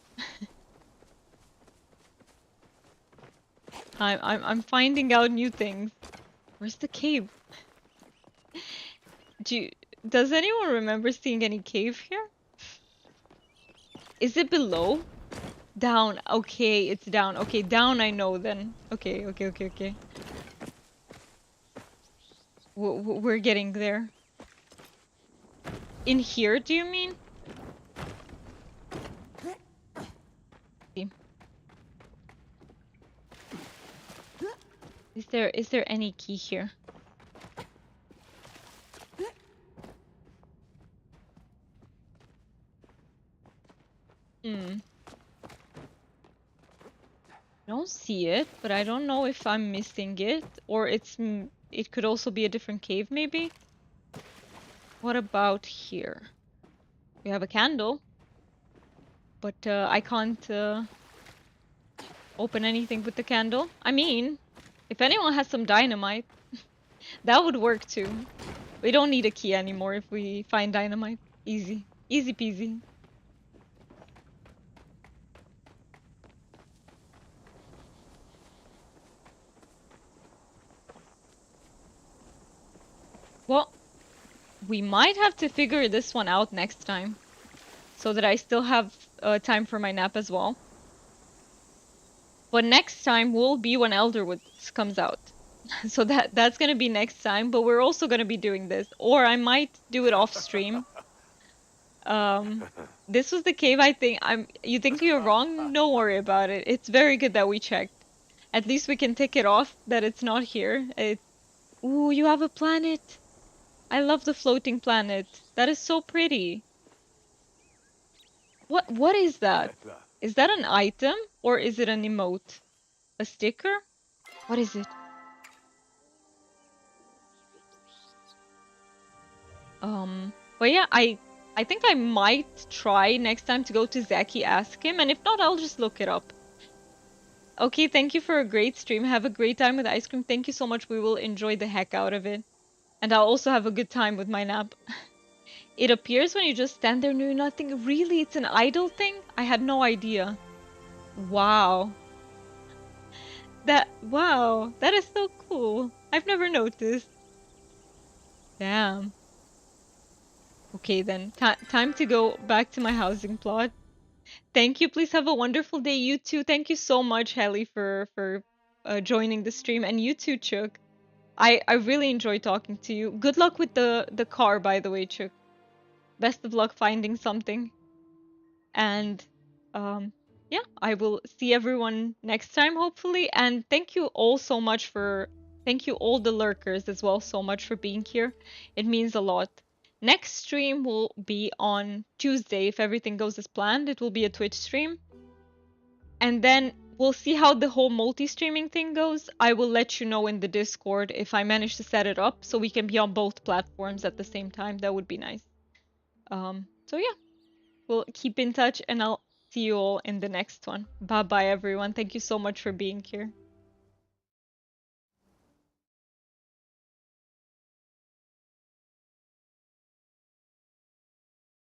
I'm finding out new things. Where's the cave? Does anyone remember seeing any cave here? Is it below? Down. Okay, it's down. Okay, down I know then. Okay. We're getting there. In here, do you mean? Is there any key here? I don't see it, but I don't know if I'm missing it or it could also be a different cave maybe. What about here? We have a candle, but I can't open anything with the candle. I mean, if anyone has some dynamite, that would work too. We don't need a key anymore if we find dynamite. Easy. Easy peasy. Well, we might have to figure this one out next time, so that I still have time for my nap as well. But next time will be when Elderwoods comes out. So that's gonna be next time, but we're also gonna be doing this. Or I might do it off stream. This was the cave I think you think you're wrong? Don't worry about it. It's very good that we checked. At least we can tick it off that it's not here. Ooh, you have a planet. I love the floating planet. That is so pretty. What is that? Is that an item or is it an emote? A sticker? What is it? But yeah, I think I might try next time to go to Zaki, ask him, and if not, I'll just look it up. Okay, thank you for a great stream. Have a great time with ice cream. Thank you so much. We will enjoy the heck out of it. And I'll also have a good time with my nap. It appears when you just stand there doing nothing. Really, it's an idle thing? I had no idea. Wow. Wow, that is so cool. I've never noticed. Damn. Okay then, time to go back to my housing plot. Thank you. Please have a wonderful day. You too. Thank you so much, Helly, for joining the stream, and you too, Chuck. I really enjoy talking to you. Good luck with the car, by the way, Chuck. Best of luck finding something. And um, yeah, I will see everyone next time, hopefully. And thank you all so much for, thank you all the lurkers as well so much for being here. It means a lot. Next stream will be on Tuesday if everything goes as planned. It will be a Twitch stream. And then we'll see how the whole multi-streaming thing goes. I will let you know in the Discord if I manage to set it up so we can be on both platforms at the same time. That would be nice. So yeah, we'll keep in touch and I'll see you all in the next one. Bye bye, everyone. Thank you so much for being here.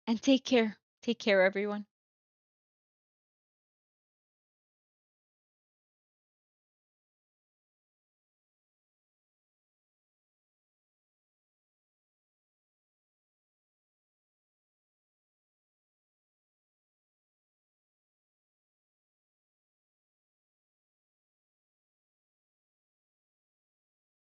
And take care. Take care, everyone.